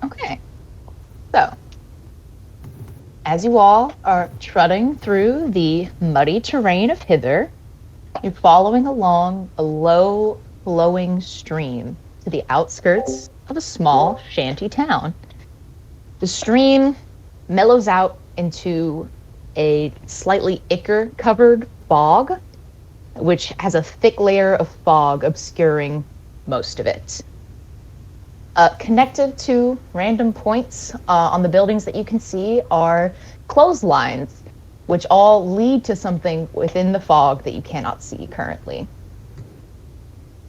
Okay. So, as you all are trudging through the muddy terrain of Hither, you're following along a low, flowing stream to the outskirts of a small shanty town. The stream mellows out into a slightly ichor-covered fog, which has a thick layer of fog obscuring most of it. Connected to random points on the buildings that you can see are clotheslines, which all lead to something within the fog that you cannot see currently.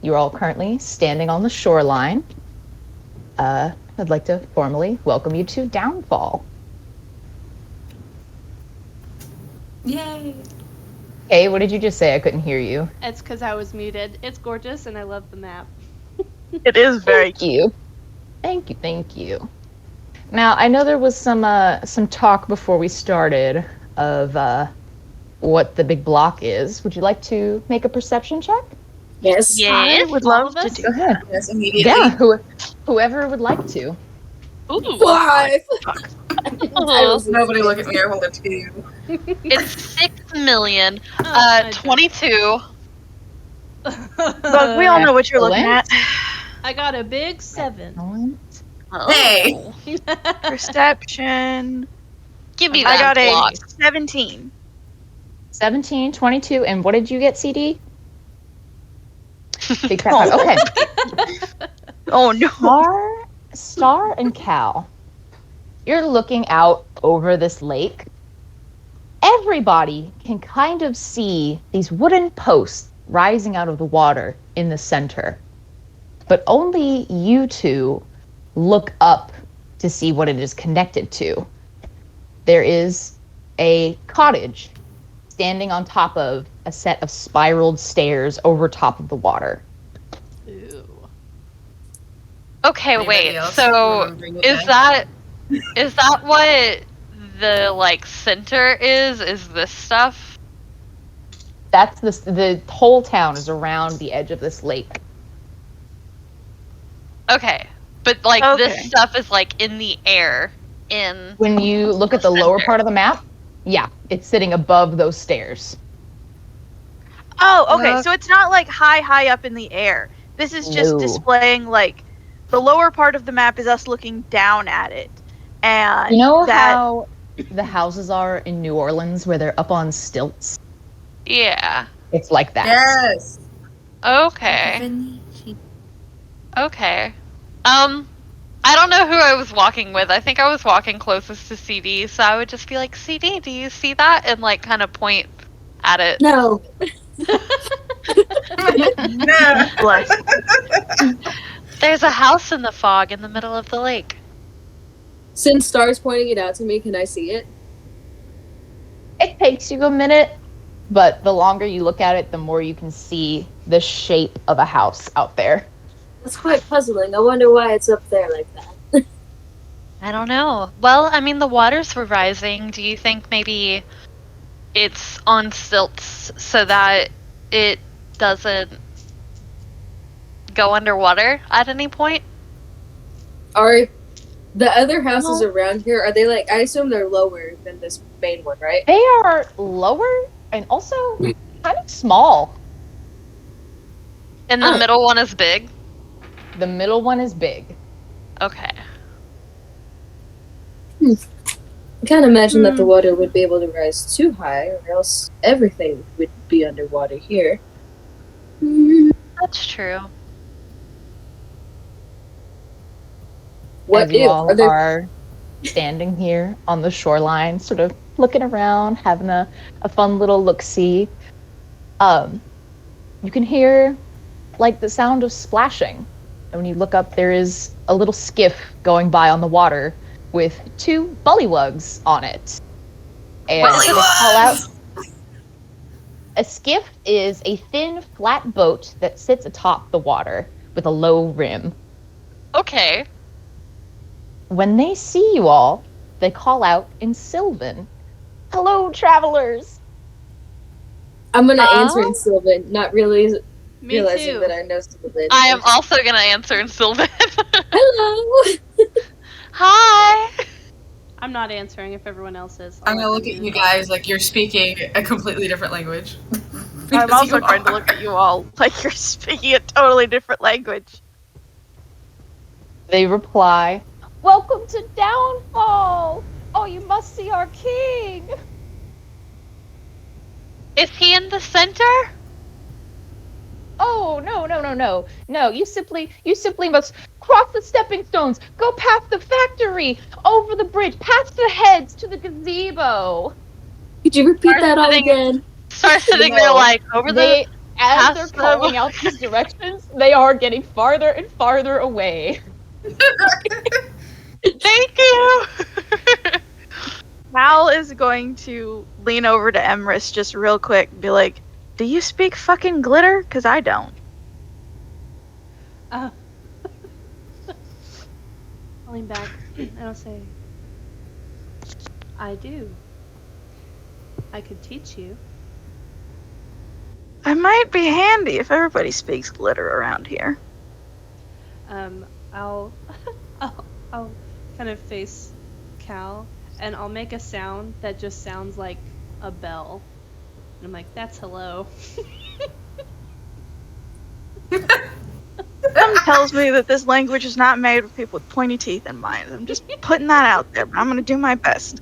You're all currently standing on the shoreline. I'd like to formally welcome you to Downfall. Yay! Hey, what did you just say? I couldn't hear you. It's because I was muted. It's gorgeous, and I love the map. It is very cute. Thank you. Now, I know there was some talk before we started of what the big block is. Would you like to make a perception check? Yes. I would love to do Go ahead. Yes, immediately. Yeah, whoever would like to. Ooh. 5! Oh. Nobody look at me, I will look to you. It's 6 million. Oh, 22. But we all know what you're looking at. I got a big 7. Oh. Hey. Perception. Give me I that got block. a 17. 17, 22, and what did you get, CD? Big fat five. Okay. Oh no. Star and Cal, you're looking out over this lake. Everybody can kind of see these wooden posts rising out of the water in the center. But only you two look up to see what it is connected to. There is a cottage standing on top of a set of spiraled stairs over top of the water. Ooh. Okay, Anybody wait. else So remembering what is that what the like center is? Is this stuff? That's the whole town is around the edge of this lake. Okay, but like Okay. this stuff is like in the air. In When you look at the lower part of the map, yeah, it's sitting above those stairs. Oh, okay. So it's not like high up in the air. This is just No. displaying like the lower part of the map is us looking down at it. And You know that how the houses are in New Orleans where they're up on stilts? yeah. It's like that. Yes. Okay. Okay. I don't know who I was walking with. I think I was walking closest to CD, so I would just be like, CD, do you see that? And like kind of point at it. No. No. bless. There's a house in the fog in the middle of the lake. Since Star's pointing it out to me, can I see it? It takes you a minute, but the longer you look at it, the more you can see the shape of a house out there. That's quite puzzling. I wonder why it's up there like that. I don't know. Well, I mean, the waters were rising. Do you think maybe it's on stilts so that it doesn't go underwater at any point? Are the other houses around here, are they like, I assume they're lower than this main one, right? They are lower and also kind of small. And the middle one is big? The middle one is big. Okay. I can't imagine that the water would be able to rise too high, or else everything would be underwater here. That's true. What As you if? all Are there are standing here on the shoreline, sort of looking around, having a fun little look-see. You can hear like the sound of splashing. And when you look up, there is a little skiff going by on the water with 2 bullywugs on it. And they call out. A skiff is a thin, flat boat that sits atop the water with a low rim. Okay. When they see you all, they call out in Sylvan. Hello, travelers! I'm gonna answer in Sylvan, not really Me realizing too. that I know Sylvan. I am also going to answer in Sylvan. Hello! I'm not answering if everyone else is. I'm I'll gonna let look them at do you the guys like you're speaking a completely different language. I'm Because also you trying to are. look at you all like you're speaking a totally different language. They reply, "Welcome to Downfall! Oh, you must see our king!" Is he in the center? Oh, no. No, you simply must cross the stepping stones, go past the factory, over the bridge, past the heads to the gazebo. Could you repeat Start that all sitting, again? start sitting there No. like over the They, as they're past the. calling out these directions, they are getting farther and farther away. Thank you. Mal is going to lean over to Emrys just real quick and be like, "Do you speak fucking glitter? Because I don't." I'll lean back and I'll say, I do. I could teach you. I might be handy if everybody speaks glitter around here. I'll, I'll kind of face Cal, and I'll make a sound that just sounds like a bell. And I'm like, that's hello. Something tells me that this language is not made with people with pointy teeth in mind. I'm just putting that out there, but I'm gonna do my best.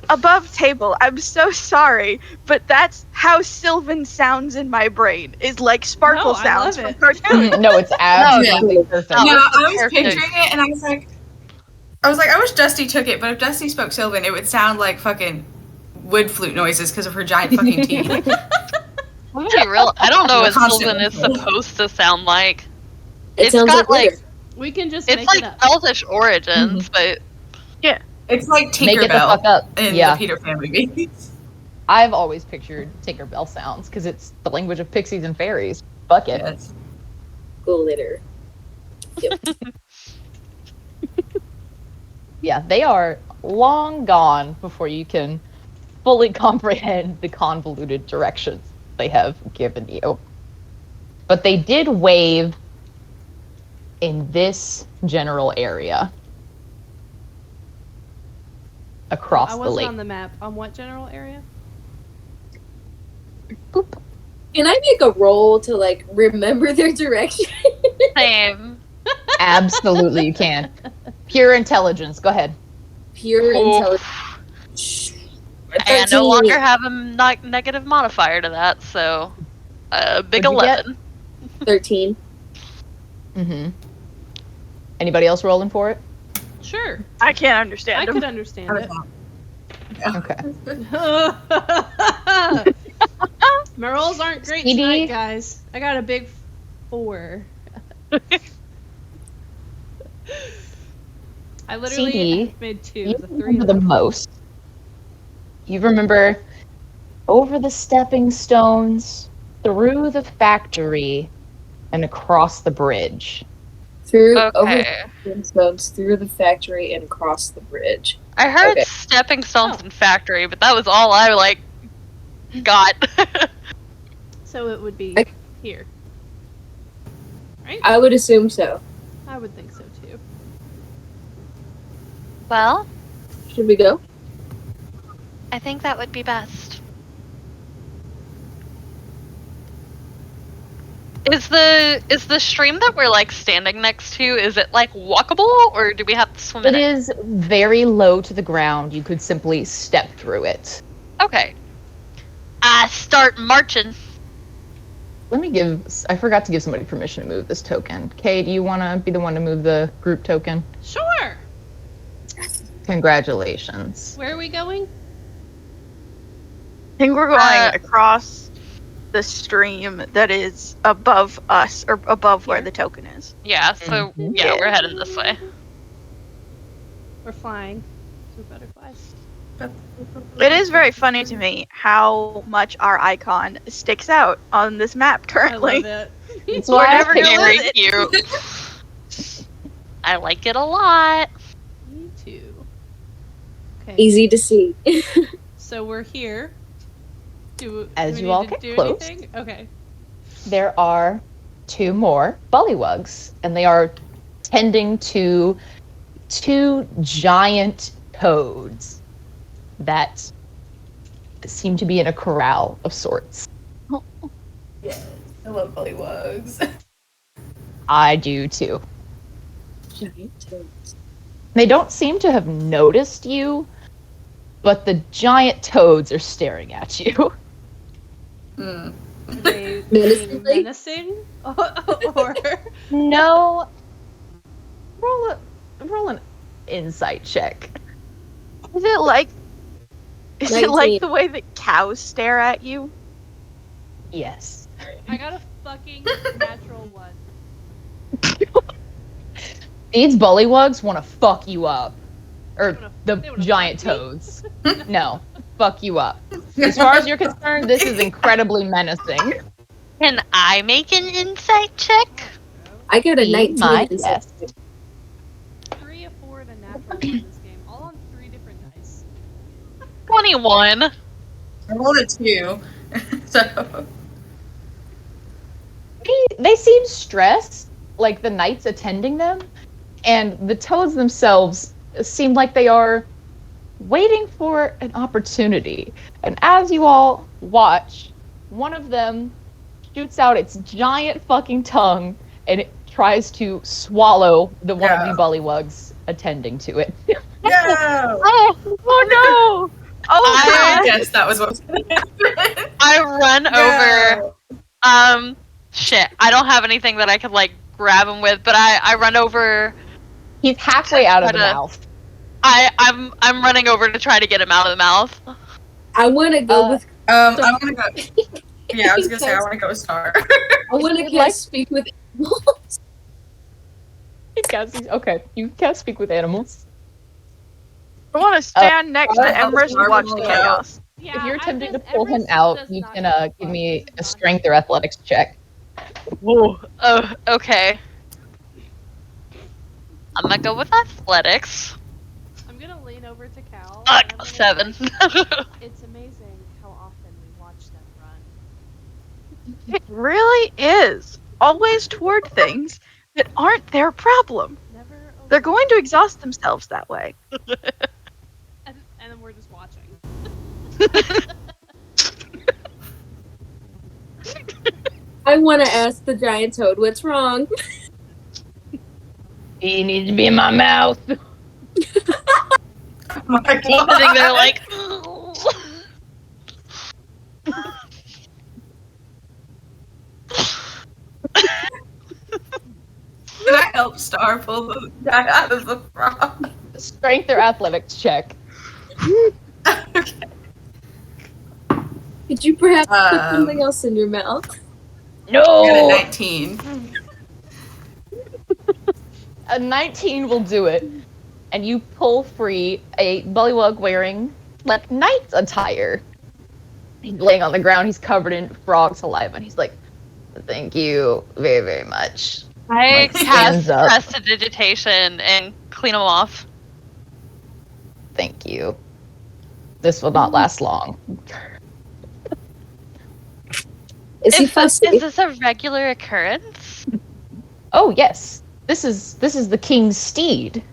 Above table, I'm so sorry, but that's how Sylvan sounds in my brain. Is like sparkle No, I sounds love from it. cartoons. No, it's absolutely perfect. No. Yeah, that's I was perfect. picturing it, and I was like, I wish Dusty took it, but if Dusty spoke Sylvan, it would sound like fucking wood flute noises because of her giant fucking teeth. I'm gonna be real. I don't know what Constant Sylvan is input. supposed to sound like. It It's sounds got like glitter. We can just it's make like it up. Elvish origins, but It's like Make it the fuck Tinkerbell up. in Yeah. the Peter Pan movies. I've always pictured Tinkerbell sounds because it's the language of pixies and fairies. Fuck it. Yes. Glitter. Yeah, they are long gone before you can fully comprehend the convoluted directions they have given you. But they did wave in this general area across I the wasn't lake. on the map. On what general area? Boop. Can I make a roll to like remember their direction? same. Absolutely, you can. Pure intelligence. Go ahead. Pure Oof. intelligence. I no 13. longer have a negative modifier to that, so big What'd you get? 11. 13. Mm-hmm. Anybody else rolling for it? Sure. I can't understand I them. could understand it. Okay. My rolls aren't great CD? tonight, guys. I got a big 4. I literally CD, made 2. You The 3 remember the most. You remember over the stepping stones, through the factory, and across the bridge. Through over Okay. the stones, through the factory, and across the bridge. I heard Okay. stepping stones Oh. and factory, but that was all I got. So it would be I- here. Right? I would assume so. I would think so too. Well, Should we go? I think that would be best. Is the stream that we're like standing next to, is it like walkable or do we have to swim in It it? is very low to the ground. You could simply step through it. Okay. I start marching. I forgot to give somebody permission to move this token. Kay, do you want to be the one to move the group token? Sure. Congratulations. Where are we going? I think we're going Uh, across the stream that is above us, or above where Here? the token is. Yeah, so Mhm. yeah, we're heading this way. We're flying. Two butterflies. It is very funny to me how much our icon sticks out on this map I currently. love it. That's We're why I never gonna picked Very lose it. cute. I like it a lot. Me too. Okay. Easy to see. So we're here. Do As we you need all to get do close. anything? Okay. There are 2 more bullywugs, and they are tending to two giant toads that seem to be in a corral of sorts. Yes, I love bullywugs. I do too. Giant toads. They don't seem to have noticed you, but the giant toads are staring at you. Mm. Are they Menacingly? menacing? Or No. Roll an insight check. Is it like 19. the way that cows stare at you? Yes. I got a fucking natural one. These bullywugs want to fuck you up. Or the they wanna giant fuck me? toads. No, fuck you up. As far as you're concerned, this is incredibly menacing. Can I make an insight check? I got a Be 19. my in guest. 3 of 4 and a natural one in this game, all on 3 different dice. 21. I rolled a 2. So They seem stressed, like the knights attending them, and the toads themselves seem like they are waiting for an opportunity. And as you all watch, one of them shoots out its giant fucking tongue and it tries to swallow the one of the bullywugs attending to it. no. Oh no! Oh I- god! Yes, that was what was going to happen. I run over. Shit. I don't have anything that I could like grab him with, but I run over. He's halfway out of the Try to- mouth. I'm running over to try to get him out of the mouth. I want to go with. I'm gonna go. Yeah, I was gonna say I want to go with Star. I want to Like- speak with animals. Okay, you can't speak with animals. I want to stand next to Emrys and watch the chaos. Yeah, If you're I attempting to just- pull him Everest out, does you not can give a give fuck. me He a does strength not or athletics check. Oh, okay. I'm gonna go with athletics. I'm gonna lean over to Cal. and Fuck, I'm gonna 7. be like, it's amazing how often we watch them run. It really is. Always toward things that aren't their problem. Never. They're over- going to exhaust themselves that way. And then we're just watching. I want to ask the giant toad what's wrong. He needs to be in my mouth. Oh my Sitting there god. like. Can I help Star pull the guy out of the frog? Strength or athletics check. Okay. Could you perhaps put Um, something else in your mouth? I got a No! 19. A 19 will do it. And you pull free a bullywug wearing, like, knight's attire. He's laying on the ground, he's covered in frog saliva, and he's like, thank you very, very much. I Like, stands cast up. prestidigitation and clean them off. Thank you. This will not last long. Is he Is fussy? this a regular occurrence? Oh, yes. This is the king's steed.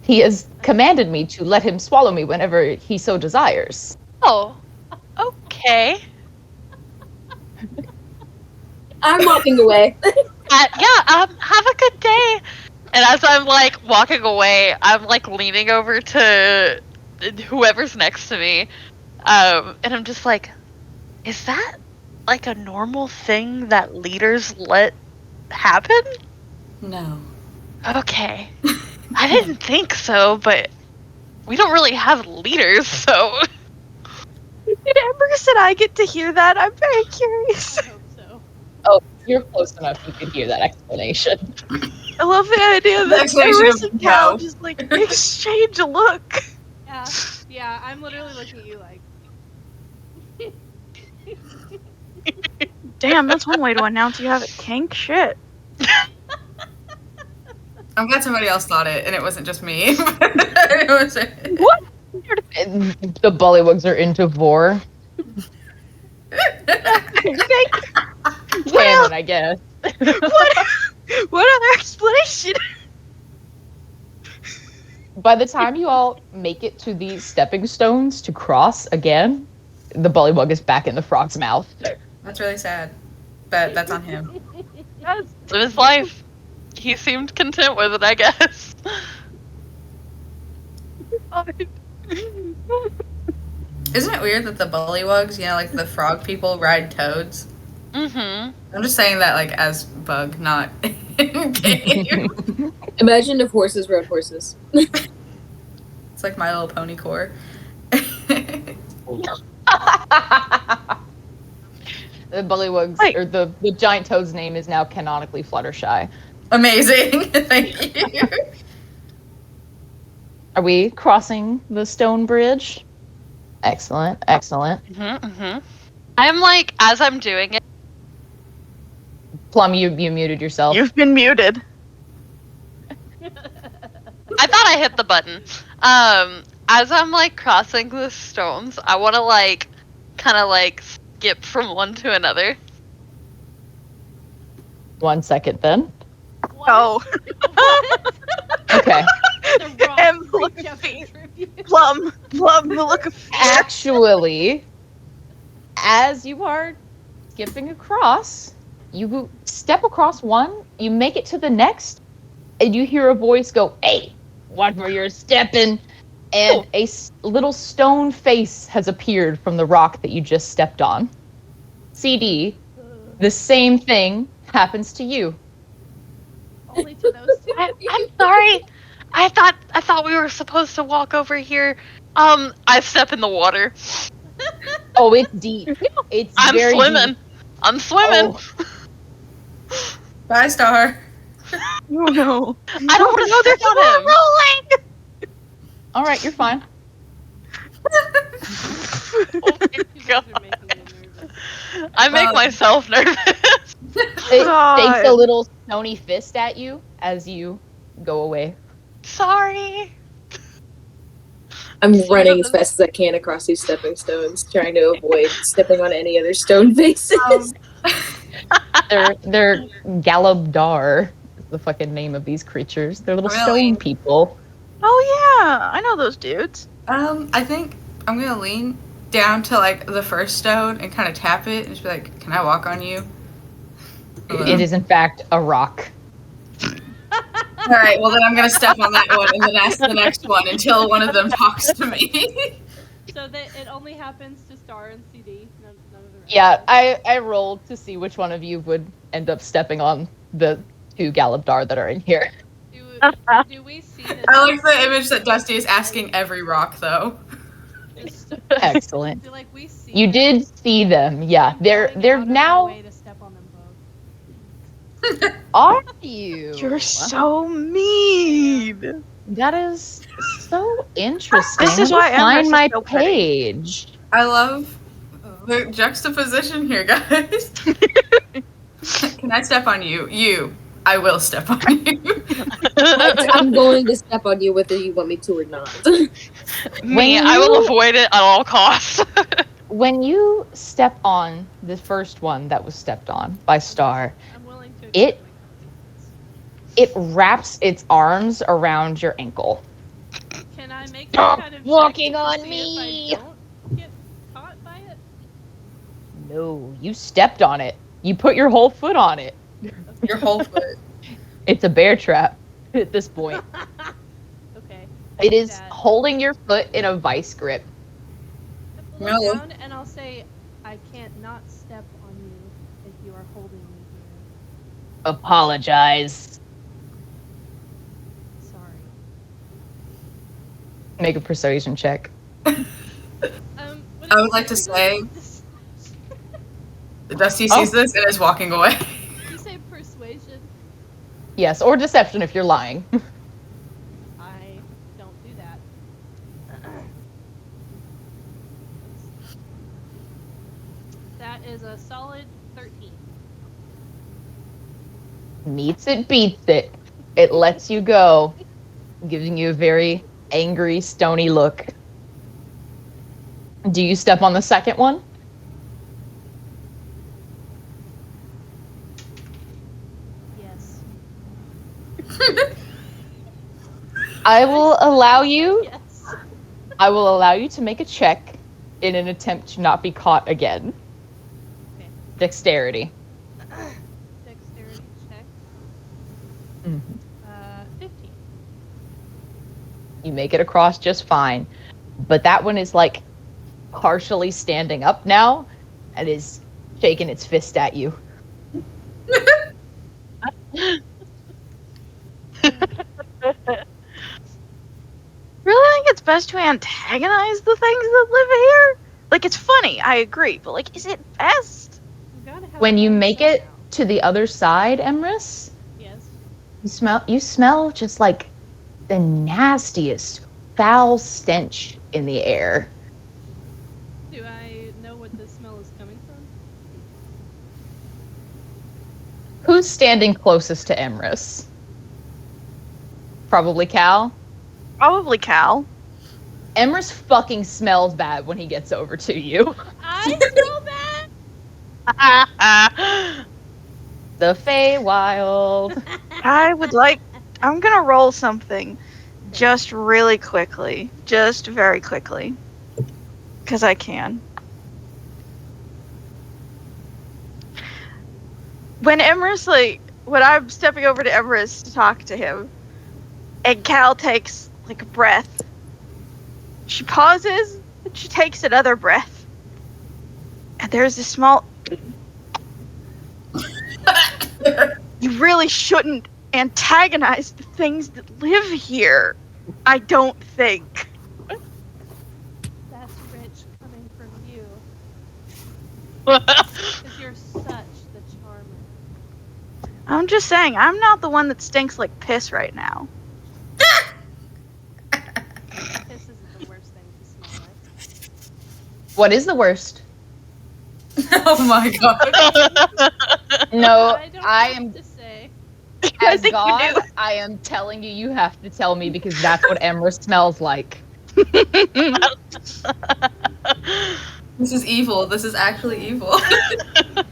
He has commanded me to let him swallow me whenever he so desires. Oh, okay. I'm walking away. Have a good day. And as I'm like walking away, I'm like leaning over to whoever's next to me, and I'm just like, is that like a normal thing that leaders let happen? No. Okay, I didn't think so, but we don't really have leaders, so. Did Emrys and I get to hear that? I'm very curious. I hope so. Oh, you're close enough. You could hear that explanation. I love the idea The that explanation Emrys of and Cal no. just like exchange a look. Yeah, I'm literally looking at you like. Damn, that's one way to announce you have a kink. Shit. I'm glad somebody else thought it, and it wasn't just me. It was- The bullywugs are into vor. Canon, I guess. What other explanation? by the time you all make it to these stepping stones to cross again, the bullywug is back in the frog's mouth. That's really sad. But that's on him. Live his life. He seemed content with it, I guess. Isn't it weird that the bullywugs, like the frog people, ride toads? Mm-hmm. I'm just saying that, like, as bug, not in game. Imagine if horses rode horses. It's like My Little Pony core. The bullywug's, Wait. or the giant toad's name is now canonically Fluttershy. Amazing. Thank you. Are we crossing the stone bridge? Excellent, excellent. Mm-hmm, mm-hmm. I'm like, as I'm doing it. Plum, you muted yourself. You've been muted. I thought I hit the button. As I'm like crossing the stones, I want to like, kind of like skip from one to another. 1 second then. Oh. Okay. The rock And reach out for tribute. Plum, the look of fear. Actually, as you are skipping across, you step across one, you make it to the next, and you hear a voice go, "Hey, watch where you're stepping." And a little stone face has appeared from the rock that you just stepped on. CD, the same thing happens to you. Only to those two. I'm sorry. I thought we were supposed to walk over here. I step in the water. Oh, it's deep. It's I'm very swimming. deep. I'm swimming. Oh. Bye, Star. Oh no. I don't want to step on him. rolling! All right, you're fine. Oh my You guys God. are making me nervous. I make myself nervous. It God. takes a little stony fist at you as you go away. Sorry. I'm running as fast as I can across these stepping stones, trying to avoid stepping on any other stone faces. They're Galabdar is the fucking name of these creatures. They're little Really? stone people. Oh yeah, I know those dudes. I think I'm gonna lean down to like the first stone and kind of tap it and just be like, "Can I walk on you?" Hello? It is in fact a rock. All right. Well, then I'm gonna step on that one and then ask the next one until one of them talks to me. So that it only happens to Star and CD. None of the rest. Yeah, I rolled to see which one of you would end up stepping on the two Galabdar that are in here. Do we see this? I like the image that Dusty is asking every rock, though. Excellent. Do like we see? You them? did see them, yeah. I'm They're going out of my now. way to step on them both. Are you? You're so mean. That is so interesting. This is Let me why Empress find is my so pretty. page. I love the juxtaposition here, guys. Can I step on you? You. I will step on you. I'm going to step on you whether you want me to or not. Me, I will avoid it at all costs. When you step on the first one that was stepped on by Star, I'm willing to. It- accept my it wraps its arms around your ankle. consequences. Can I make Stop some kind of walking check to on see me. If I don't get caught by it? No, you stepped on it. You put your whole foot on it. Your whole foot. It's a bear trap at this point. Okay. It is That- holding your foot in a vice grip. I pull it No. down and I'll say, I can't not step on you if you are holding me Apologize. here. Sorry. Make a persuasion check. What I would is like it? to say- This- Dusty sees this and is walking away. You say persuasion? Yes, or deception if you're lying. I don't do that. That is a solid 13. Meets it, beats it. It lets you go, giving you a very angry, stony look. Do you step on the second one? Yes. I will allow you. Yes. I will allow you to make a check in an attempt to not be caught again. Okay. Dexterity. Dexterity check. Mhm. 15. You make it across just fine, but that one is like partially standing up now and is shaking its fist at you. Really think it's best to antagonize the things that live here? Like, it's funny, I agree, but like, is it best? You gotta have When you fun make it somehow. to the other side, Emrys, Yes. you smell just like the nastiest foul stench in the air. Do I know what this smell is coming from? Who's standing closest to Emrys? Probably Cal. Probably Cal. Emrys fucking smells bad when he gets over to you. I smell bad. The Feywild. I'm gonna roll something just really quickly. Just very quickly. Because I can. When I'm stepping over to Emrys to talk to him, and Cal takes, like, a breath, she pauses, and she takes another breath. And there's this small... You really shouldn't antagonize the things that live here. I don't think. That's rich coming from you. Because you're such the charmer. I'm just saying, I'm not the one that stinks like piss right now. Piss isn't the worst thing to smell like. What is the worst? Oh my god. No, I don't I have am to say. I as think you God. do. I am telling you. You have to tell me because that's what Emrys smells like. This is evil. This is actually evil. I'm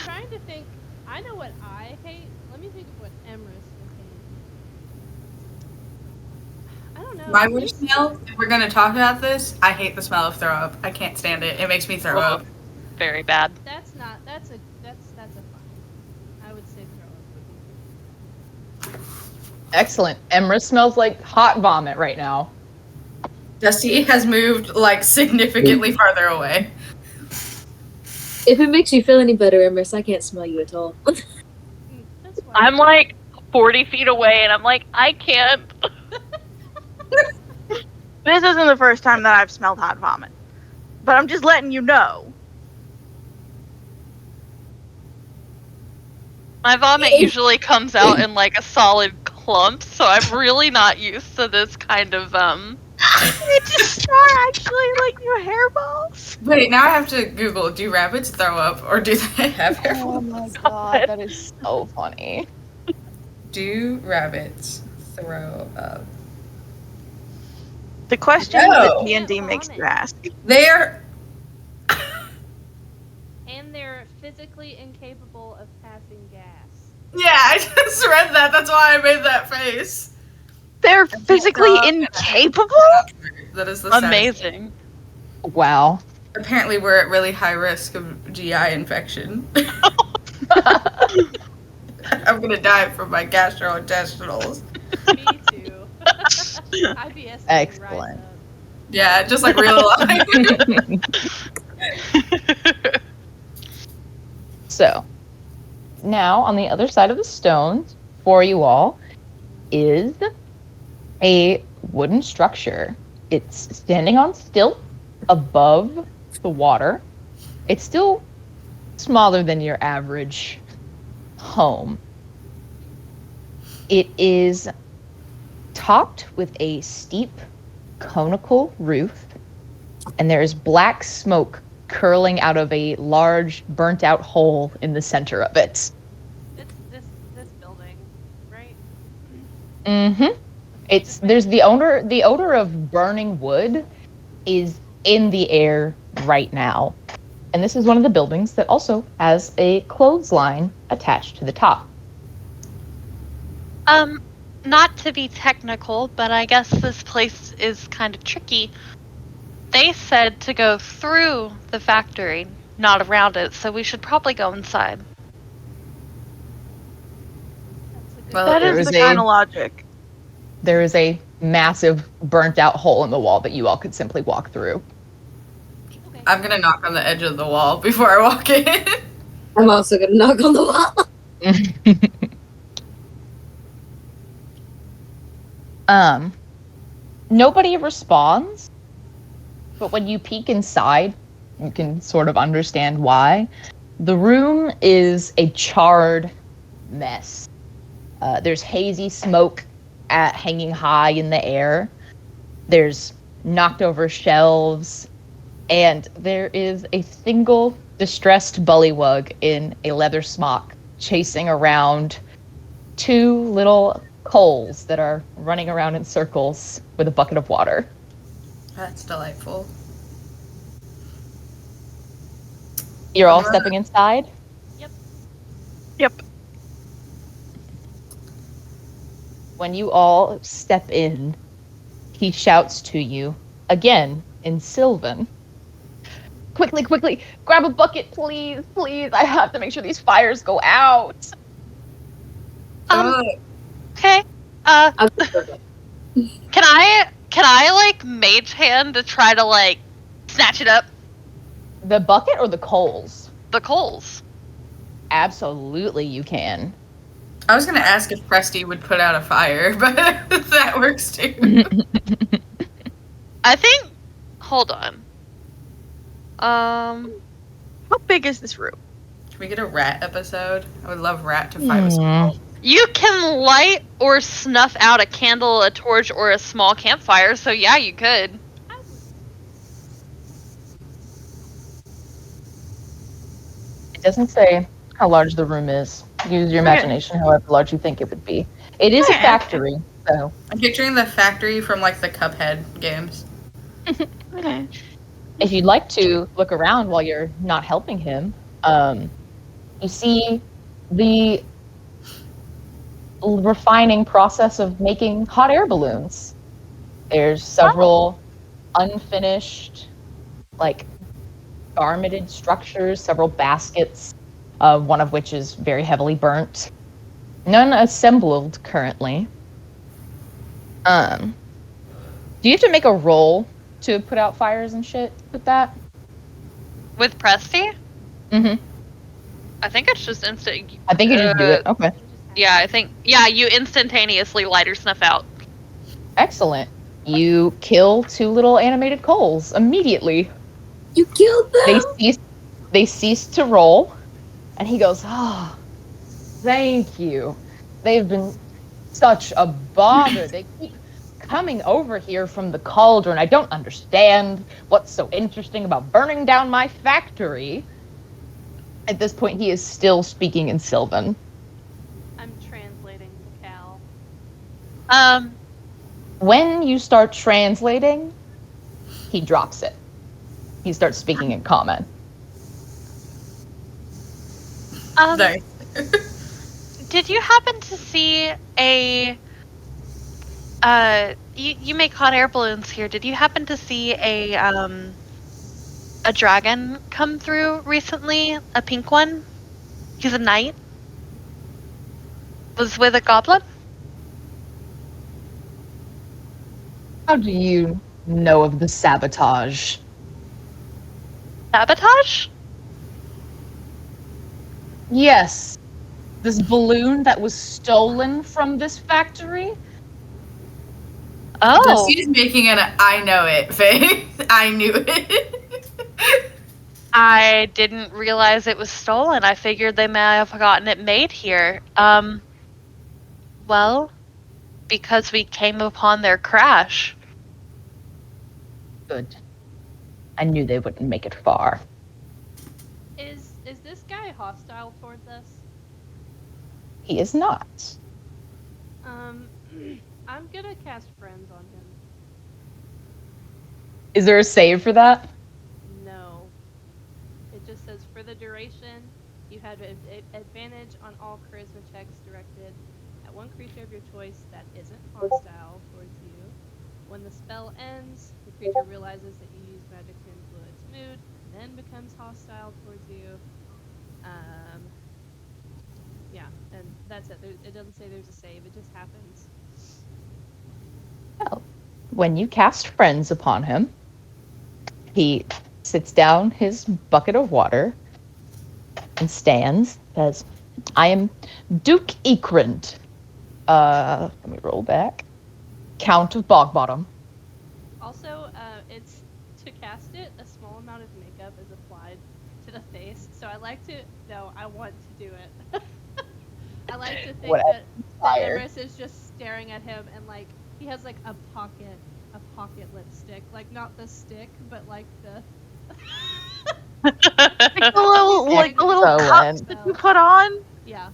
trying to think. I know what I hate. Let me think of what Emrys would hate. I don't know. My worst smell, if we're gonna talk about this, I hate the smell of throw up. I can't stand it. It makes me throw up. Very bad. That's not. That's a fine. I would say throw up. Excellent. Emrys smells like hot vomit right now. Dusty has moved like significantly farther away. If it makes you feel any better, Emrys, I can't smell you at all. That's fine. I'm like 40 feet away, and I'm like, I can't. This isn't the first time that I've smelled hot vomit. But I'm just letting you know. My vomit usually comes out in like a solid clump, so I'm really not used to this kind of It just are actually like your hairballs. Wait, now I have to Google, do rabbits throw up or do they have hair Oh follicles? my god, that is so funny. Do rabbits throw up? The question No. that D&D makes you ask. They're... And they're physically incapable of passing gas. Yeah, I just read that. That's why I made that face. They're physically God. incapable? That is the saddest amazing. Wow. thing. Apparently we're at really high risk of GI infection. I'm gonna die from my gastrointestinals. Me too. IBS. Excellent. Yeah, just like real life. So, now on the other side of the stones for you all is a wooden structure. It's standing on stilts above the water. It's still smaller than your average home. It is topped with a steep conical roof, and there is black smoke curling out of a large burnt out hole in the center of it. It's this building, right? Mm-hmm. There's the odor of burning wood is in the air right now. And this is one of the buildings that also has a clothesline attached to the top. not to be technical, but I guess this place is kind of tricky. They said to go through the factory, not around it, so we should probably go inside. That's a good Well, That There is is the kind of logic. There is a massive burnt out hole in the wall that you all could simply walk through. okay. I'm gonna knock on the edge of the wall before I walk in. I'm also gonna knock on the wall. Nobody responds, but when you peek inside, you can sort of understand why. The room is a charred mess. There's hazy smoke hanging high in the air. There's knocked over shelves, and there is a single distressed bullywug in a leather smock chasing around two little coals that are running around in circles with a bucket of water. That's delightful. You're all stepping inside? Yep. When you all step in, he shouts to you, again in Sylvan. Quickly, quickly, grab a bucket, please, please. I have to make sure these fires go out. Okay. I'll just go get Can I like mage hand to try to like snatch it up? The bucket or the coals? The coals. Absolutely, you can. I was gonna ask if Presty would put out a fire, but that works too. I think. Hold on. How big is this room? Can we get a rat episode? I would love rat to fight with some. You can light or snuff out a candle, a torch, or a small campfire. So yeah, you could. It doesn't say how large the room is. Use your imagination however large you think it would be. It is a Okay. factory, so I'm picturing the factory from like the Cuphead games. Okay. if you'd like to look around while you're not helping him, you see the refining process of making hot air balloons. There's several unfinished, like, garmented structures, several baskets, one of which is very heavily burnt. None assembled currently. Do you have to make a roll to put out fires and shit with that? With Presty? Mm-hmm. I think it's just instant. I think you just do it. Okay. Yeah, I think. Yeah, you instantaneously light or snuff out. Excellent. You kill two little animated coals immediately. You killed them! They cease to roll, and he goes, "Oh, thank you. They've been such a bother. They keep coming over here from the cauldron. I don't understand what's so interesting about burning down my factory." At this point, he is still speaking in Sylvan. I'm translating to Cal. When you start translating, he drops it. He starts speaking in common. Nice. Did you happen to see a? You make hot air balloons here. Did you happen to see a dragon come through recently? A pink one. He's a knight. Was with a goblin. How do you know of the sabotage? Sabotage? Yes. This balloon that was stolen from this factory? Oh. She's making an I know it face. I knew it. I didn't realize it was stolen. I figured they may have gotten it made here. Well, because we came upon their crash. Good. I knew they wouldn't make it far. Is this guy hostile towards us? He is not. I'm gonna cast friends on him. Is there a save for that? No. It just says for the duration, you have advantage on all charisma checks directed at one creature of your choice that isn't hostile towards you. When the spell ends, the creature realizes that you use magic to influence mood, and then becomes hostile towards you. Yeah, and that's it. It doesn't say there's a save, it just happens. Well, when you cast Friends upon him, he sits down his bucket of water and stands, says, I am Duke Ekrand. Let me roll back. Count of Bogbottom. Also, it's to cast it, a small amount of makeup is applied to the face, so I want to do it. I like to think Whatever. that Fire. Everest is just staring at him and like he has like a pocket lipstick, like not the stick, but like the Like the little cups Excellent. that you put on. yeah.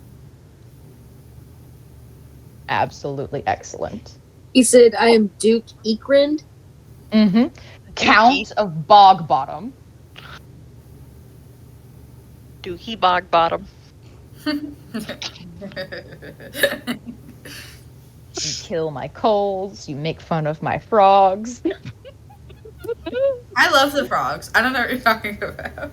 Absolutely excellent. He said, I am Duke Ekrand. Mm-hmm. Count of Bogbottom. Dookie bog bottom. You kill my coals. You make fun of my frogs. I love the frogs. I don't know what you're talking about.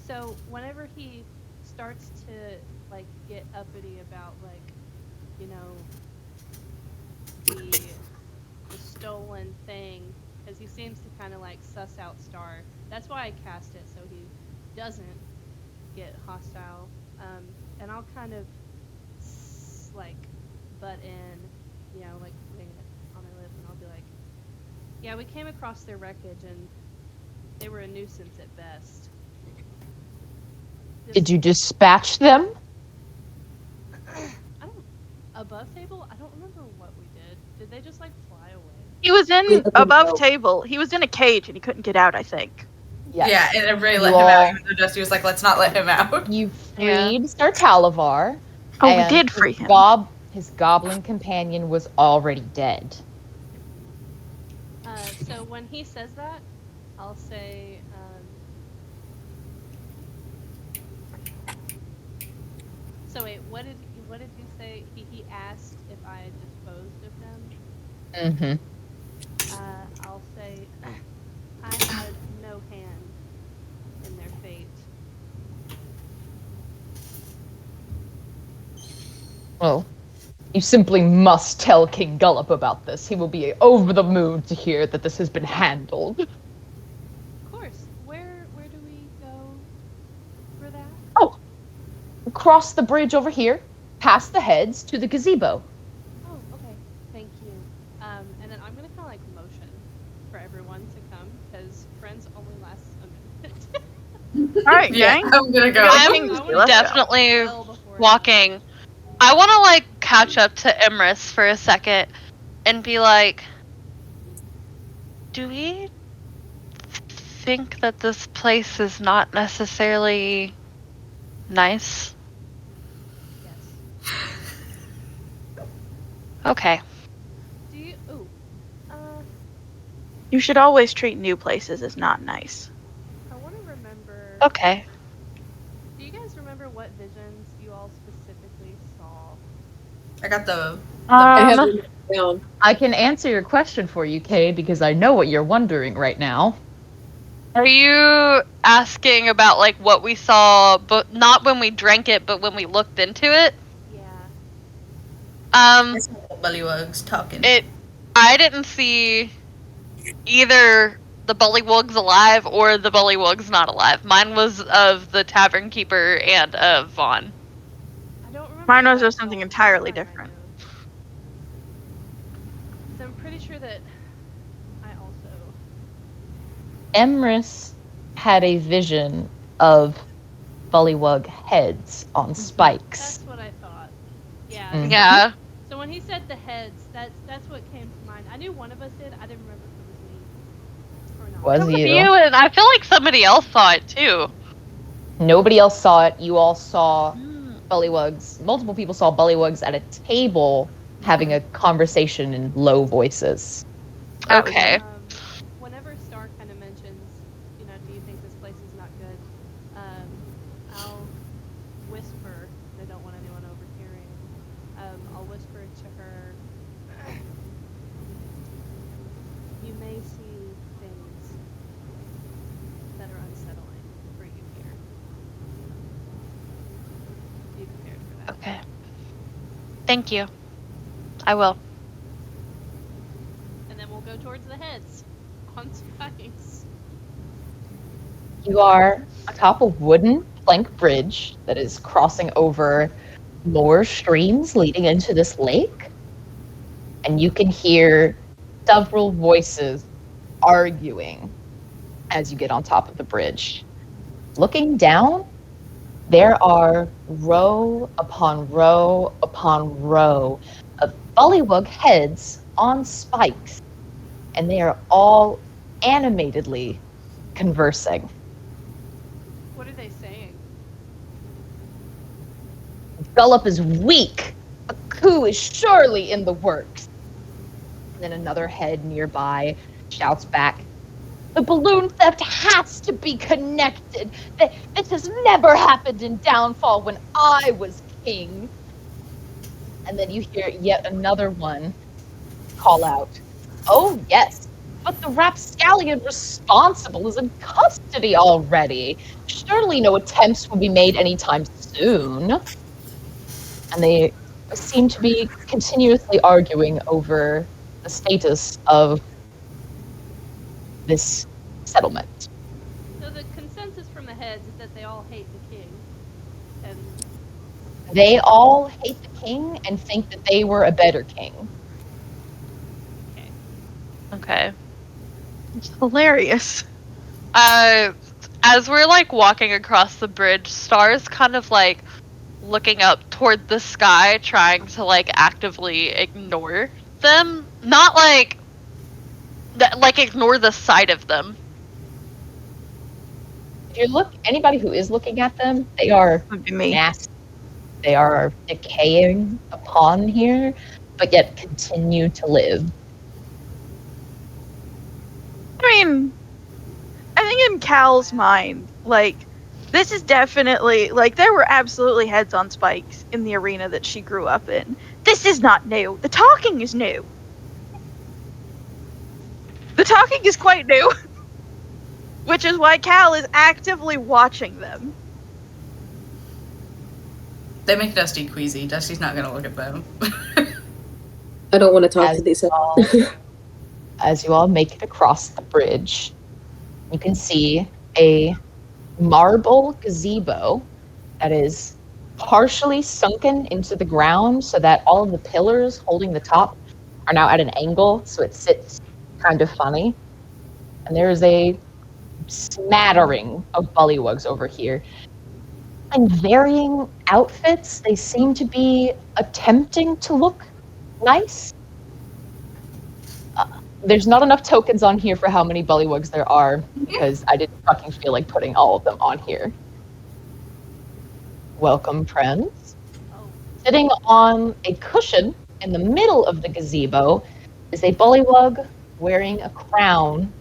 So whenever he starts to like get uppity about like, you know, the stolen thing, because he seems to kind of like suss out Star. That's why I cast it, so he doesn't get hostile. And I'll kind of like butt in, you know, like putting it on my lip, and I'll be like, yeah, we came across their wreckage and they were a nuisance at best. Did you dispatch them? I don't. Above table? I don't remember what we did. Did they just like fly away? He was in Yeah, above no. table. He was in a cage and he couldn't get out, I think. Yes. Yeah, and everybody let You him out, all- even though Dusty was like, let's not let him out. You Yeah. freed Sir Talavar. Oh, we and did free him. His goblin companion was already dead. So when he says that, I'll say, so wait, what did you say? He asked if I disposed of them. Mm-hmm. I'll say I had no hand in their fate. Well, you simply must tell King Gullop about this. He will be over the moon to hear that this has been handled. Of course. Where do we go for that? Oh, cross the bridge over here, past the heads to the gazebo. Oh, okay. Thank you. And then I'm gonna kind of like motion for everyone to come because friends only lasts a minute. All right, Yeah, gang. I'm gonna go. I'm Let's go. definitely Well before walking. I want to like catch up to Imris for a second and be like, do we think that this place is not necessarily nice? Yes. Okay. Do you? Ooh. You should always treat new places as not nice. I want to remember. Okay. Do you guys remember what visions you all specifically saw? I got the I have them down. I can answer your question for you, Kay, because I know what you're wondering right now. Are you asking about like what we saw, but not when we drank it, but when we looked into it? Yeah. bullywugs talking. I didn't see either the bullywugs alive or the bullywugs not alive. Mine was of the tavern keeper and of Vaughn. I don't remember. Mine was what I of something saw entirely last time I different. moved. So I'm pretty sure that I also. Emrys had a vision of bullywug heads on spikes. That's what I thought. Yeah. Mhm. Yeah. So when he said the heads, that's what came to mind. I knew one of us did. I didn't remember if it was me or not. Was It was you? you, and I feel like somebody else saw it too. Nobody else saw it. You all saw bullywugs. Multiple people saw bullywugs at a table having a conversation in low voices. Okay. Whenever Star kind of mentions, you know, do you think this place is not good? I'll whisper to her, you may see things that are unsettling for you here. Be prepared for that. Okay. Thank you. I will. And then we'll go towards the heads on spikes. You are atop a wooden plank bridge that is crossing over more streams leading into this lake. And you can hear several voices arguing as you get on top of the bridge. Looking down, there are row upon row upon row of bullywug heads on spikes, and they are all animatedly conversing. What are they saying? Gullup is weak. A coup is surely in the works. And then another head nearby shouts back, the balloon theft has to be connected. This has never happened in Downfall when I was king. And then you hear yet another one call out, oh yes, but the rapscallion responsible is in custody already. Surely no attempts will be made anytime soon. And they seem to be continuously arguing over the status of this settlement. So the consensus from the heads is that they all hate the king. And They all hate the king and think that they were a better king. okay. Okay. It's hilarious. As we're like walking across the bridge, Star's kind of like looking up toward the sky, trying to like actively ignore them. Not like like ignore the sight of them. If you look, anybody who is looking at them, they are Would be me. nasty. They are decaying upon here, but yet continue to live. I mean, I think in Cal's mind, like, this is definitely, like, there were absolutely heads on spikes in the arena that she grew up in. This is not new. The talking is new. The talking is quite new. Which is why Cal is actively watching them. They make Dusty queasy. Dusty's not gonna look at them. I don't want to talk As to these. As you all make it across the bridge, you can see a marble gazebo that is partially sunken into the ground so that all of the pillars holding the top are now at an angle, so it sits kind of funny. And there is a smattering of bullywugs over here. In varying outfits, they seem to be attempting to look nice. There's not enough tokens on here for how many bullywugs there are, because I didn't fucking feel like putting all of them on here. Welcome, friends. Oh, Sitting on a cushion in the middle of the gazebo is a bullywug wearing a crown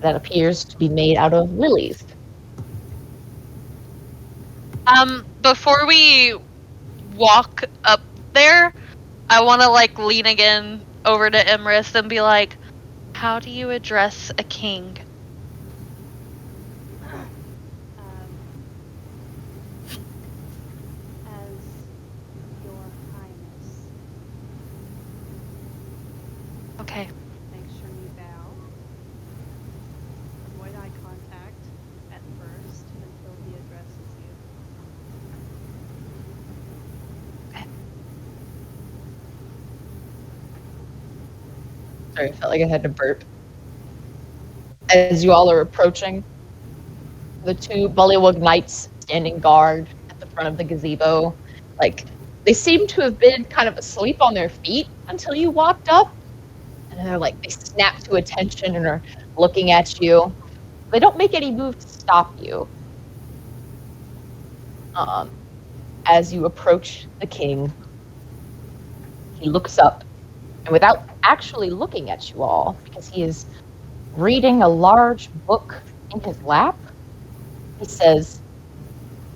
that appears to be made out of lilies. Before we walk up there, I want to like lean again over to Imris and be like, how do you address a king? as your highness, Okay. make sure you bow. Avoid eye contact at first until he addresses you. Sorry, I felt like I had to burp. As you all are approaching, the two bullywug knights standing guard at the front of the gazebo, like, they seem to have been kind of asleep on their feet until you walked up. And they're like, they snap to attention and are looking at you. They don't make any move to stop you. As you approach the king, he looks up, and without actually looking at you all, because he is reading a large book in his lap, he says,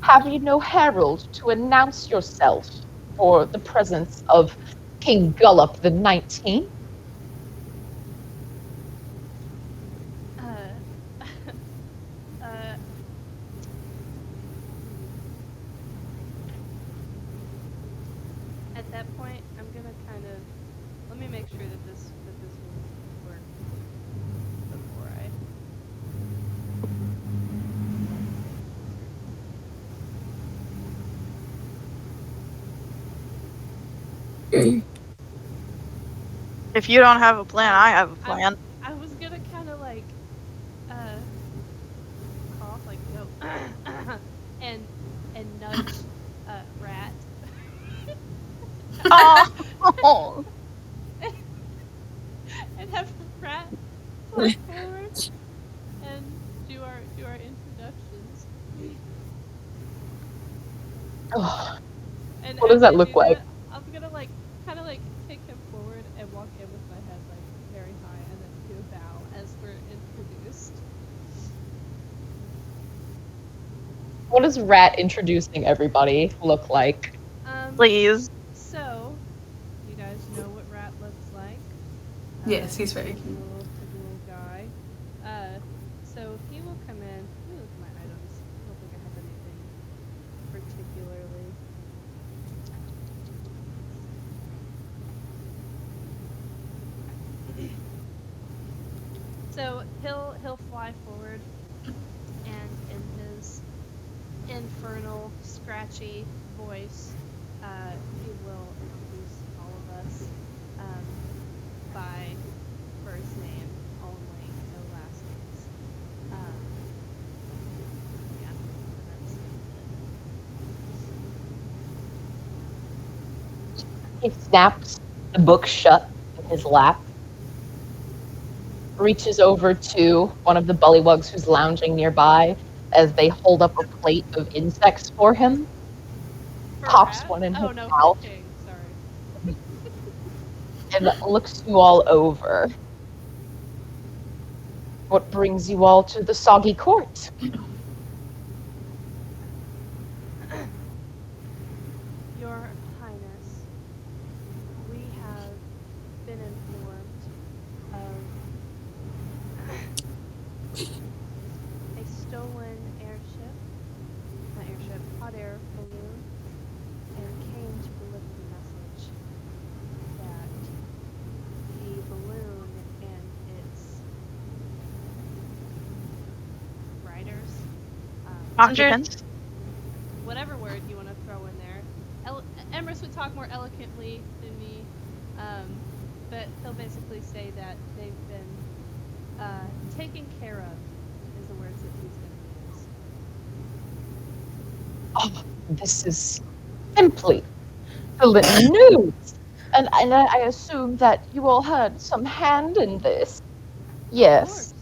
have you no herald to announce yourself? for the presence of King Gullop the 19th. Uh, at that point, I'm gonna kind of let me make sure that this will work before I. If you don't have a plan, I have a plan. I was gonna kind of like cough, like go, and nudge Rat. Oh. And have Rat fly forward and do our introductions. Oh, And what does as that I look do like? that, I'm gonna like kind of like take him forward and walk in with my head like very high, and then do a bow as we're introduced. What does Rat introducing everybody look like? Please. So, you guys know what Rat looks like. Yes, he's very He's cute. a little guy. So he will come in. Let me look at my items. I don't think I have anything particularly. So he'll fly forward, and in his infernal, scratchy voice, he will introduce all of us by first name only, no last names. Yeah, that's it. He snaps the book shut in his lap, reaches over to one of the bullywugs who's lounging nearby as they hold up a plate of insects for him, For pops Rat? one in Oh his no, mouth, for King. Sorry. and looks you all over. What brings you all to the Soggy Court? Your Highness, we have been informed of a stolen hot air balloon, and came to deliver the message that the balloon and its riders, Occupants. whatever word you want to throw in there. Emrys would talk more eloquently than me, but he'll basically say that they've been taken care of, is the words that he's going to use. Oh, this is simply brilliant news. And I assume that you all had some hand in this. Yes.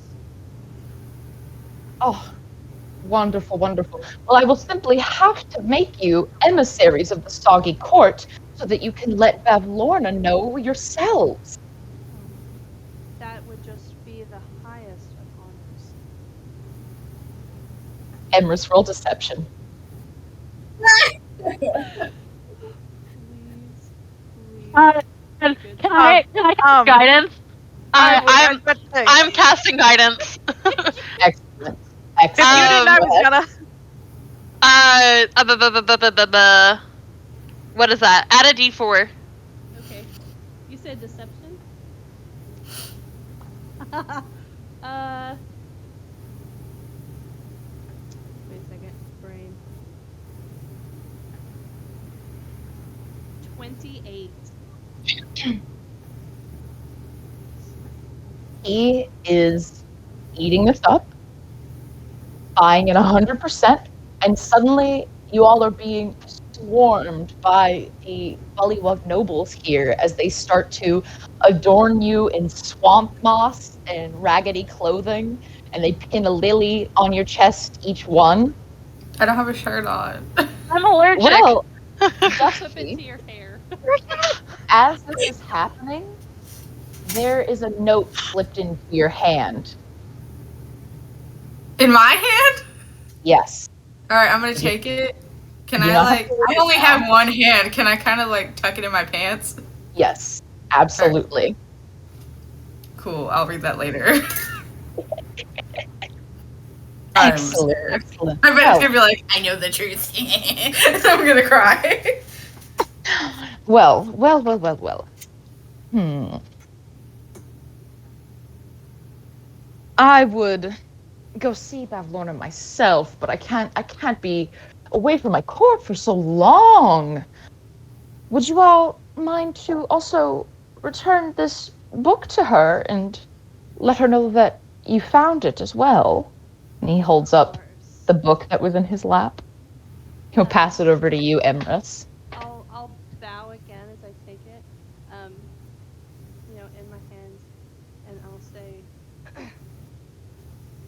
Oh, wonderful, wonderful. Well, I will simply have to make you emissaries of the Soggy Court so that you can let Bavlorna know yourselves. That would just be the highest of honors. Emrys, roll deception. Please. Can I cast guidance? I'm casting guidance. Excellent. If you didn't, I was gonna. What is that? Add a d4. Okay. You said deception? Wait a second. Brain. 28. He is eating this up, buying it 100%, and suddenly you all are being swarmed by the Bullywug nobles here as they start to adorn you in swamp moss and raggedy clothing, and they pin a lily on your chest, each one. I don't have a shirt on. I'm allergic. Well, Slip Dusty, into your hair. as this is happening, there is a note slipped into your hand. In my hand? Yes. Alright, I'm gonna take it. Can You I know how like? to I only have one hand. Can I kind of like tuck it in my pants? Yes, absolutely. Cool. I'll read that later. I'm Excellent, scared. excellent. I bet it's Well, gonna be like, I know the truth. I'm gonna cry. well. I would go see Bavlorna myself, but I can't be away from my court for so long. Would you all mind to also return this book to her and let her know that you found it as well? And he holds up course. the book that was in his lap. He'll pass it over to you, Emrys. I'll bow again as I take it, in my hands, and I'll say,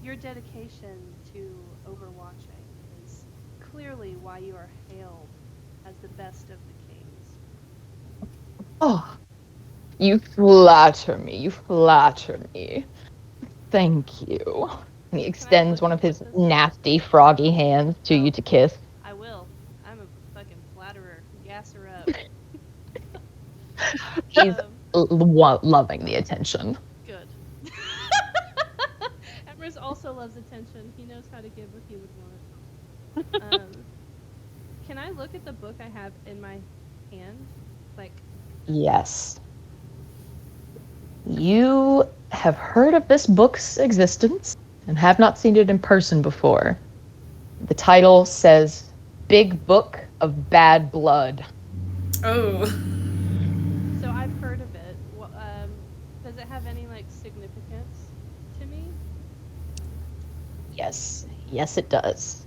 your dedication to overwatching is clearly why you are hailed as the best of the kings. Oh, you flatter me. You flatter me. Thank you. And he extends one of his this? nasty, froggy hands to you to kiss. I will. I'm a fucking flatterer. Gas her up. He's loving the attention. Good. Emrys also loves attention. He knows how to give what he would want. Can I look at the book I have in my hand? Like, Yes. You have heard of this book's existence and have not seen it in person before. The title says Big Book of Bad Blood. Oh. so I've heard of it. Does it have any like significance to me? Yes, it does.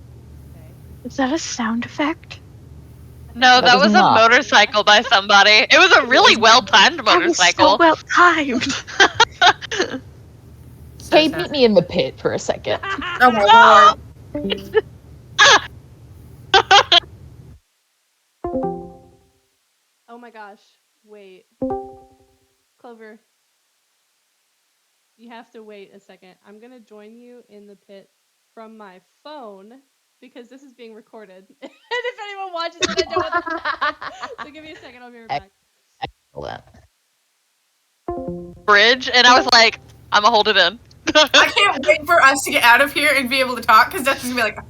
Okay. Is that a sound effect? No, that was a not. motorcycle by somebody. It was a really well-timed motorcycle. That was so well timed. Kate, meet me in the pit for a second. Oh my lord. Oh my gosh. Wait. Clover. You have to wait a second. I'm going to join you in the pit from my phone because this is being recorded. And if anyone watches it, I don't want them. So give me a second. I'll be right back. Excellent. Bridge, and I was like, I'm gonna hold it in. I can't wait for us to get out of here and be able to talk because that's just gonna be like.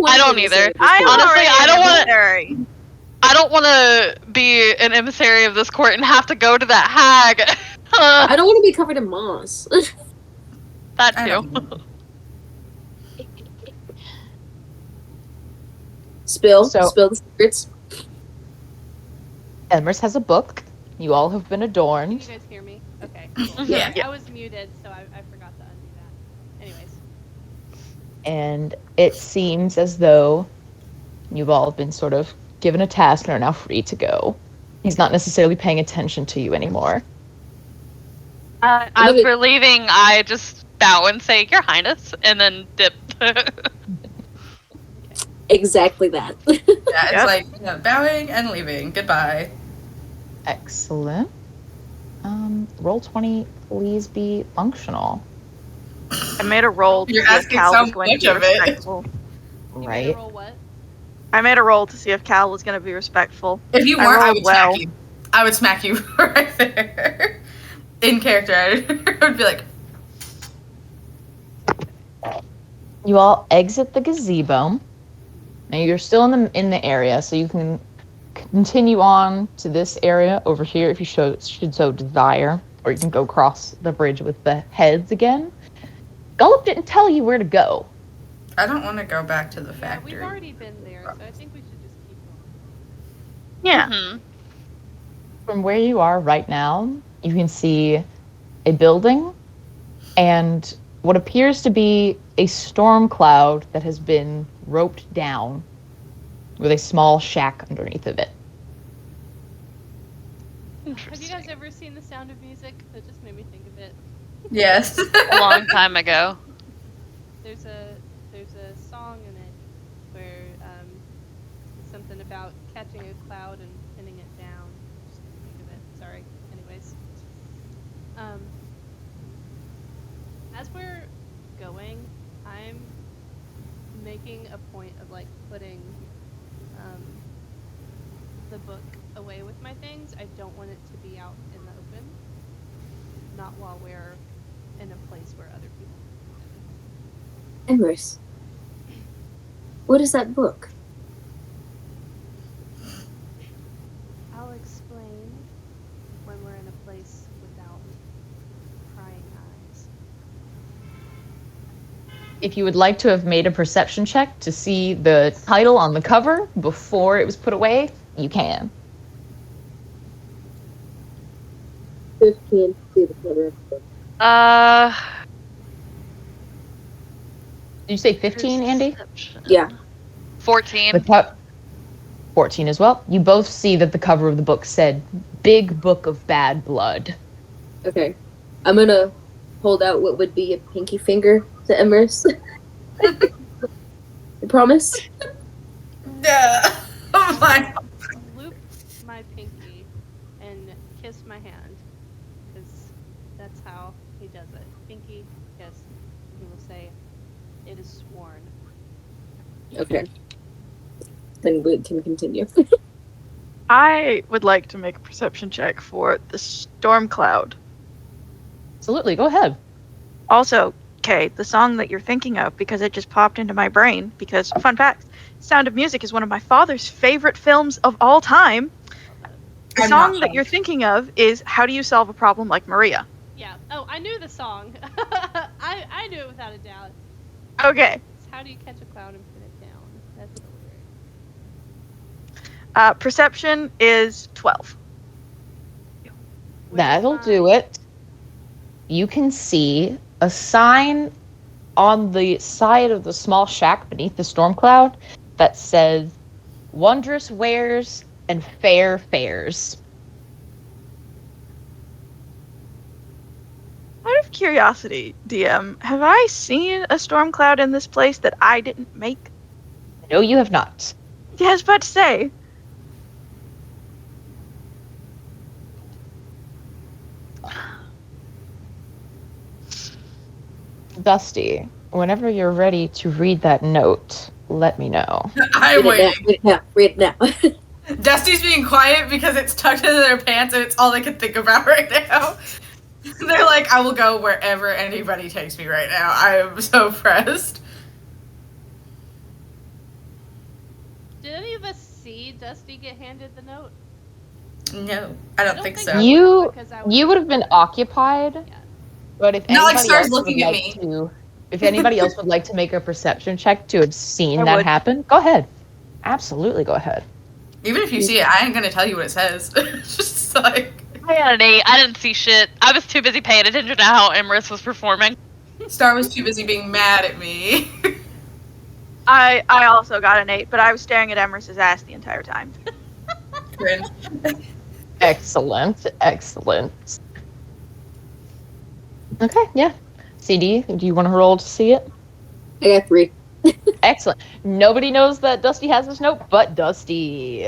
I don't either. Honestly, I don't want to be an emissary of this court and have to go to that hag. I don't want to be covered in moss. That I too. don't know. Spill So- the secrets. Emrys has a book. You all have been Can you adorned. guys hear me? Okay. Cool. Yeah. I was muted, so I forgot to undo that. Anyways. And it seems as though you've all been sort of given a task and are now free to go. He's not necessarily paying attention to you anymore. As we're leaving, I just bow and say, Your Highness, and then dip. Exactly that. Yeah, it's like bowing and leaving. Goodbye. Excellent. Roll 20, please be functional. I made a roll to You're see if asking Cal so was going to much be of it. respectful. You made Right. a roll what? I made a roll to see if Cal was going to be respectful. If you I weren't, I rolled would well. smack you. I would smack you right there. In character, I would be like, You all exit the gazebo. Now you're still in the area, so you can continue on to this area over here if you should so desire, or you can go across the bridge with the heads again. Gullop didn't tell you where to go. I don't want to go back to the Yeah, factory. we've already been there, so I think we should just keep going. Yeah. Mhm. From where you are right now, you can see a building and what appears to be a storm cloud that has been roped down with a small shack underneath of it. Have you Interesting. guys ever seen The Sound of Music? That just made me think of it. Yes. A long time ago. There's a song in it where something about catching a cloud and pinning it down. Just think of it. Sorry. Anyways, as we're going, I'm making a point of like putting the book away with my things. I don't want it to be out in the open. Not while we're in a place where other people. Emrys, what is that book? I'll explain when we're in a place without prying eyes. If you would like to have made a perception check to see the title on the cover before it was put away, you can. 15. See the cover of the book. Did you say 15, Andy? Perception. Yeah. 14. The 14 as well. You both see that the cover of the book said Big Book of Bad Blood. Okay. I'm gonna hold out what would be a pinky finger to Emrys. I promise. Yeah. Oh my. Loop my pinky and kiss my hand, because that's how he does it. Pinky kiss. He will say, "It is sworn." Okay. Then we can continue. I would like to make a perception check for the storm cloud. Absolutely, go ahead. Also, okay, the song that you're thinking of, because it just popped into my brain, because, fun fact, Sound of Music is one of my father's favorite films of all time. The I'm not song that shocked. you're thinking of is How Do You Solve a Problem Like Maria? Yeah. Oh, I knew the song. I knew it without a doubt. Okay. It's how do you catch a cloud and pin it down? That's the lyric. Perception is 12. That'll do it. You can see a sign on the side of the small shack beneath the storm cloud that says Wondrous Wares and Fair Fares. Out of curiosity, DM, have I seen a storm cloud in this place that I didn't make? No, you have not. Yeah, I was about to say. Dusty, whenever you're ready to read that note, let me know. I'm waiting. Read it now. Dusty's being quiet because it's tucked into their pants and it's all they can think about right now. They're like, I will go wherever anybody takes me right now. I am so pressed. Did any of us see Dusty get handed the note? No, I don't think so. I You would, because I was- you would have been occupied, Yeah. but if Not like anybody Star's else looking would at like me. to, if anybody else would like to make a perception check to have seen I that would. happen, go ahead. Absolutely, go ahead. Even if you see it, I ain't gonna tell you what it says. It's just like, I got an 8. I didn't see shit. I was too busy paying attention to how Emrys was performing. Star was too busy being mad at me. I also got an 8, but I was staring at Emrys' ass the entire time. Cringe. Excellent, excellent. Okay, yeah. CD, do you want to roll to see it? I got 3. Excellent. Nobody knows that Dusty has this note but Dusty.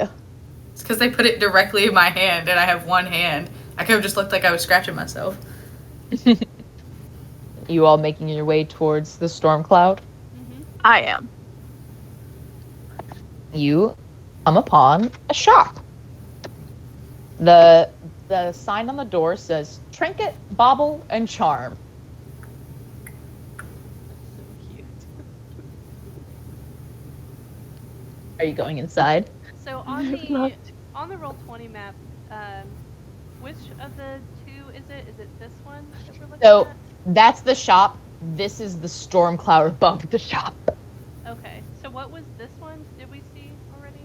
It's because they put it directly in my hand and I have one hand. I could have just looked like I was scratching myself. You all making your way towards the storm cloud. Mm-hmm. I am. You come upon a shop. The sign on the door says Trinket, Bauble, and Charm. So cute. Are you going inside? So on the Roll20 map, which of the two is it? Is it this one that we're looking So at? that's the shop. This is the storm cloud above the shop. Okay. So what was this one? Did we see already?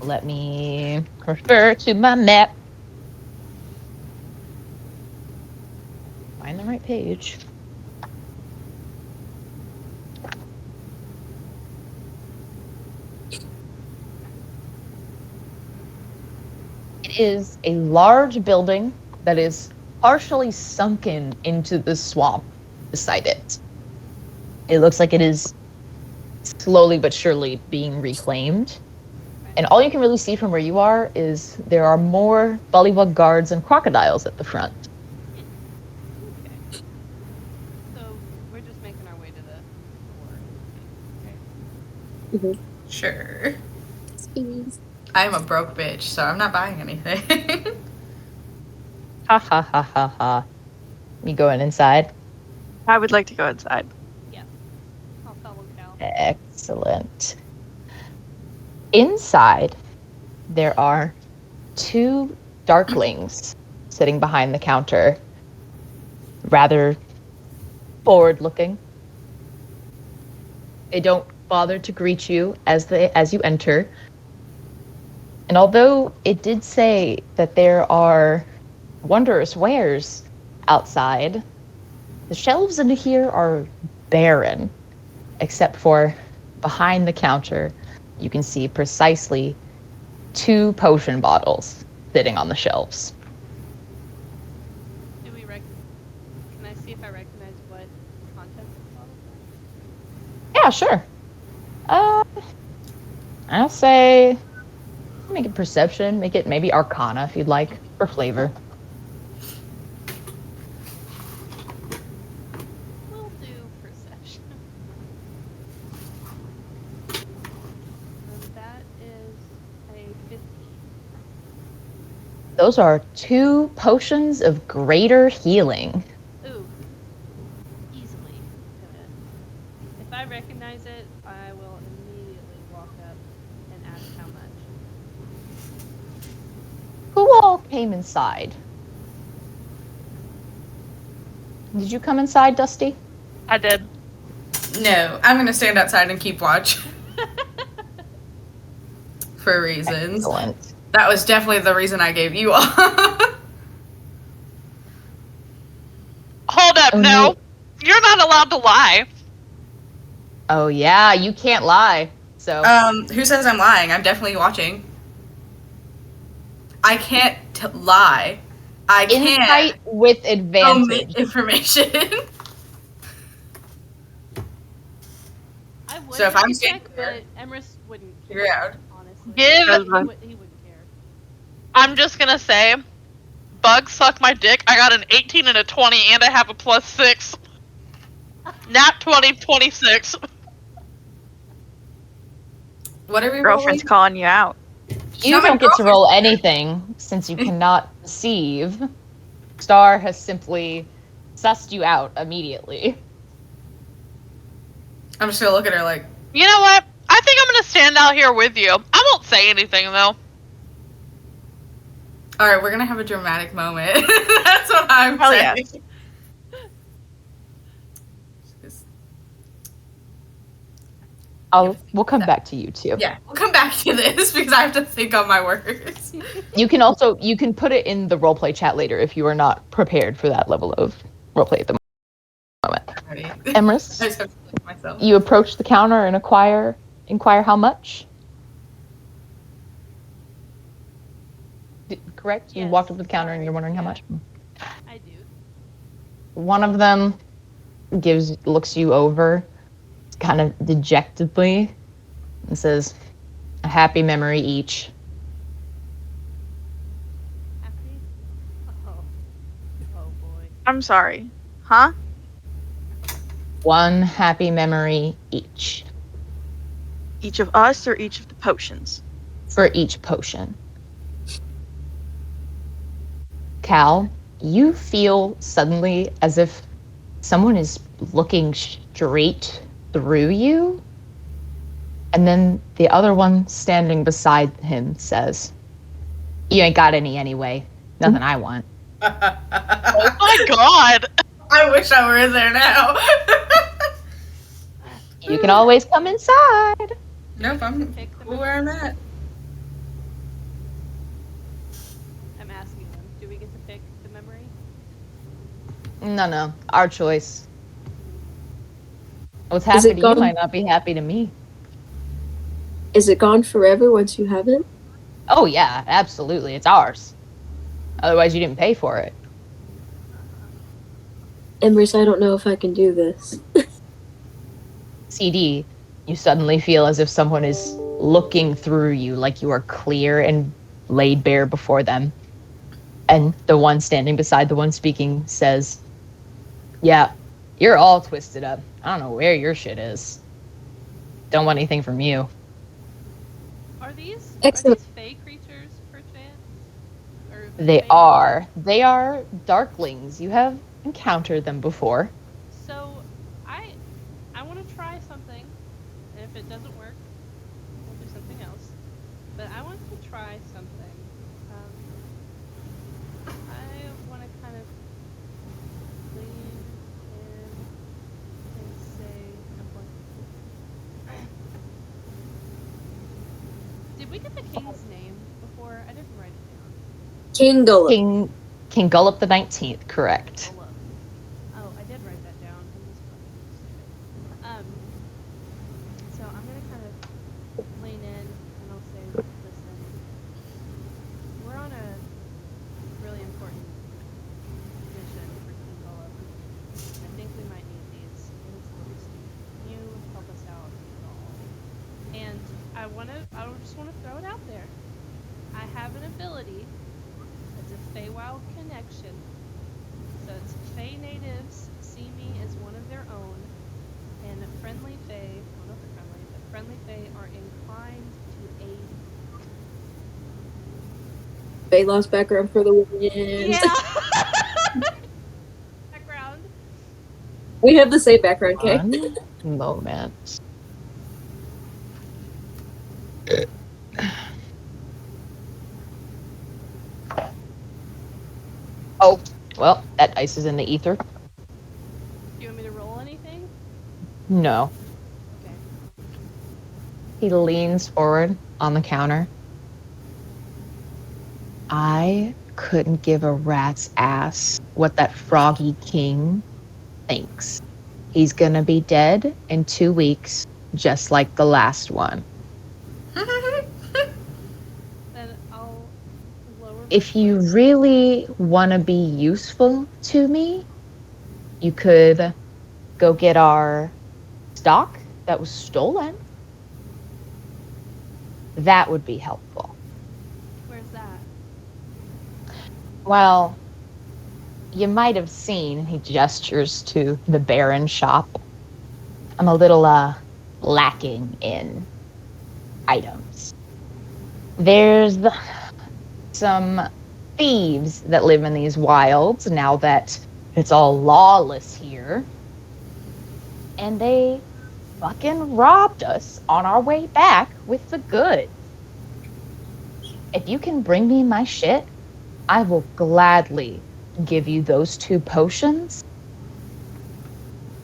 Let me refer to my map. Find the right page. It is a large building that is partially sunken into the swamp beside it. It looks like it is slowly but surely being reclaimed. And all you can really see from where you are is there are more bullywug guards and crocodiles at the front. Okay. So we're just making our way to the door. Okay. Sure. Speedies. I'm a broke bitch, so I'm not buying anything. Ha ha ha ha ha. You going inside? I would like to go inside. I'll follow Cal. Excellent. Inside, there are two darklings sitting behind the counter, rather forward-looking. They don't bother to greet you as you enter. And although it did say that there are wondrous wares outside, the shelves in here are barren, except for behind the counter, you can see precisely 2 potion bottles sitting on the shelves. Do we can I see if I recognize what contents of the bottles are? Yeah, sure. I'll say make it perception, make it maybe arcana if you'd like, for flavor. We'll do perception. That is a 15. Those are 2 potions of greater healing. Ooh. Easily. If I recognize it, I will immediately walk up and ask how much. Who all came inside? Did you come inside, Dusty? I did. No, I'm gonna stand outside and keep watch. For reasons. Excellent. That was definitely the reason I gave you all. Hold up, no. You're not allowed to lie. Oh yeah, you can't lie. So Who says I'm lying? I'm definitely watching. I can't lie. I can't insight with advantage. omit information. I would So if I'm check, standing but there- Emrys wouldn't Figure it out. honestly. Give- He wouldn't care. I'm just gonna say, bugs suck my dick. I got an 18 and a 20, and I have a +6. Nat 20, 26. What are we Girlfriend's rolling? calling you out. You Not my don't get to girlfriend. roll anything since you cannot deceive. Star has simply sussed you out immediately. I'm just gonna look at her like, You know what? I think I'm gonna stand out here with you. I won't say anything, though. alright, we're gonna have a dramatic moment. That's what I'm Hell saying. yes. Just- We'll come back to you too. Yeah, we'll come back to this because I have to think on my words. You can put it in the roleplay chat later if you are not prepared for that level of roleplay at the moment. Ready? Emrys, I just have to think myself. you approach the counter and inquire how much? Correct? You Yes, walked up to the counter and sorry, you're wondering how yeah. much? I do. One of them looks you over kind of dejectedly and says, "A happy memory each." Happy? Oh. Oh boy. I'm sorry. Huh? 1 happy memory each Each of us or each of the potions? for each potion. Cal, you feel suddenly as if someone is looking straight through you. And then the other one standing beside him says, "You ain't got any anyway. Nothing I want." Oh my god! I wish I were in there now. You can always come inside. Nope, I'm Pick the cool where I'm memory. at. I'm asking them. Do we get to pick the memory? No, our choice. What's Is happy it to you gone? might not be happy to me. Is it gone forever once you have it? Oh yeah, absolutely. It's ours. Otherwise you didn't pay for it. Embers, I don't know if I can do this. CD, you suddenly feel as if someone is looking through you, like you are clear and laid bare before them. And the one standing beside the one speaking says, "Yeah, you're all twisted up. I don't know where your shit is. Don't want anything from you." Are these Excellent. fey creatures, perchance? Or They fey are. They are darklings. You have encountered them before. So, I want to try something, and if it doesn't work, we'll do something else. But I want to try something. I want to kind of lean in and say, did we get the king's name before? I didn't write it down. King Gullet. King Gullop the 19th, correct. Hold up. Oh, I did write that down. So I'm gonna kind of lean in and I'll say, listen, we're on a really important mission for King Gullop. I think we might need these tools. Can you help us out at all? And I just wanna throw it out there. I have an ability. It's a Feywild connection. So it's Fey natives see me as one of their own, and friendly Fey, well not the friendly, but friendly Fey are inclined to aid. They lost background for the win. Yeah. Background. We have the same background, okay? One moment. Oh, well, that dice is in the ether. Do you want me to roll anything? No. Okay. He leans forward on the counter. I couldn't give a rat's ass what that froggy king thinks. He's gonna be dead in 2 weeks, just like the last one. Then I'll lower my If you voice. really want to be useful to me, you could go get our stock that was stolen. That would be helpful. Where's that? Well, you might have seen, he gestures to the Baron shop. I'm a little lacking in items. There's some thieves that live in these wilds now that it's all lawless here. And they fucking robbed us on our way back with the goods. If you can bring me my shit, I will gladly give you those 2 potions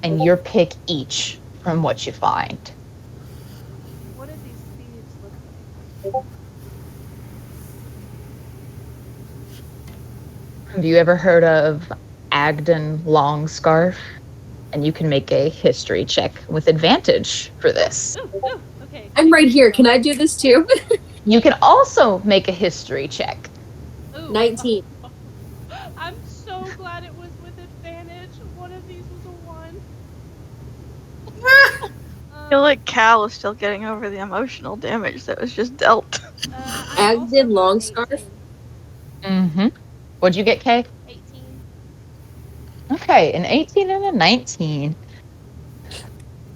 and your pick each from what you find. What did these thieves look like? Have you ever heard of Agden Longscarf? And you can make a history check with advantage for this. Ooh, okay. I'm right here. Can I do this too? You can also make a history check. Ooh. 19. I'm so glad it was with advantage. One of these was a 1. I feel like Cal is still getting over the emotional damage that was just dealt. I also Agden got Longscarf? 18. Mm-hmm. What'd you get, Kay? 18. Okay, an 18 and a 19.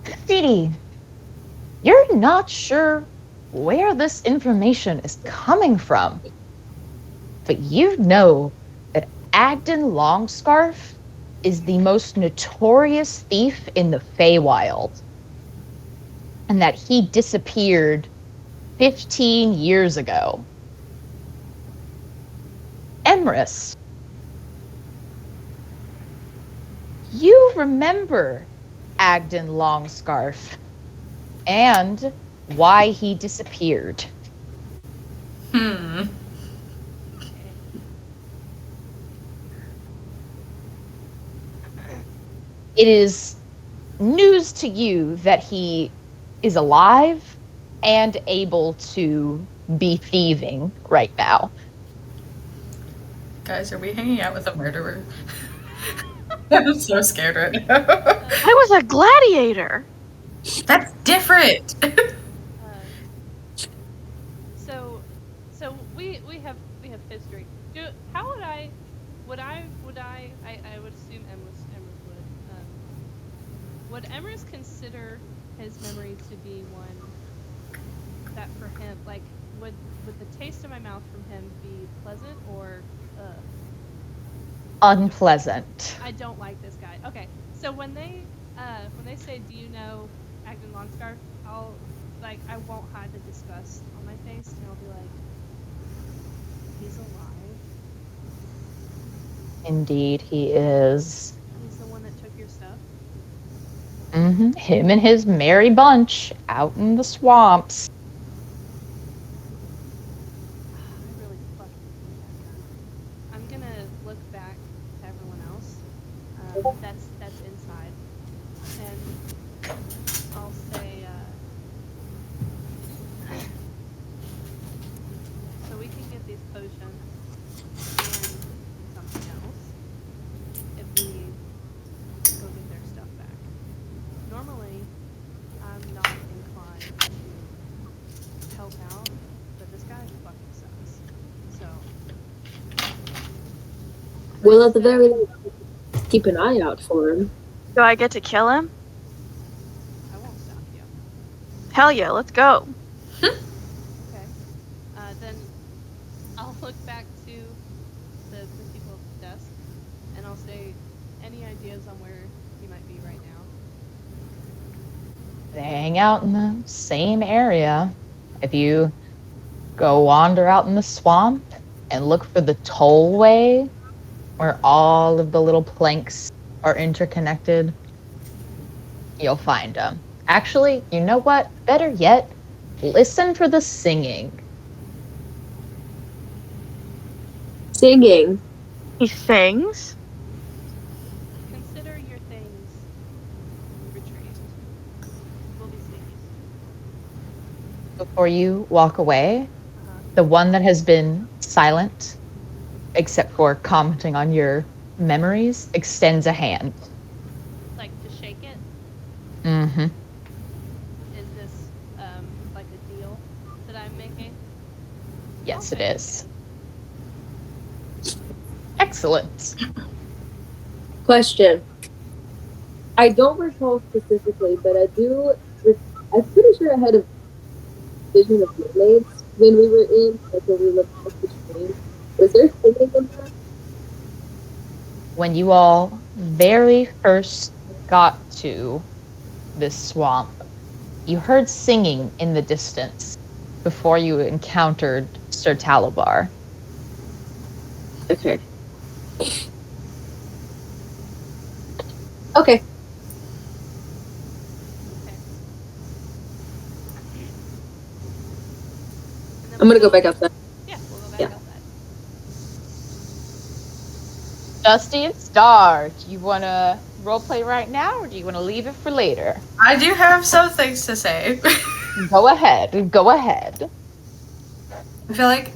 Graffiti, you're not sure where this information is coming from, but you know that Agden Longscarf is the most notorious thief in the Feywild, and that he disappeared 15 years ago. Emrys, you remember Agden Longscarf and why he disappeared. It is news to you that he is alive and able to be thieving right now. Guys, are we hanging out with a murderer? I'm so scared right now. I was a gladiator. That's different. So we have history. How would I would assume Emrys would Emrys consider his memory to be one that for him, like, would the taste in my mouth from him be pleasant or Unpleasant. I don't like this guy. Okay, so when they say, "Do you know Agden Longscarf?" I won't hide the disgust on my face, and I'll be like, "He's alive. Indeed, he is. He's the one that took your stuff." Him and his merry bunch out in the swamps. I really fucking hate that guy. I'm gonna look back to everyone else. That's inside, and I'll say, so we can get these potions and something else if we go get their stuff back. Normally, I'm not inclined to help out, but this guy fucking sucks. So, Well, at the very least, keep an eye out for him. Do I get to kill him? I won't stop you. Hell yeah, let's go. Okay. Then I'll look back to the people at the desk, and I'll say, any ideas on where he might be right now? They hang out in the same area. If you go wander out in the swamp and look for the tollway where all of the little planks are interconnected, you'll find them. Actually, you know what? Better yet, listen for the singing. Singing. He sings. Consider your things retrieved. We'll be seeing you soon. Before you walk away, the one that has been silent, except for commenting on your memories, extends a hand. Like, to shake it? Mm-hmm. Is this, like a deal that I'm making? Yes, it Okay. is. Excellent. Question. I don't recall specifically, but I'm pretty sure I had a vision of mermaids when we were in, like when we looked at the stream. Was there singing in that? When you all very first got to this swamp, you heard singing in the distance before you encountered Sir Talabar. Okay. Okay. Okay. And then I'm gonna go back outside. Yeah, we'll go back Yeah. outside. Dusty and Star, do you want to roleplay right now, or do you want to leave it for later? I do have some things to say. Go ahead. Go ahead. I feel like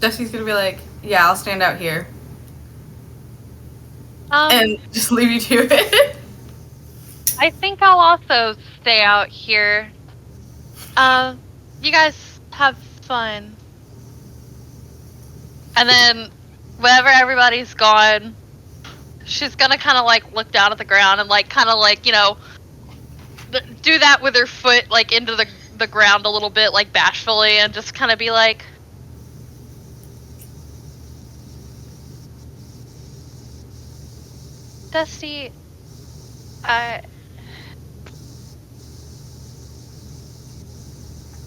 Dusty's gonna be like, yeah, I'll stand out here. And just leave you to it. I think I'll also stay out here. You guys have fun. And then, whenever everybody's gone, she's gonna kind of like look down at the ground and like kind of like, you know, do that with her foot like into the ground a little bit, like bashfully, and just kind of be like, Dusty,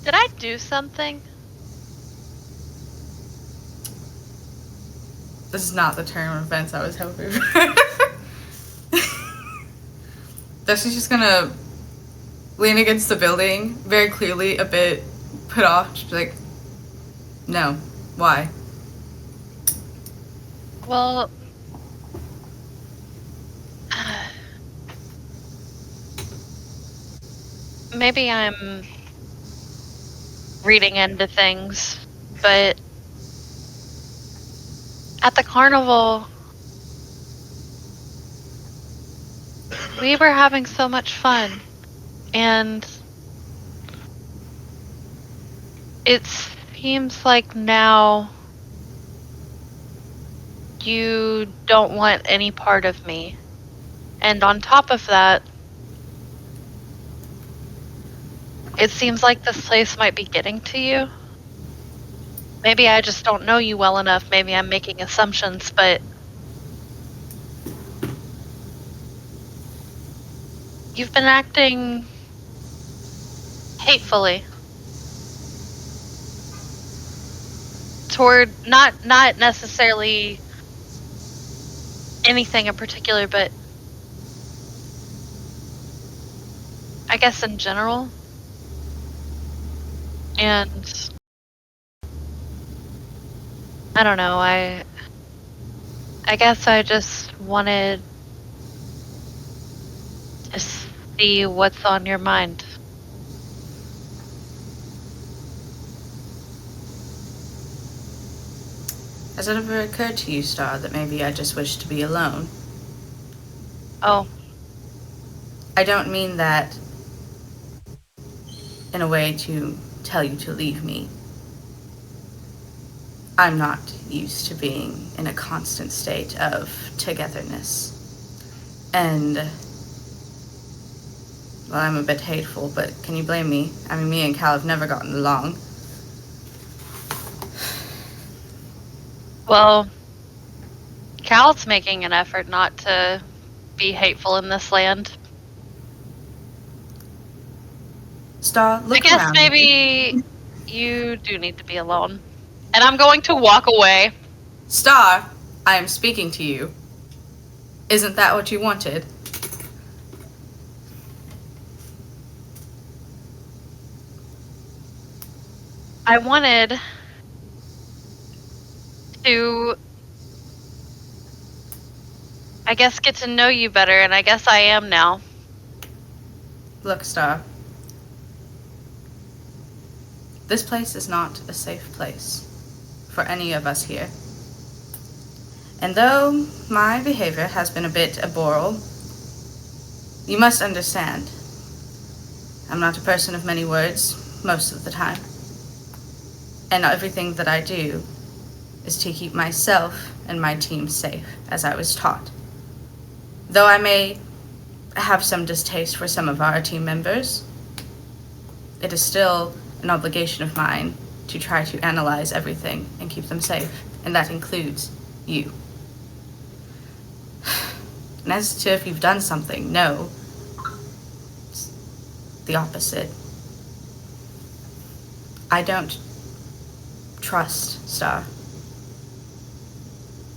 did I do something? This is not the turn of events I was hoping for. Dusty's just gonna lean against the building, very clearly a bit put off. She's like, no. Why? Well, maybe I'm reading into things, but at the carnival, we were having so much fun, and it seems like now you don't want any part of me. And on top of that, it seems like this place might be getting to you. Maybe I just don't know you well enough. Maybe I'm making assumptions, but you've been acting hatefully toward not necessarily anything in particular, but I guess in general. And I don't know, I guess I just wanted to see what's on your mind. Has it ever occurred to you, Star, that maybe I just wish to be alone? Oh, I don't mean that in a way to tell you to leave me. I'm not used to being in a constant state of togetherness. And, well, I'm a bit hateful, but can you blame me? I mean, me and Cal have never gotten along. well, Cal's making an effort not to be hateful in this land. Star, look I guess around. maybe you do need to be alone. And I'm going to walk away. Star, I am speaking to you. Isn't that what you wanted? I wanted to, I guess, get to know you better, and I guess I am now. Look, Star. This place is not a safe place for any of us here. And though my behavior has been a bit immoral, you must understand, I'm not a person of many words most of the time. And everything that I do is to keep myself and my team safe, as I was taught. Though I may have some distaste for some of our team members, it is still an obligation of mine to try to analyze everything and keep them safe, and that includes you. And as to if you've done something, no. It's the opposite. I don't trust Star.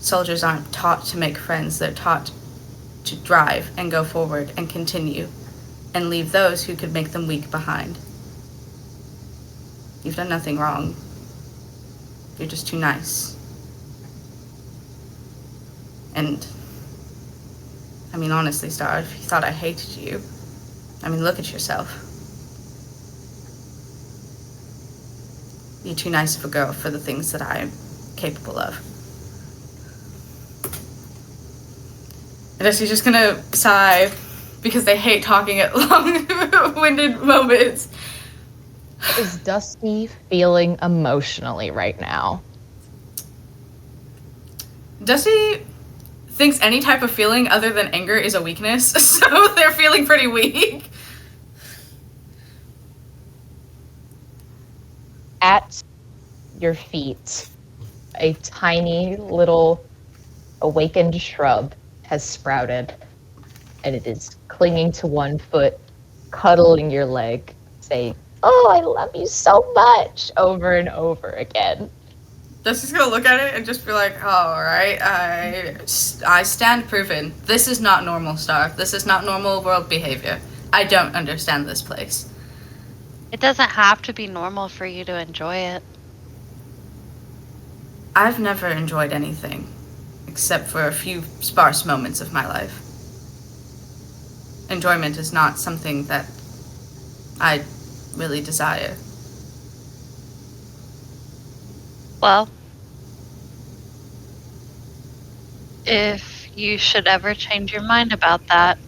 Soldiers aren't taught to make friends, they're taught to drive and go forward and continue and leave those who could make them weak behind. You've done nothing wrong. You're just too nice. And, I mean, honestly, Star, if you thought I hated you, I mean, look at yourself. You're too nice of a girl for the things that I'm capable of. And she's just gonna sigh because they hate talking at long-winded moments. What is Dusty feeling emotionally right now? Dusty thinks any type of feeling other than anger is a weakness, so they're feeling pretty weak. At your feet, a tiny little awakened shrub has sprouted, and it is clinging to one foot, cuddling your leg, saying, "Oh, I love you so much," over and over again. Dusty's gonna look at it and just be like, all right, I stand proven. This is not normal, Star. This is not normal world behavior. I don't understand this place. It doesn't have to be normal for you to enjoy it. I've never enjoyed anything, except for a few sparse moments of my life. Enjoyment is not something that I really desire. Well, if you should ever change your mind about that,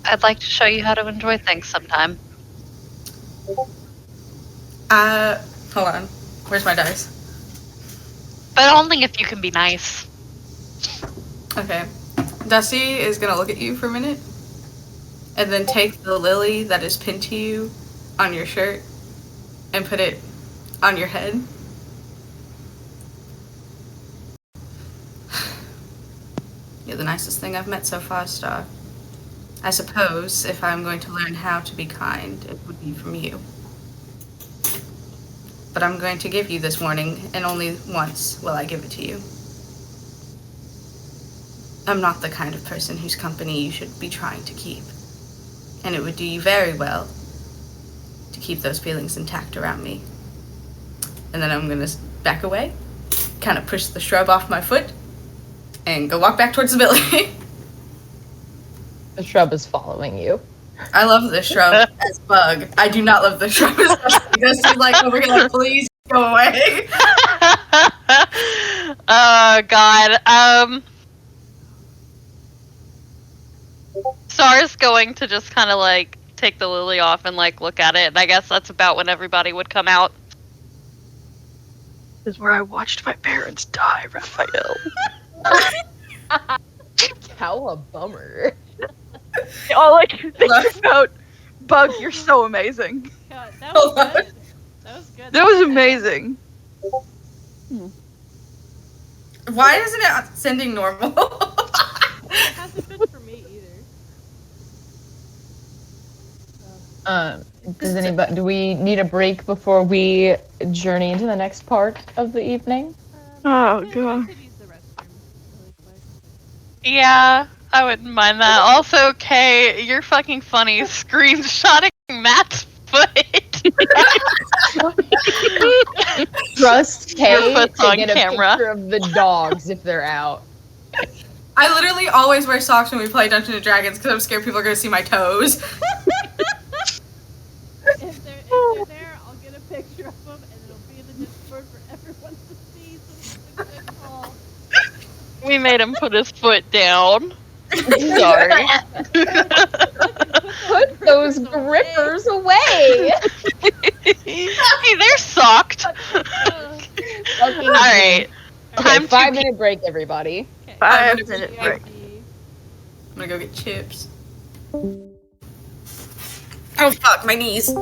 I'd like to show you how to enjoy things sometime. Hold on. Where's my dice? But only if you can be nice. Okay. Dusty is gonna look at you for a minute, and then take the lily that is pinned to you on your shirt and put it on your head. You're the nicest thing I've met so far, Star. I suppose if I'm going to learn how to be kind, it would be from you. But I'm going to give you this warning, and only once will I give it to you. I'm not the kind of person whose company you should be trying to keep. And it would do you very well to keep those feelings intact around me. And then I'm going to back away, kind of push the shrub off my foot, and go walk back towards the building. The shrub is following you. I love this shrub as bug. I do not love the shrub as bug. Dusty's like over here like, please go away. Oh God. Star's going to just kind of like take the lily off and like look at it, and I guess that's about when everybody would come out. This is where I watched my parents die, Raphael. How a bummer. All I can think about, Bug, you're so amazing. God, that was good. That was good. That was amazing. Why isn't it sending normal? It hasn't been for me either. Does anybody? Do we need a break before we journey into the next part of the evening? Oh, I God. could use the restroom really quick. Yeah, I wouldn't mind that. Also, Kay, you're fucking funny. Screenshotting Matt's foot. Trust Your Kay foot's to on get a camera. picture of the dogs if they're out. I literally always wear socks when we play Dungeons & Dragons because I'm scared people are going to see my toes. If they're there, I'll get a picture of them, and it'll be in the Discord for everyone to see. So it's a good call. We made him put his foot down. Sorry. Put those grippers away. Hey, they're socked. Fucking All right. Okay, Time to 5-minute break, everybody. Okay. 5-minute break. I'm going to go get chips. Oh fuck, my knees.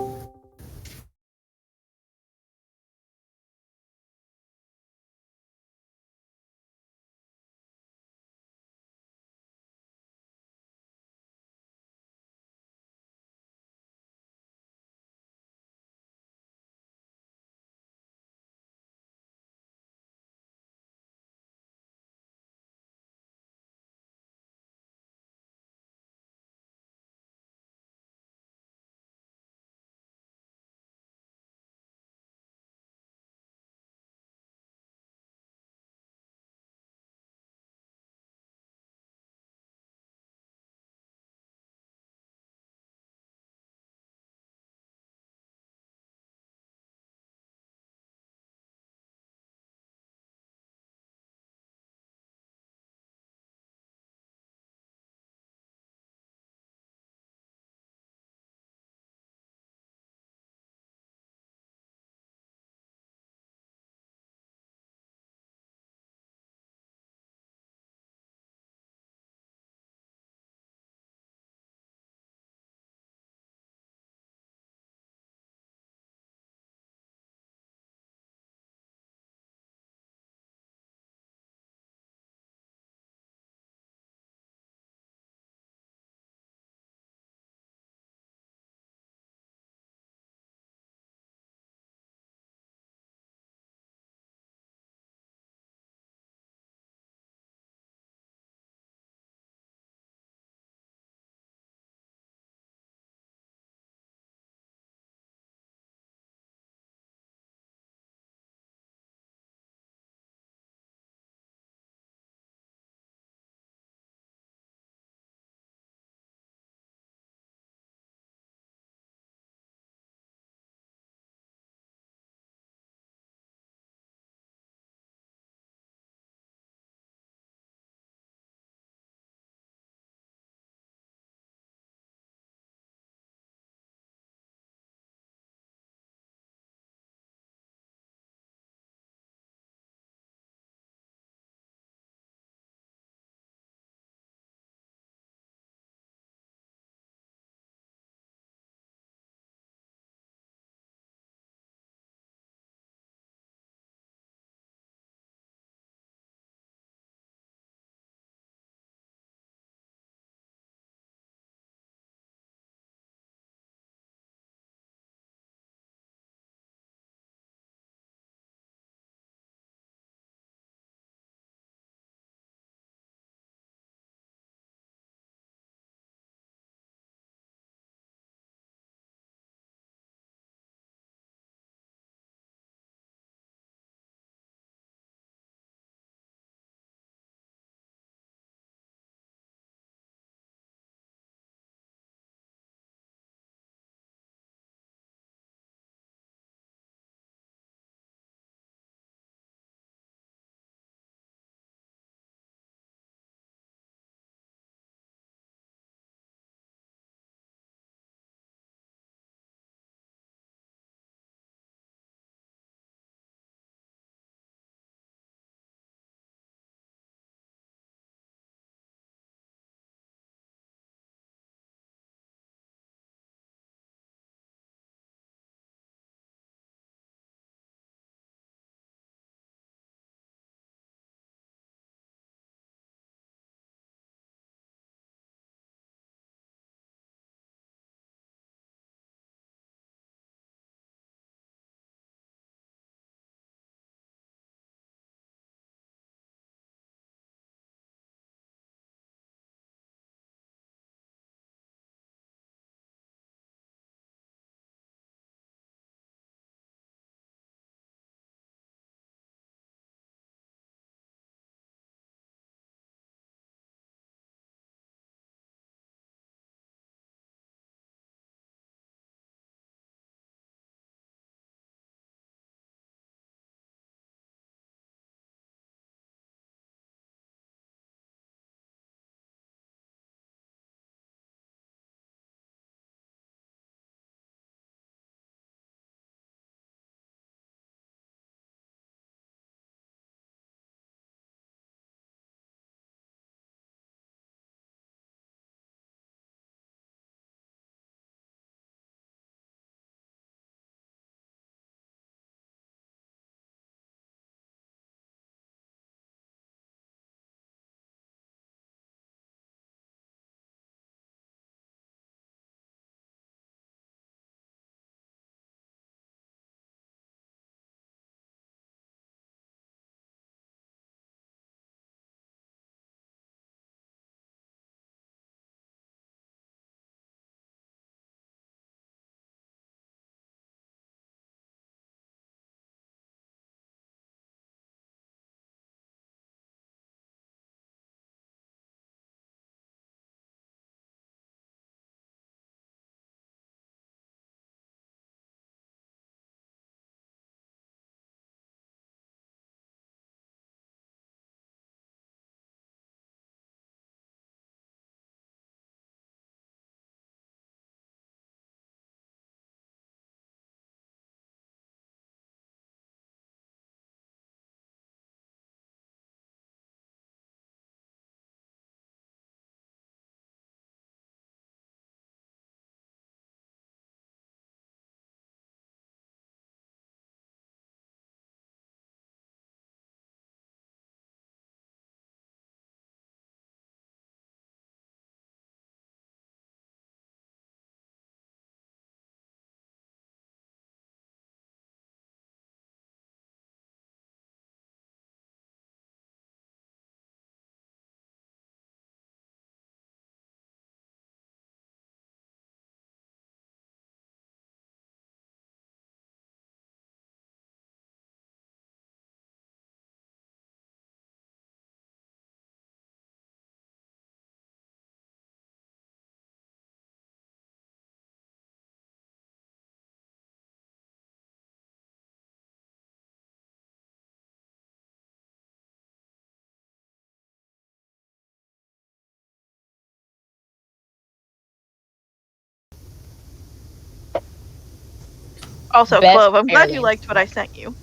Also, Best Clove, I'm glad you experience. liked what I sent you.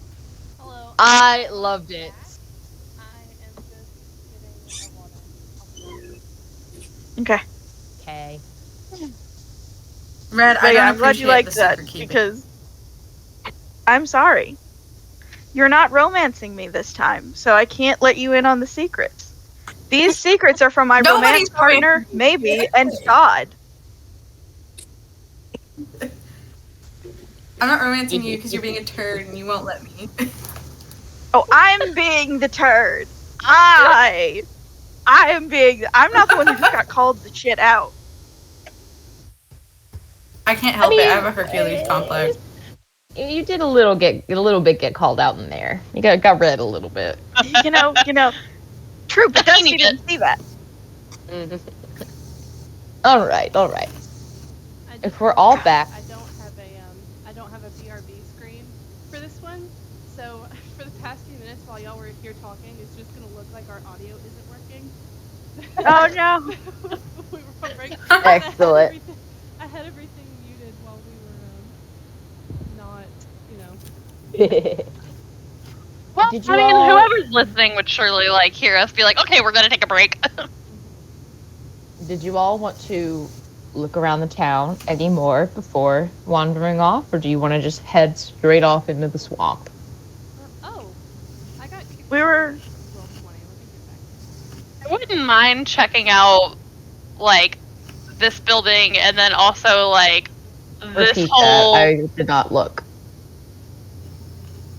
Hello. I loved it. I am just getting a water. I'll be back. Okay. Okay. Red, I But yeah, don't I'm glad you appreciate the liked that secret keeping. because I'm sorry. You're not romancing me this time, so I can't let you in on the secrets. These secrets are from my Nobody's romance partner, romancing maybe, and God. I'm not romancing you because you're being a turd and you won't let me. Oh, I'm being the turd. I'm not the one who just got called the shit out. I can't help it. I have a Hercules complex. You did a little bit get called out in there. You got read a little bit. You know. True, but A teeny Dusty didn't see that. All right. I If just we're all realized back, I don't have a BRB screen for this one. So for the past few minutes while y'all were here talking, it's just gonna look like our audio isn't working. Oh no. We were on break. Excellent. I had everything muted while we were not, Well, Did you I mean, all- whoever's listening would surely like hear us be like, "Okay, we're gonna take a break." did you all want to look around the town anymore before wandering off, or do you want to just head straight off into the swamp? oh, I got kicked We out were- of Roll 20. Let me get back. I wouldn't mind checking out like this building and then also like this Repeat whole that. I did not look.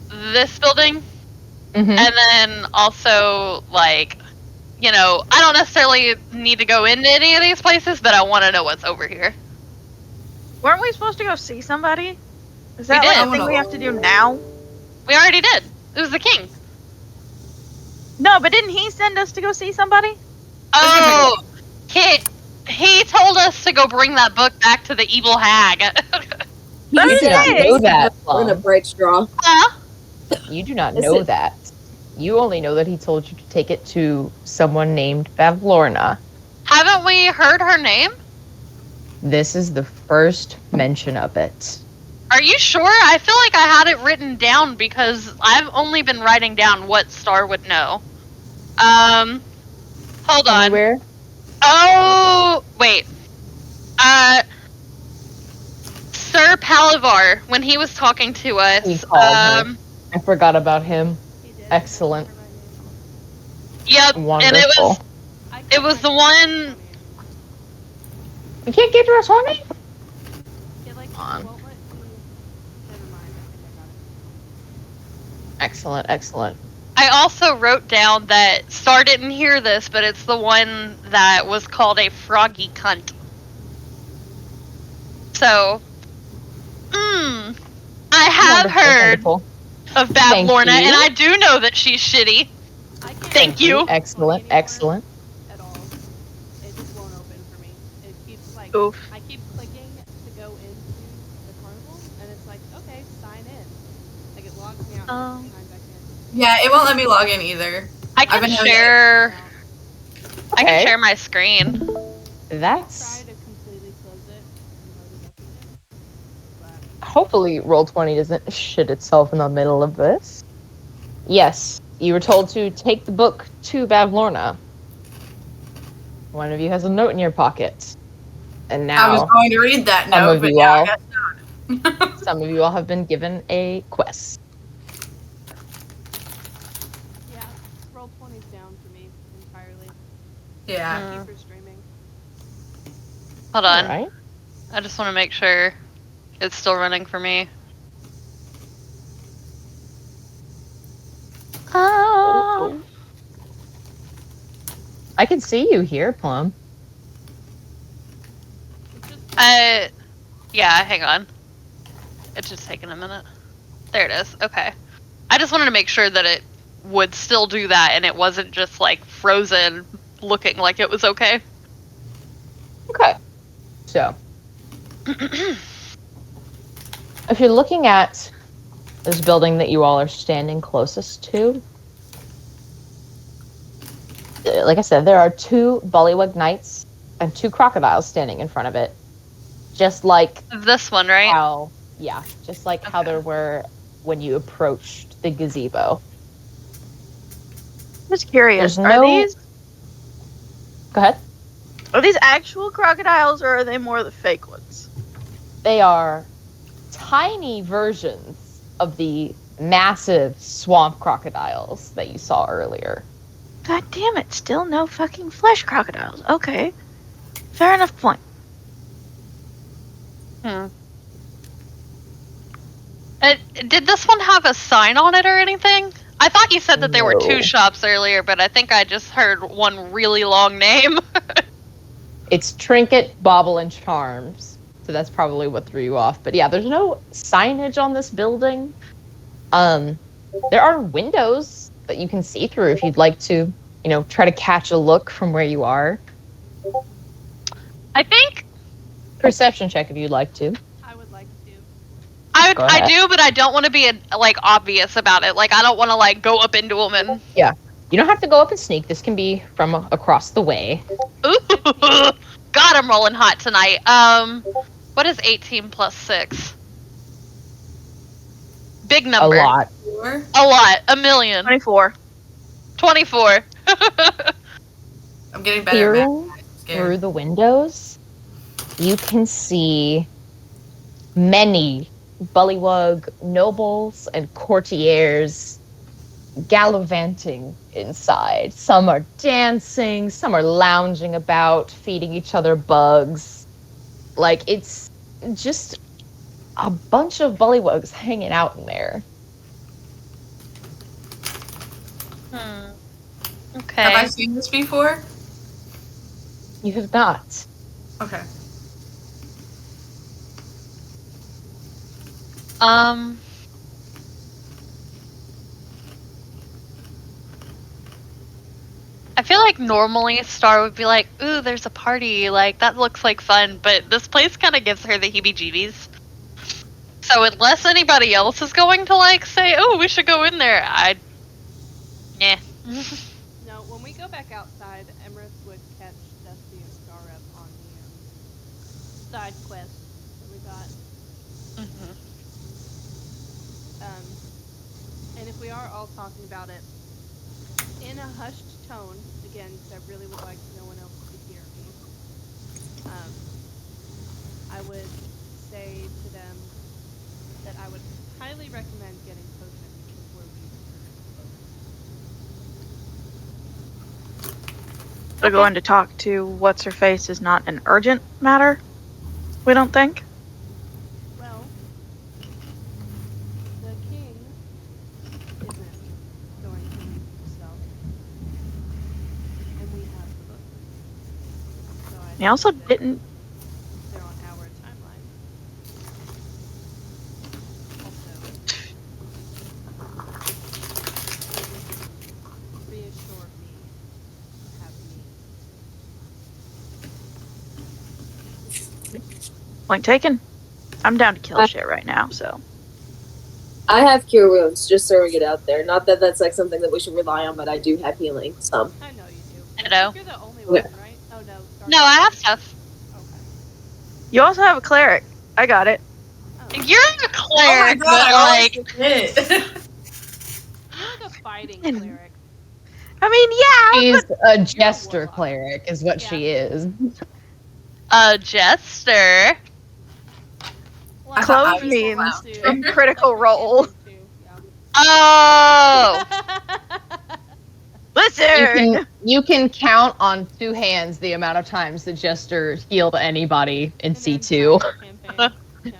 this building, Mm-hmm. and then also like, I don't necessarily need to go into any of these places, but I want to know what's over here. Weren't we supposed to go see somebody? Is that We like did. a thing we have to do now? We already did. It was the king. No, but didn't he send us to go see somebody? Oh, he told us to go bring that book back to the evil hag. You do not Okay. know that, We're in a Plum. bright straw. Huh? You do not Is know it- that. You only know that he told you to take it to someone named Bavlorna. Haven't we heard her name? This is the first mention of it. Are you sure? I feel like I had it written down because I've only been writing down what Star would know. Hold on. Anywhere? Oh, wait. Sir Palavar, when he was talking to us, He called her. I forgot about him. He did. Excellent. Yep, Wonderful. and I it was the one. You can't get to a 20? It like On. won't let me. Never mind. I think I got it. Excellent. I also wrote down that Star didn't hear this, but it's the one that was called a froggy cunt. So, I have heard Wonderful. of Thank Bavlorna, you. and I do know that she's shitty. I can't Thank you. open Excellent. 20 anymore Excellent. At all. It just won't open for me. It keeps like Oof. I keep clicking to go into the carnival, and it's like, okay, sign in. Like it logs me out Oh. every time I can. Yeah, it won't let me log in either. I I've can been having share. I can Okay. share my screen. Try That's to completely close it and load it up again. But hopefully Roll20 doesn't shit itself in the middle of this. Yes, you were told to take the book to Bavlorna. One of you has a note in your pocket. And I was now going to read that some note, of but you now all- I guess not. some of you all have been given a quest. yeah, roll 20's down for me entirely. Yeah. Keep her streaming. Hold on. Alright. I just want to make sure it's still running for me. Oh. I can see you here, Plum. It's just Yeah, hang on. It's just taking a minute. There it is. Okay. I just wanted to make sure that it would still do that and it wasn't just like frozen looking like it was okay. Okay. So, if you're looking at this building that you all are standing closest to, like I said, there are 2 Bullywug Knights and 2 crocodiles standing in front of it. Just like This one, right? how Yeah, just like how Okay. there were when you approached the gazebo. Just curious. There's no. Go ahead. Are these actual crocodiles or are they more the fake ones? They are tiny versions of the massive swamp crocodiles that you saw earlier. God damn it! Still no fucking flesh crocodiles. Okay, fair enough point. Did this one have a sign on it or anything? I thought you said that there were 2 No. shops earlier, but I think I just heard one really long name. It's Trinket, Bauble, and Charms. So that's probably what threw you off. But yeah, there's no signage on this building. There are windows that you can see through if you'd like to, try to catch a look from where you are. I think Perception check if you'd like to. I would like to. Go I ahead. do, but I don't want to be obvious about it. Like I don't want to go up into them and. Yeah, you don't have to go up and sneak. This can be from across the way. Ooh, God, I'm rolling hot tonight. What is 18 plus 6? Big number. A lot. 4. A lot. A million. 24. 24. I'm getting better at Peering math. I'm through scared. the windows, you can see many bullywug nobles and courtiers gallivanting inside. Some are dancing, some are lounging about, feeding each other bugs. It's just a bunch of bullywugs hanging out in there. Okay. Have I seen this before? You have not. Okay. I feel like normally Star would be like, ooh, there's a party, that looks like fun, but this place kind of gives her the heebie-jeebies. So unless anybody else is going to say, oh, we should go in there, yeah. No, when we go back outside, Emrys would catch Dusty and Star up on the side quest that we got. And if we are all talking about it in a hushed tone, again, because I really would like no one else to hear me, I would say to them that I would highly recommend getting potions before we. So going to talk to what's her face is not an urgent matter. We don't think. Well, the king isn't going to leave himself, and we have the book. So I He also think that didn't. they're on our timeline. Also, reassure me, have me. Point taken. I'm down to kill shit right now, so. I have cure wounds, just throwing it out there. Not that that's something that we should rely on, but I do have healing. I know you do. Ditto. You're the only one, right? Oh no. Star- No, I have stuff. Okay. You also have a cleric. I got it. Oh. You're a Oh my cleric, god, I but always forget. You're like a fighting cleric. I mean, yeah, She's a jester warlock. cleric, is what she is. a jester. Like, Clove I was means allowed a to. critical role. Oh, Listen! You can count on 2 hands the amount of times the jester healed anybody in An C2. entire campaign. No.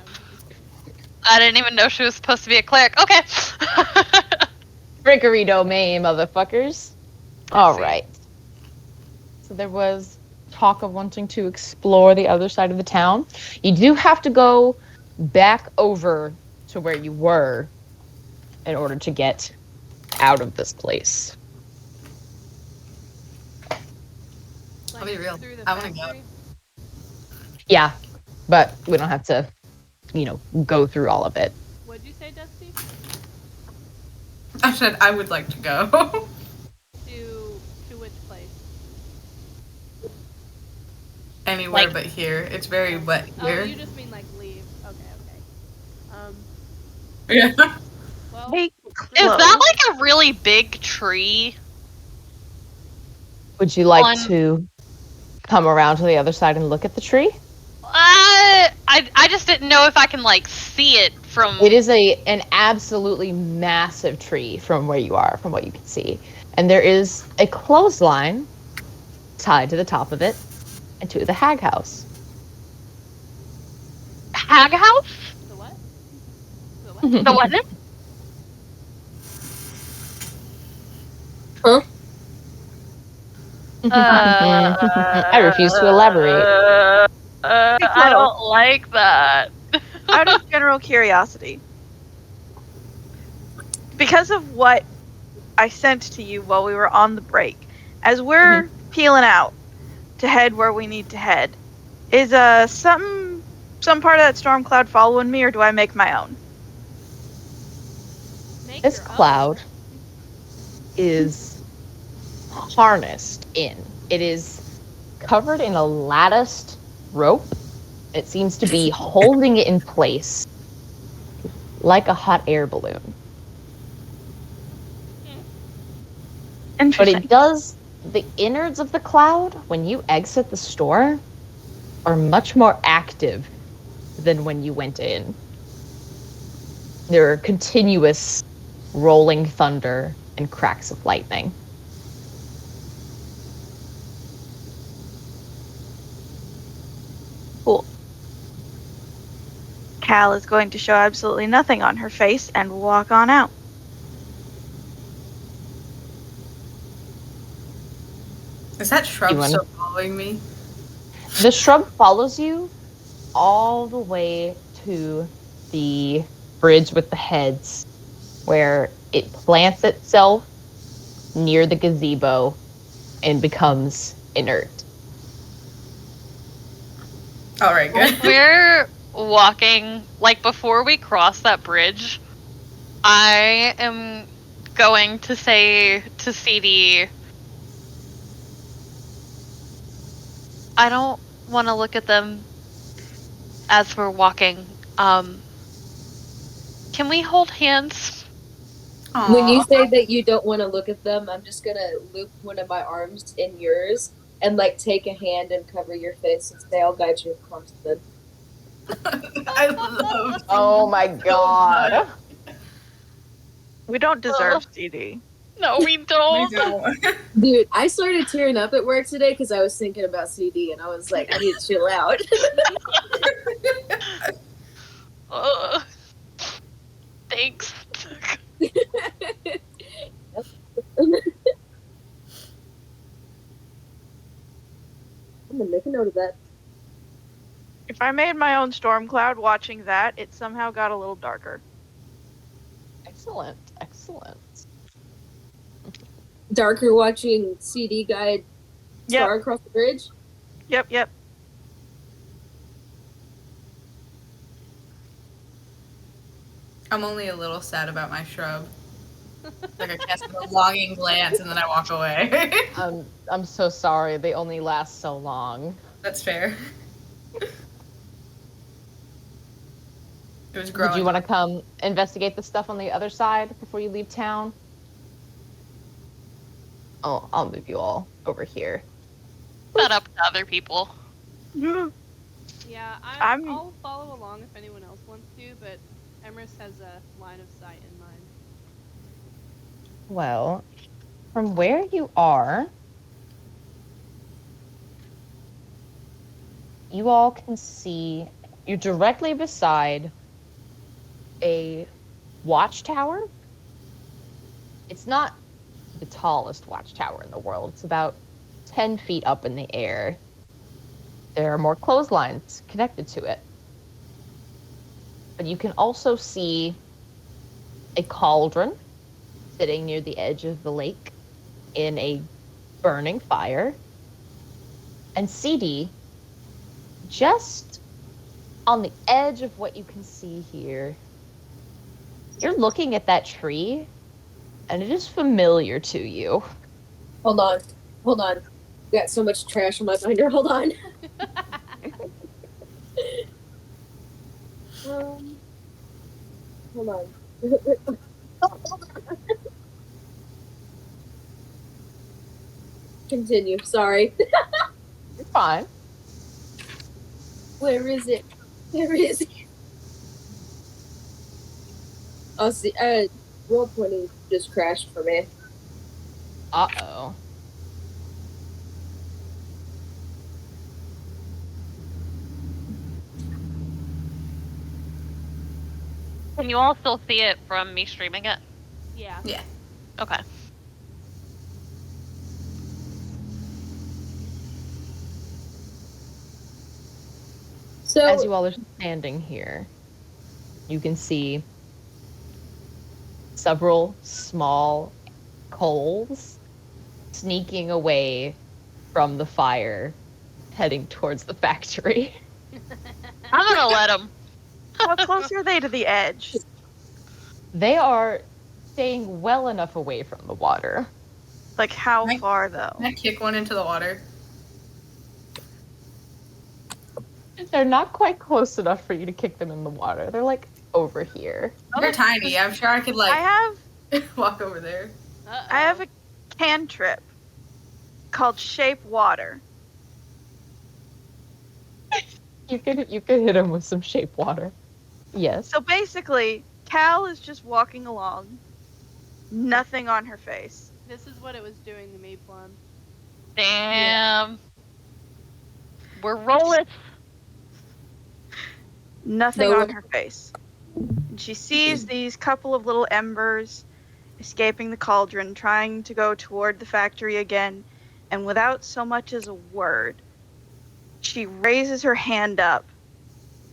I didn't even know she was supposed to be a cleric. Okay. Trickery domain, motherfuckers. Alright. So there was talk of wanting to explore the other side of the town. You do have to go back over to where you were in order to get out of this place. I'll be real. Through the I wanna go. factory? Yeah, but we don't have to, go through all of it. What'd you say, Dusty? I said I would like to go. To which place? Anywhere Like- but here. It's very wet Oh, here. you just mean leave. Okay. Yeah. Well, Hey, Is Chloe. that like a really big tree? Would you like On- to come around to the other side and look at the tree? I just didn't know if I can like see it from. It is an absolutely massive tree from where you are, from what you can see. And there is a clothesline tied to the top of it and to the hag house. Hag house. the what? The what? The what? Huh? I refuse to elaborate. I don't like that. Out of general curiosity, because of what I sent to you while we were on the break, as we're peeling out to head where we need to head, is some part of that storm cloud following me, or do I make my own? Make This your cloud is harnessed in. It is covered in a latticed rope. It seems to be holding it in place like a hot air balloon. But Interesting. it does, the innards of the cloud, when you exit the store, are much more active than when you went in. There are continuous rolling thunder and cracks of lightning. Cool. Cal is going to show absolutely nothing on her face and walk on out. Is that shrub You wanna- still following me? The shrub follows you all the way to the bridge with the heads, where it plants itself near the gazebo and becomes inert. All right, good. We're walking, like before we cross that bridge, I am going to say to CD, I don't want to look at them as we're walking. Can we hold hands? When you Aw. say that you don't want to look at them, I'm just gonna loop one of my arms in yours and like take a hand and cover your face and say, "I'll guide you across them." I love. Oh my god. We don't deserve CD. No, we We don't. don't. Dude, I started tearing up at work today because I was thinking about CD and I was like, I need to chill out. Thanks. I'm gonna make a note of that. If I made my own storm cloud watching that, it somehow got a little darker. Excellent, excellent. Darker watching CD guide star across the bridge. Yep. I'm only a little sad about my shrub. Like I cast a longing glance and then I walk away. I'm so sorry. They only last so long. That's fair. It was growing. Did you want to come investigate the stuff on the other side before you leave town? Oh, I'll move you all over here. Not up to other people. Yeah. Yeah, I'm- I'll follow along if anyone else wants to, but Emrys has a line of sight in mind. Well, from where you are, you all can see you're directly beside a watchtower. It's not the tallest watchtower in the world. It's about 10 feet up in the air. There are more clotheslines connected to it. But you can also see a cauldron sitting near the edge of the lake in a burning fire. And CD, just on the edge of what you can see here, you're looking at that tree, and it is familiar to you. Hold on. Got so much trash on my binder. Hold on. hold on. Continue. Sorry. You're fine. Where is it? Where is it? Oh, see. Roll 20 just crashed for me. Uh-oh. Can you all still see it from me streaming it? Yeah. Yeah. Okay. So As you all are standing here, you can see several small coals sneaking away from the fire, heading towards the factory. I'm gonna let him. How close are they to the edge? They are staying well enough away from the water. Like, how Right. far, though? Can I kick one into the water? They're not quite close enough for you to kick them in the water. They're like over here. They're tiny. I'm sure I could I have walk over there. I have a cantrip called Shape Water. You could hit them with some shape water. Yes. So basically, Cal is just walking along, nothing on her face. This is what it was doing to me, Plum. Damn. We're rolling. Nothing No. on her face. And she sees these couple of little embers escaping the cauldron, trying to go toward the factory again, and without so much as a word, she raises her hand up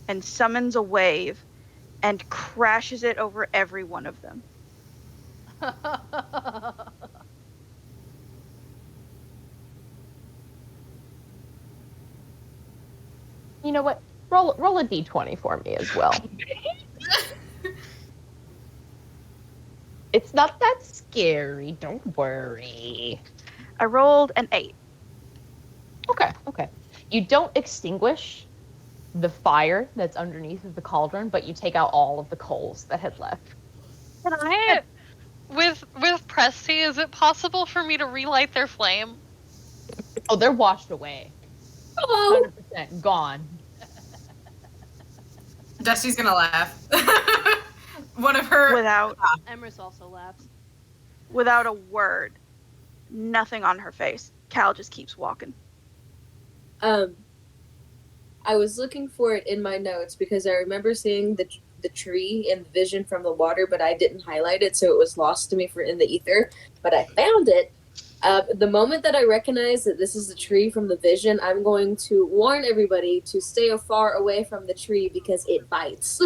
and summons a wave and crashes it over every one of them. You know what? Roll a d20 for me as well. It's not that scary. Don't worry. I rolled an 8. Okay. You don't extinguish the fire that's underneath of the cauldron, but you take out all of the coals that had left. Can I, with Presty, is it possible for me to relight their flame? Oh, they're washed away. Oh, 100% gone. Dusty's gonna laugh. One of her. Emrys also laughs. Without a word, nothing on her face. Cal just keeps walking. I was looking for it in my notes because I remember seeing the tree in the vision from the water, but I didn't highlight it, so it was lost to me in the ether. But I found it. The moment that I recognize that this is the tree from the vision, I'm going to warn everybody to stay far away from the tree because it bites.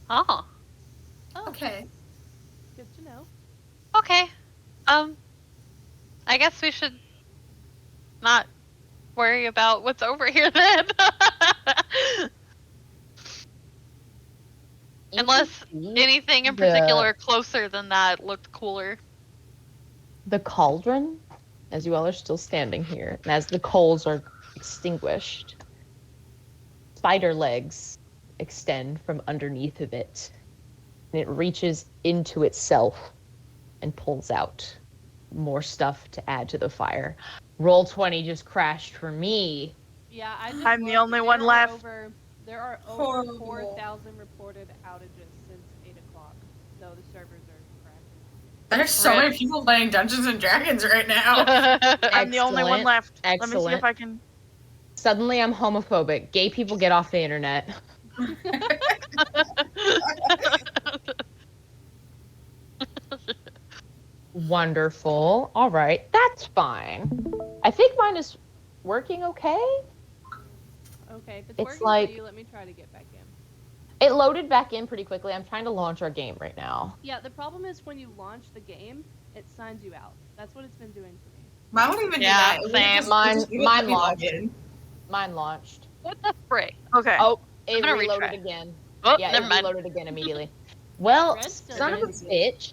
Oh, Okay. Good to know. okay. I guess we should not worry about what's over here then. You Unless can see anything in particular closer than that looked cooler. the cauldron, as you all are still standing here, and as the coals are extinguished, spider legs extend from underneath of it, and it reaches into itself and pulls out more stuff to add to the fire. Roll 20 just crashed for me. Yeah, I just I'm the looked. only one left. There are over Horrible. 4,000 reported outages since 8 o'clock, so the servers are crashing. There's so Rip. many people playing Dungeons and Dragons right now. I'm the only one Excellent. left. Let me see Excellent. if I can. Suddenly I'm homophobic. Gay people get off the internet. Wonderful. All right, that's fine. I think mine is working okay. Okay, if it's It's working like- for you, let me try to get back in. It loaded back in pretty quickly. I'm trying to launch our game right now. Yeah, the problem is when you launch the game, it signs you out. That's what it's been doing for me. Mine won't even Yeah, do that. same. Mine launched. Mine launched. What the frick? Okay. Oh, it gonna reloaded retry. again. Oh, Yeah, never it mind. reloaded again immediately. Well, Redstone son of a is- bitch.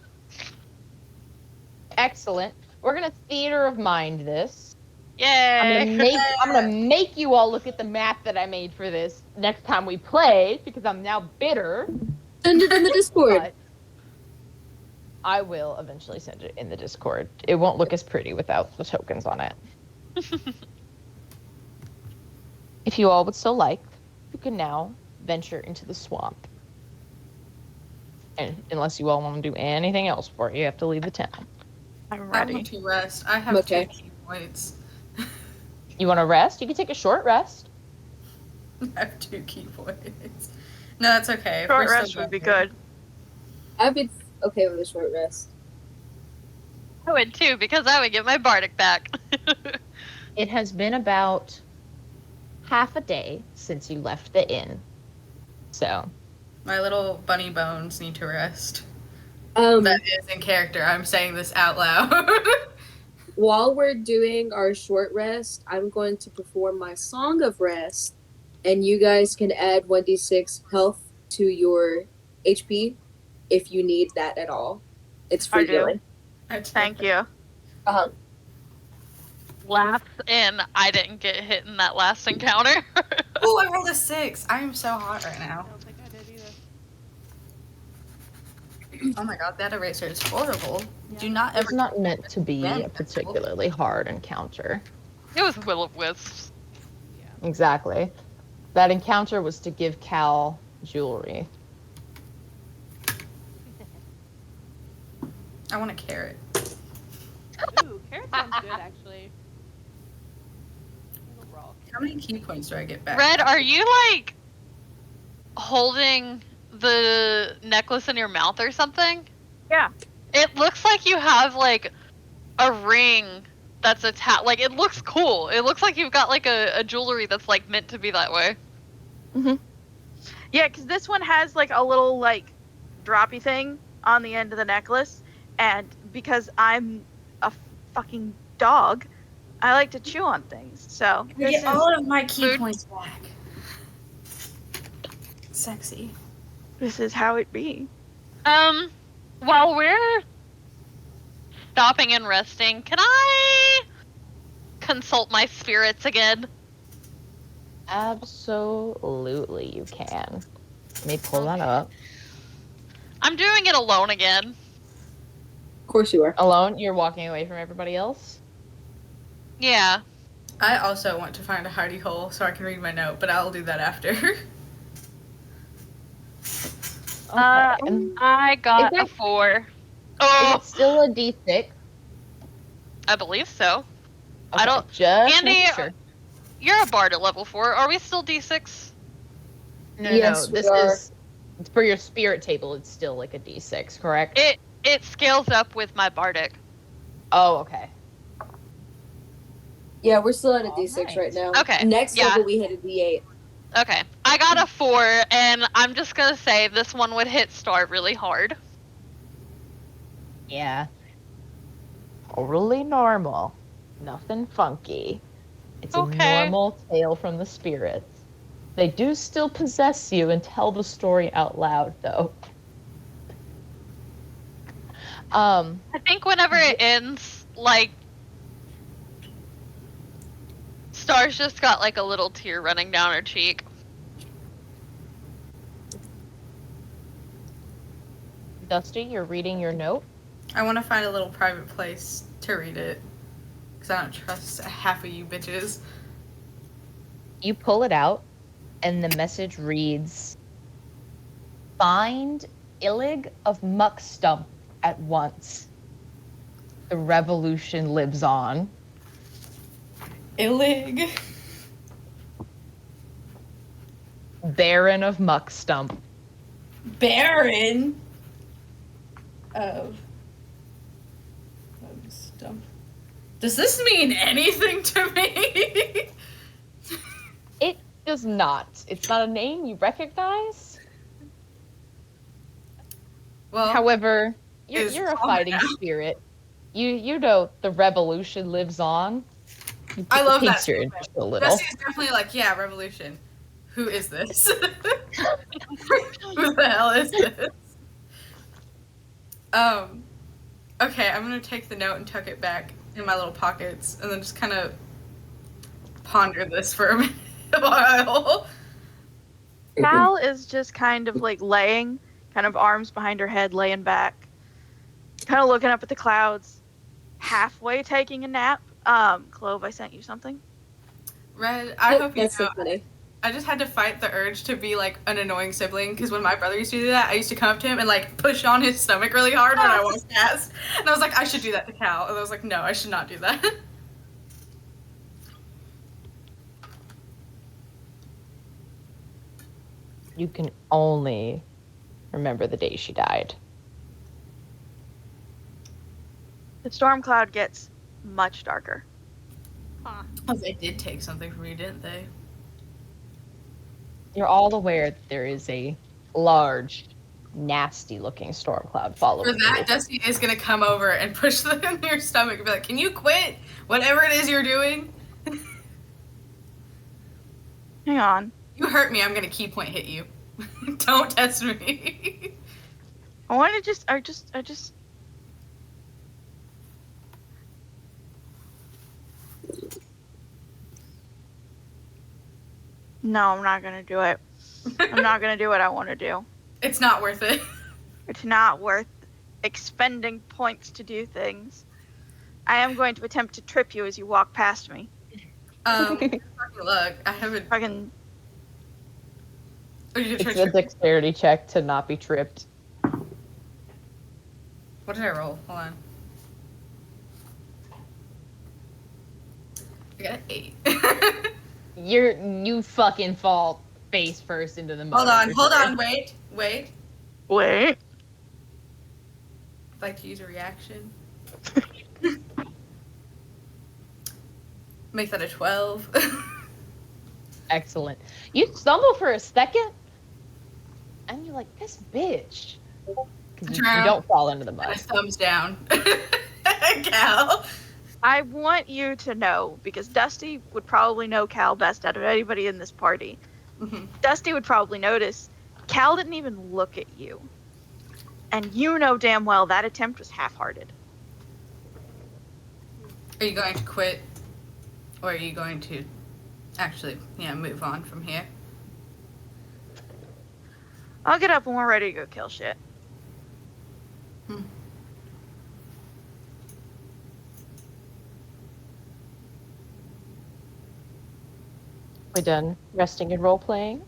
Excellent. We're gonna theater of mind this. I'm Yay! gonna make you all look at the map that I made for this next time we play because I'm now bitter. Send it in the Discord. But I will eventually send it in the Discord. It won't look as pretty without the tokens on it. If you all would so like, you can now venture into the swamp. And unless you all want to do anything else for it, you have to leave the town. I'm I ready. want to rest. I have Okay. 2 key points. You want to rest? You can take a short rest. I have 2 key points. No, that's okay. If Short we're still rest would be going. good. I'd be okay with a short rest. I would too, because I would get my bardic back. It has been about half a day since you left the inn. So, My little bunny bones need to rest. Um, That is in character. I'm saying this out loud. while we're doing our short rest, I'm going to perform my Song of Rest, and you guys can add 1d6 health to your HP if you need that at all. It's free I do. healing. Thank you. Uh-huh. Laughs in. I didn't get hit in that last encounter. Oh, I rolled a 6. I am so hot right I now. don't think I did either. Oh my god, that eraser is horrible. Yeah. Do not ever. it's not meant to be Yeah, a particularly hard encounter. It was will-o'-wisps. Yeah. Exactly. That encounter was to give Cal jewelry. I want a carrot. Ooh, carrot sounds good actually. A little raw. How many key points do I get back? Red, are you like holding the necklace in your mouth or something? Yeah. It looks like you have like a ring that's attached. Like, it looks cool. It looks like you've got like a jewelry that's like meant to be that way. Yeah, because this one has like a little like droppy thing on the end of the necklace, and because I'm a fucking dog, I like to chew on things. So I this get is all of my key food. points back. Sexy. this is how it be. While we're stopping and resting, can I consult my spirits again? Absolutely, you can. Let me pull that up. I'm doing it alone again. Of course you are. Alone? You're walking away from everybody else? Yeah. I also want to find a hidey hole so I can read my note, but I'll do that after. Okay. And I got Is a it- 4. is Oh, it still a D6? I believe so. I Okay, don't- Just Andy, making sure. You're a bard at level 4. Are we still D6? No, Yes, no, we this are. is for your spirit table. It's still like a D6, correct? It scales up with my bardic. Oh, okay. Yeah, we're still at a All D6 right. right now. Okay, Next yeah. level we hit a D8. Okay. I got a 4, and I'm just gonna say this one would hit Star really hard. Yeah. Totally normal. Nothing funky. It's Okay. a normal tale from the spirits. They do still possess you and tell the story out loud, though. I think whenever it ends, like, Star's just got like a little tear running down her cheek. Dusty, you're reading your note. I want to find a little private place to read it. Because I don't trust half of you bitches. You pull it out, and the message reads, "Find Illig of Muckstump at once. The revolution lives on." Illig. Baron of Muckstump. Baron of Stump. Does this mean anything to me? It does not. It's not a name you recognize. Well, However, is you're a Tom fighting now? spirit. You know the revolution lives on. I love that Piques your statement. interest a little. Dusty is definitely like, yeah, revolution. Who is this? Who the hell is this? Okay, I'm gonna take the note and tuck it back in my little pockets, and then just kind of ponder this for a while. Cal is just kind of like laying, kind of arms behind her head, laying back, kind of looking up at the clouds, halfway taking a nap. Clove, I sent you something. Red, I hope you That's know. so funny. I just had to fight the urge to be like an annoying sibling because when my brother used to do that, I used to come up to him and like push on his stomach really hard when I walked past. And I was like, I should do that to Cal. And I was like, no, I should not do that. You can only remember the day she died. The storm cloud gets much darker. Huh. Oh, they did take something from you, didn't they? You're all aware that there is a large, nasty-looking storm cloud following For that, you. Dusty is gonna come over and push them in your stomach and be like, "Can you quit whatever it is you're doing? Hang on. You hurt me. I'm gonna key point hit you. Don't test me." I want to just. No, I'm not gonna do it. I'm not gonna do what I want to do. It's not worth it. It's not worth expending points to do things. I am going to attempt to trip you as you walk past me. Fucking luck. I haven't. Fucking. Oh, you It's try a trip. dexterity check to not be tripped. What did I roll? Hold on. I got an 8. You fucking fall face first into the mud. Hold on, wait. Wait. I'd like to use a reaction. Make that a 12. Excellent. You stumble for a second, and you're like, this bitch. 'Cause you Drown. don't fall into the And a mud. thumbs down. Cal. I want you to know, because Dusty would probably know Cal best out of anybody in this party. Mhm. Dusty would probably notice Cal didn't even look at you. And you know damn well that attempt was half-hearted. Are you going to quit? Or are you going to actually, move on from here? I'll get up when we're ready to go kill shit. We done resting and role playing?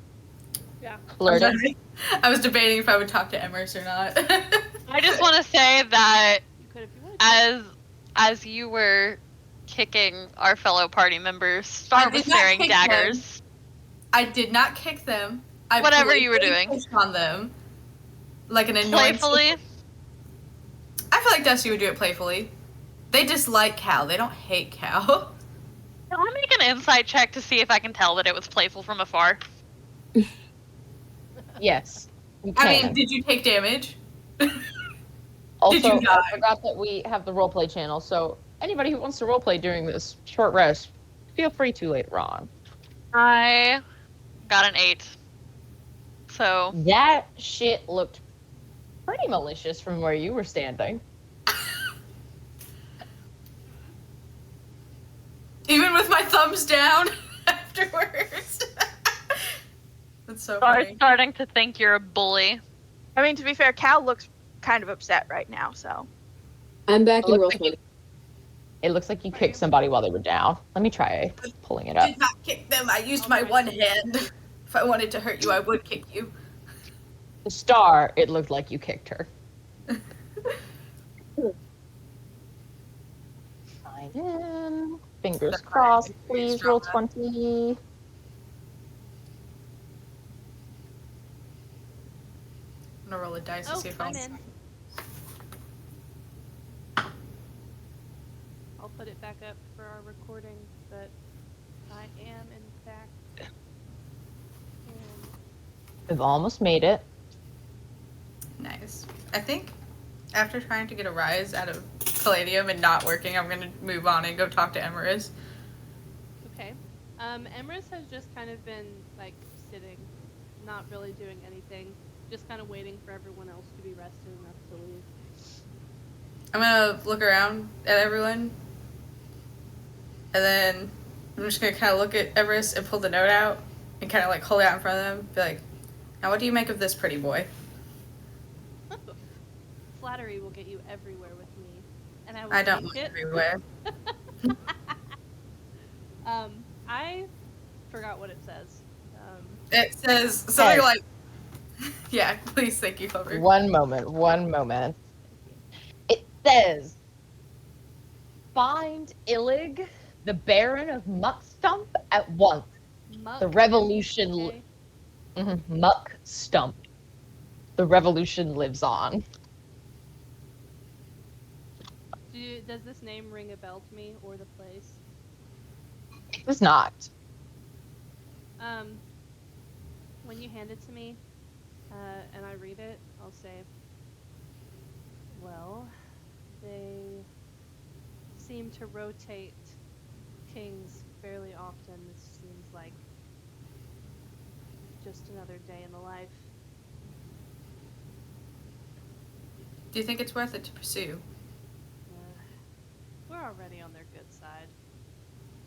Yeah. Flirting? I was debating if I would talk to Emrys or not. I just want to say that You could if you wanted. as you were kicking our fellow party members, Star I did was not staring kick daggers. I did not kick them. I Whatever you were playfully doing. pushed on them. Like an annoying. Playfully. I feel like Dusty would do it playfully. They dislike Cal. They don't hate Cal. Can I make an insight check to see if I can tell that it was playful from afar? Yes. You can. I mean, did you take damage? Also, did you die? I forgot that we have the roleplay channel, so anybody who wants to roleplay during this short rest, feel free to later on. I got an 8. So That shit looked pretty malicious from where you were standing. Even with my thumbs down afterwards. That's so I'm funny. starting to think you're a bully. I mean, to be fair, Cal looks kind of upset right now, so. I'm back in Looks roll like 20. It looks like you kicked somebody while they were down. Let me try pulling it up. Did not kick them. I used my one hand. If I wanted to hurt you, I would kick you. The star, it looked like you kicked her. Sign in. Fingers That's crossed. right. Please Strong roll enough. 20. I'm gonna roll a dice to Oh, see if I'm in. I'll put it back up for our recording, but I am in fact. We've almost made it. Nice. I think after trying to get a rise out of Palladium and not working, I'm gonna move on and go talk to Emrys. Okay. Emrys has just kind of been like sitting, not really doing anything, just kind of waiting for everyone else to be rested enough to leave. I'm gonna look around at everyone, and then I'm just gonna kind of look at Emrys and pull the note out and kind of like hold it out in front of them. Be like, "Now, what do you make of this, pretty boy?" flattery will get you everywhere with me, and I will I don't take look it. everywhere. I forgot what it says. It says something Hey. like, yeah, please, thank you, Clover. One moment. Thank you. It says, find Illig, the Baron of Muckstump, at once. Muck. The revolution, Okay. Muckstump. The revolution lives on. Does this name ring a bell to me or the place? It does not. When you hand it to me, and I read it, I'll say, well, they seem to rotate kings fairly often. This seems like just another day in the life. Do you think it's worth it to pursue? We're already on their good side.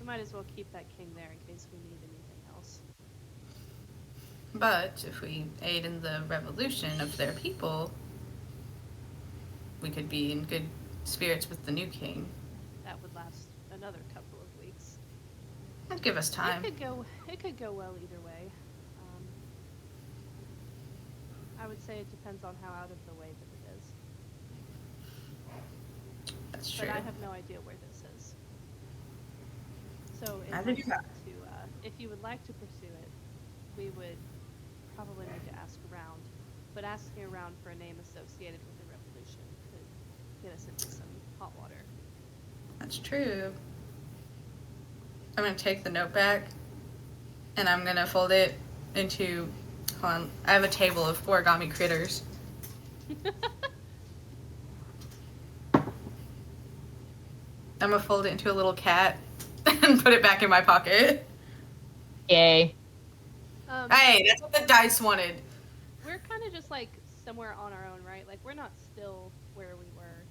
We might as well keep that king there in case we need anything else. But if we aid in the revolution of their people, we could be in good spirits with the new king. That would last another couple of weeks. That'd give us time. It could go well either way. I would say it depends on how out of the way that it is. That's true. But I have no idea where this is. So Neither do I. if you would like to pursue it, we would probably need to ask around. But asking around for a name associated with the revolution could get us into some hot water. That's true. I'm going to take the note back and I'm going to fold it into. Hold on. I have a table of origami critters. I'm going to fold it into a little cat and put it back in my pocket. Yay. Hey, that's what the dice wanted. We're kind of just like somewhere on our own, right? Like we're not still where we were.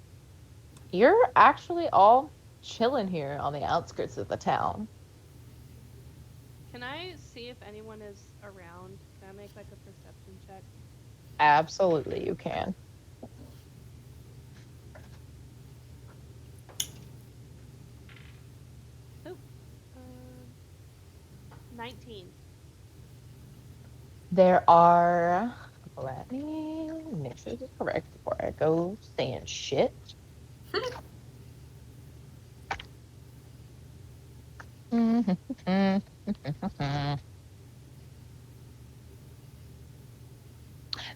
You're actually all chilling here on the outskirts of the town. Can I see if anyone is around? Can I make like a perception check? Absolutely, you can. Oh, 19. There are. Let me make sure this is correct before I go saying shit.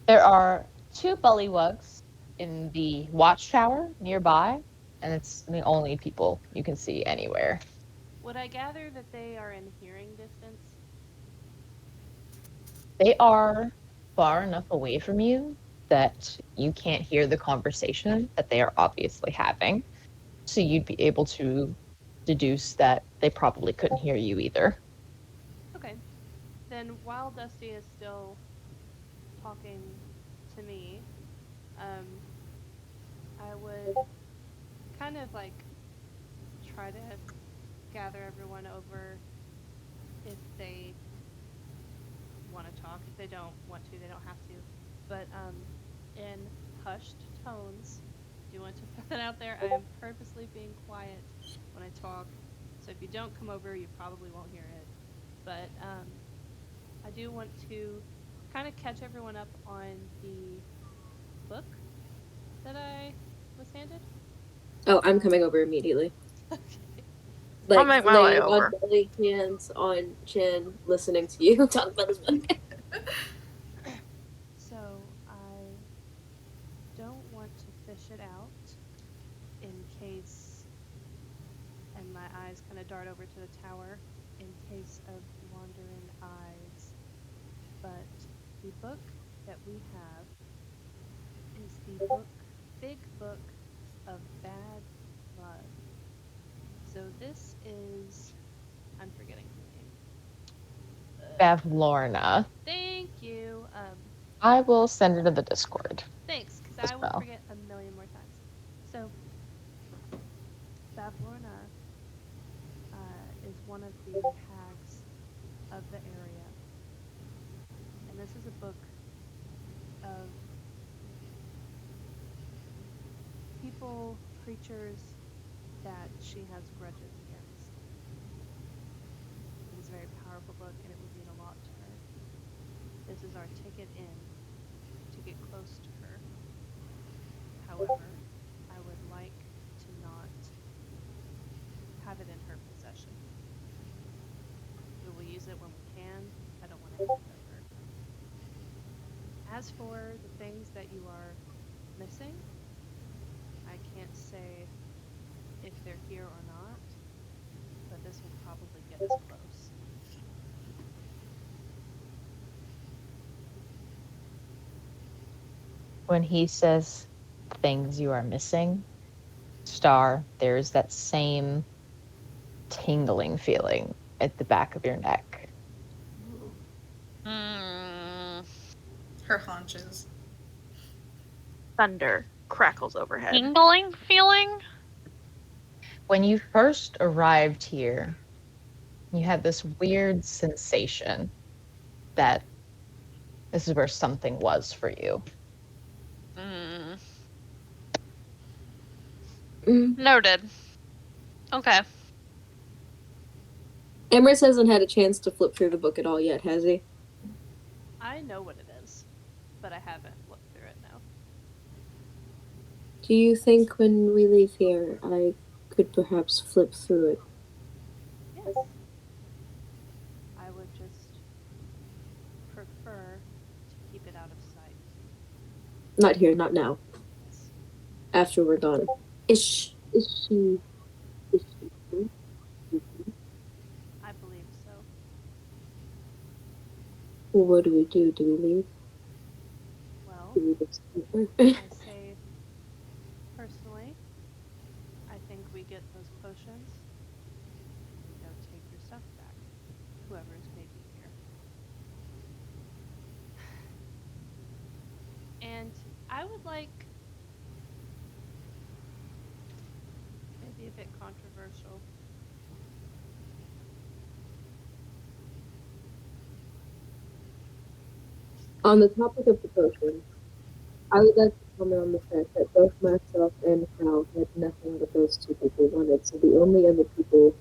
There are 2 bullywugs in the watchtower nearby, and it's the only people you can see anywhere. Would I gather that they are in hearing distance? They are far enough away from you that you can't hear the conversation that they are obviously having. So you'd be able to deduce that they probably couldn't hear you either. Okay. Then while Dusty is still talking to me, I would kind of like try to gather everyone over if they want to talk. If they don't want to, they don't have to. But in hushed tones, do you want to put that out there? I am purposely being quiet when I talk. So if you don't come over, you probably won't hear it. But I do want to kind of catch everyone up on the book that I was handed. Oh, I'm coming over immediately. Okay. Like, I'll make my way laying over. on belly, hands on chin, listening to you talk about this book. So I don't want to fish it out in case, and my eyes kind of dart over to the tower, in case of wandering eyes. But the book that we have is the big book of bad blood. So this is, I'm forgetting her name. Bavlorna. Thank you. I will send it to the Discord. Thanks, because as I will well. forget a million more times. So, Bavlorna is one of the hags of the area. And this is a book of powerful creatures that she has grudges against. It is a very powerful book, and it would mean a lot to her. This is our ticket in to get close to her. However, I would like to not have it in her possession. We will use it when we can. I don't want to hand it over. As for the things that you are missing, I can't say if they're here or not, but this will probably get us close. When he says things you are missing, Star, there's that same tingling feeling at the back of your neck. Ooh. Hmm. Her haunches. Thunder crackles overhead. Tingling feeling? When you first arrived here, you had this weird sensation that this is where something was for you. Hmm. Mm. Noted. Okay. Emrys hasn't had a chance to flip through the book at all yet, has he? I know what it is, but I haven't looked through it now. Do you think when we leave here, I could perhaps flip through it? Yes. I would just prefer to keep it out of sight. Not here, not now. Yes. After we're gone. Is she? I believe so. Well, what do? Do we leave? Well, Do we just leave her? I say, personally, I think we get those potions and go take your stuff back, whoever's maybe here. And I would like, maybe a bit controversial, On the topic of the potions, I would like to comment on the fact that both myself and Cal had nothing that those two people wanted. So the only other people,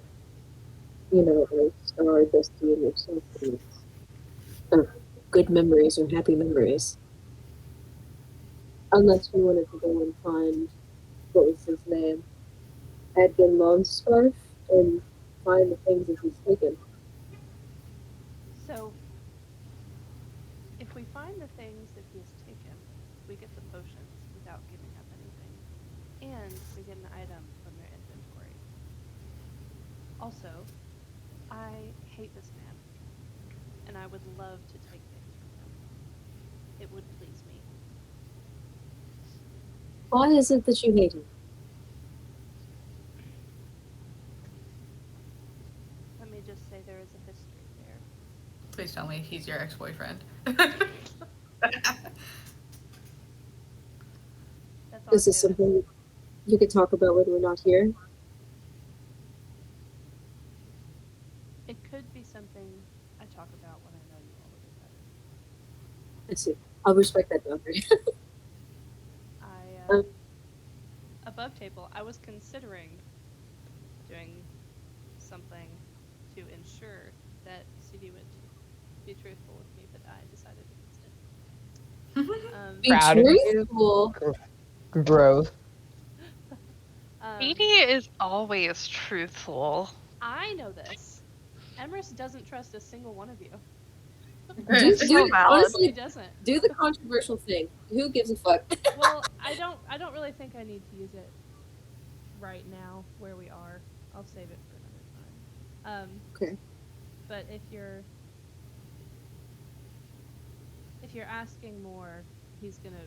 are Star, Dusty, and yourself, are good memories or happy memories. Unless we wanted to go and find, what was his name? Edgar Longscarf, and find the things that he's taken. So, if we find the things that he has taken, we get the potions without giving up anything, and we get an item from their inventory. Also, I hate this man, and I would love to take things from him. It would please me. Why is it that you hate him? Let me just say there is a history there. Please tell me he's your ex-boyfriend. That's all Is this I can do. something you could talk about when we're not here? It could be something I talk about when I know you a little bit better. I see. I'll respect that boundary. I, above table, I was considering doing something to ensure that CD would be truthful with me, but I decided against it. Be Proud of you. truthful. Growth. Edie is always truthful. I know this. Emrys doesn't trust a single one of you. So valid. He Honestly, doesn't. do the controversial thing. Who gives a fuck? Well, I don't really think I need to use it right now where we are. I'll save it for another time. Okay. But if you're asking more, he's gonna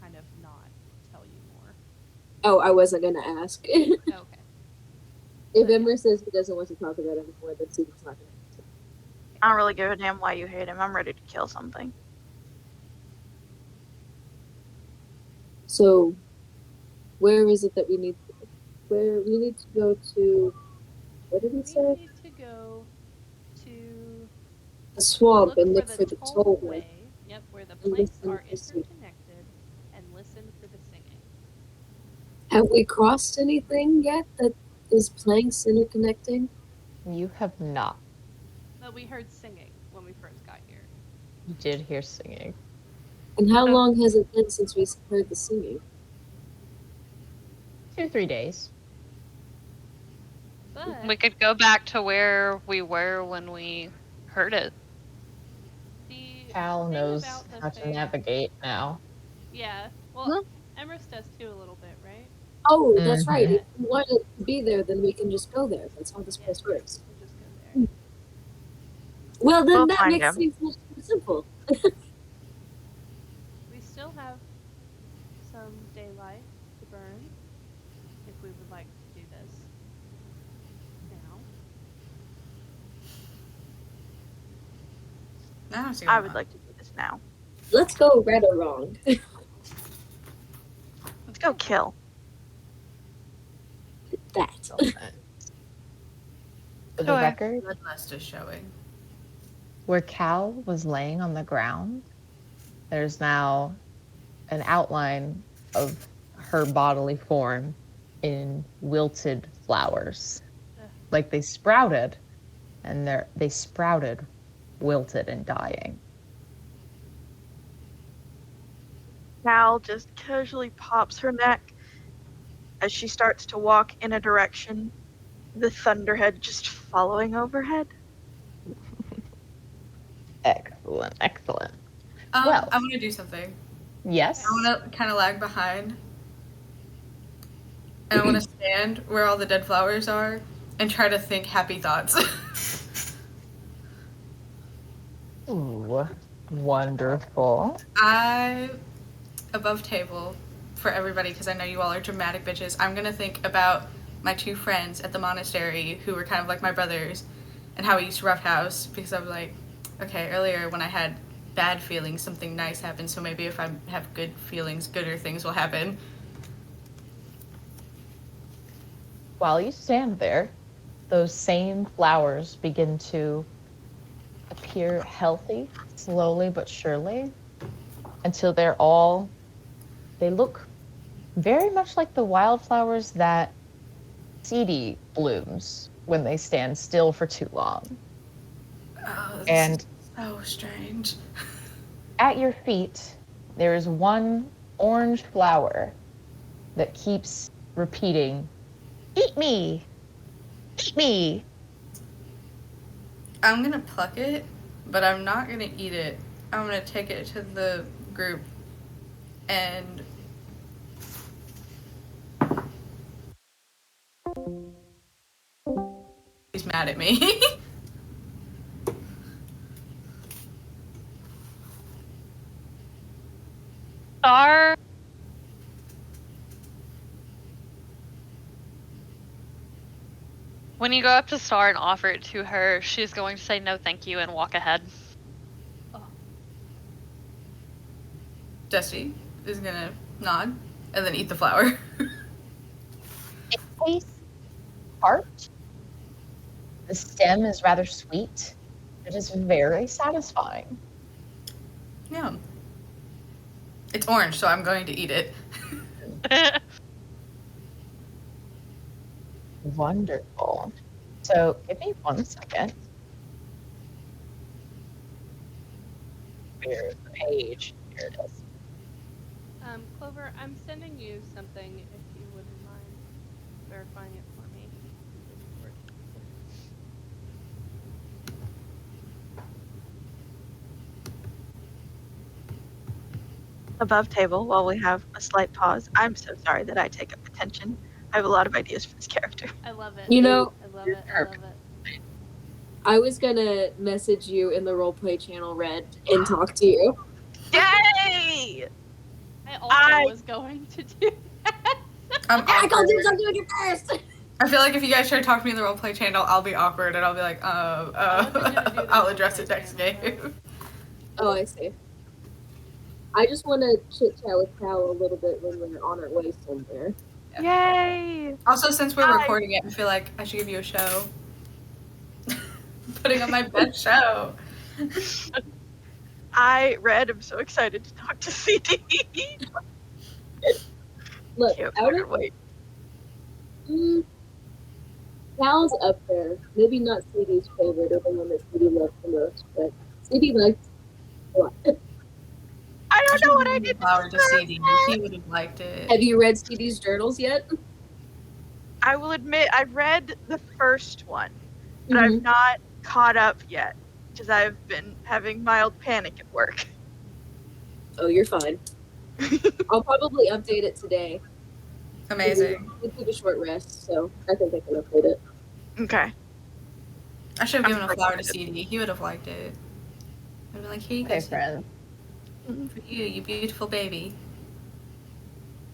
kind of not tell you more. Oh, I wasn't gonna ask. If Okay. Emmer says he doesn't want to talk about it anymore, then Susan's not gonna answer. I don't really give a damn why you hate him. I'm ready to kill something. So, where is it that we need? Where we need to go to? What did he We say? need to go to The swamp look and look for for the the tollway. tollway. Yep, where the And planks listen are to singing. interconnected, and listen for the singing. Have we crossed anything yet that is playing center connecting? You have not. But we heard singing when we first got here. You did hear singing. And how long has it been since we heard the singing? 2-3 days. But We could go back to where we were when we heard it. the Cal thing knows about the how to fair- navigate now. Yeah. Well, Huh? Emrys does too a little bit, right? Oh, that's right. Mhm. If we want it to be there, then we can just go there. That's how this place works. We'll just go there. Well, then We'll that find makes him. things much more simple. We still have some daylight to burn if we would like to do this now. I don't see I why would not. like to do this now. Let's go red or wrong. Let's go kill. That. For the Sure. record, Bloodlust is showing. where Cal was laying on the ground, there's now an outline of her bodily form in wilted flowers. Ugh. Like they sprouted, and they sprouted, wilted and dying. Cal just casually pops her neck as she starts to walk in a direction, the thunderhead just following overhead. Excellent, excellent. I Well. want to do something. Yes. I want to kind of lag behind. And I want to stand where all the dead flowers are and try to think happy thoughts. Ooh, wonderful. Above table, for everybody, because I know you all are dramatic bitches, I'm going to think about my two friends at the monastery who were kind of like my brothers and how we used to roughhouse, because I'm like, okay, earlier when I had bad feelings, something nice happened, so maybe if I have good feelings, gooder things will happen. While you stand there, those same flowers begin to appear healthy, slowly but surely, until they look very much like the wildflowers that CD blooms when they stand still for too long. Oh, this And is so strange. at your feet, there is one orange flower that keeps repeating, "Eat me! Eat me!" I'm gonna pluck it, but I'm not gonna eat it. I'm gonna take it to the group and he's mad at me. Star. When you go up to Star and offer it to her, she's going to say no thank you and walk ahead. Dusty is gonna nod and then eat the flower. It tastes tart. The stem is rather sweet. It is very satisfying. Yeah. It's orange, so I'm going to eat it. Wonderful. So give me 1 second. Where's the page? Here it is. Clover, I'm sending you something if you wouldn't mind verifying it for me. Above table, while we have a slight pause, I'm so sorry that I take up attention. I have a lot of ideas for this character. I love it. You know, I love it. I love it. I was gonna message you in the roleplay channel, Red, and talk to you. Yay! I also was going to do that. I'm I called you, awkward. so I'm doing it first! I feel like if you guys try to talk to me in the roleplay channel, I'll be awkward and I'll be like, wasn't gonna do the I'll address it roleplay next channel, game. Oh, I see. I just want to chit chat with Cal a little bit when we're on our way somewhere. Yay! Also, since we're Hi. recording it, I feel like I should give you a show. Putting on my best show. Red, am so excited to talk to CD. Look, Can't out fucking of wait. Mm, Cal's up there. Maybe not CD's favorite or the one that CD loved the most, but CD liked a lot. I I don't should know have what I given the did to flower to deserve CD. that. He would have liked it. Have you read CD's journals yet? I will admit I've read the first one, but I've Mm-hmm. not caught up yet because I've been having mild panic at work. Oh, you're fine. I'll probably update it today. Amazing. We took a short rest, so I think I can update it. Okay. I should have I'm given a so flower to excited. CD. He would have liked it. I'd be like, here you go, Okay, CD. friends. For you, you beautiful baby.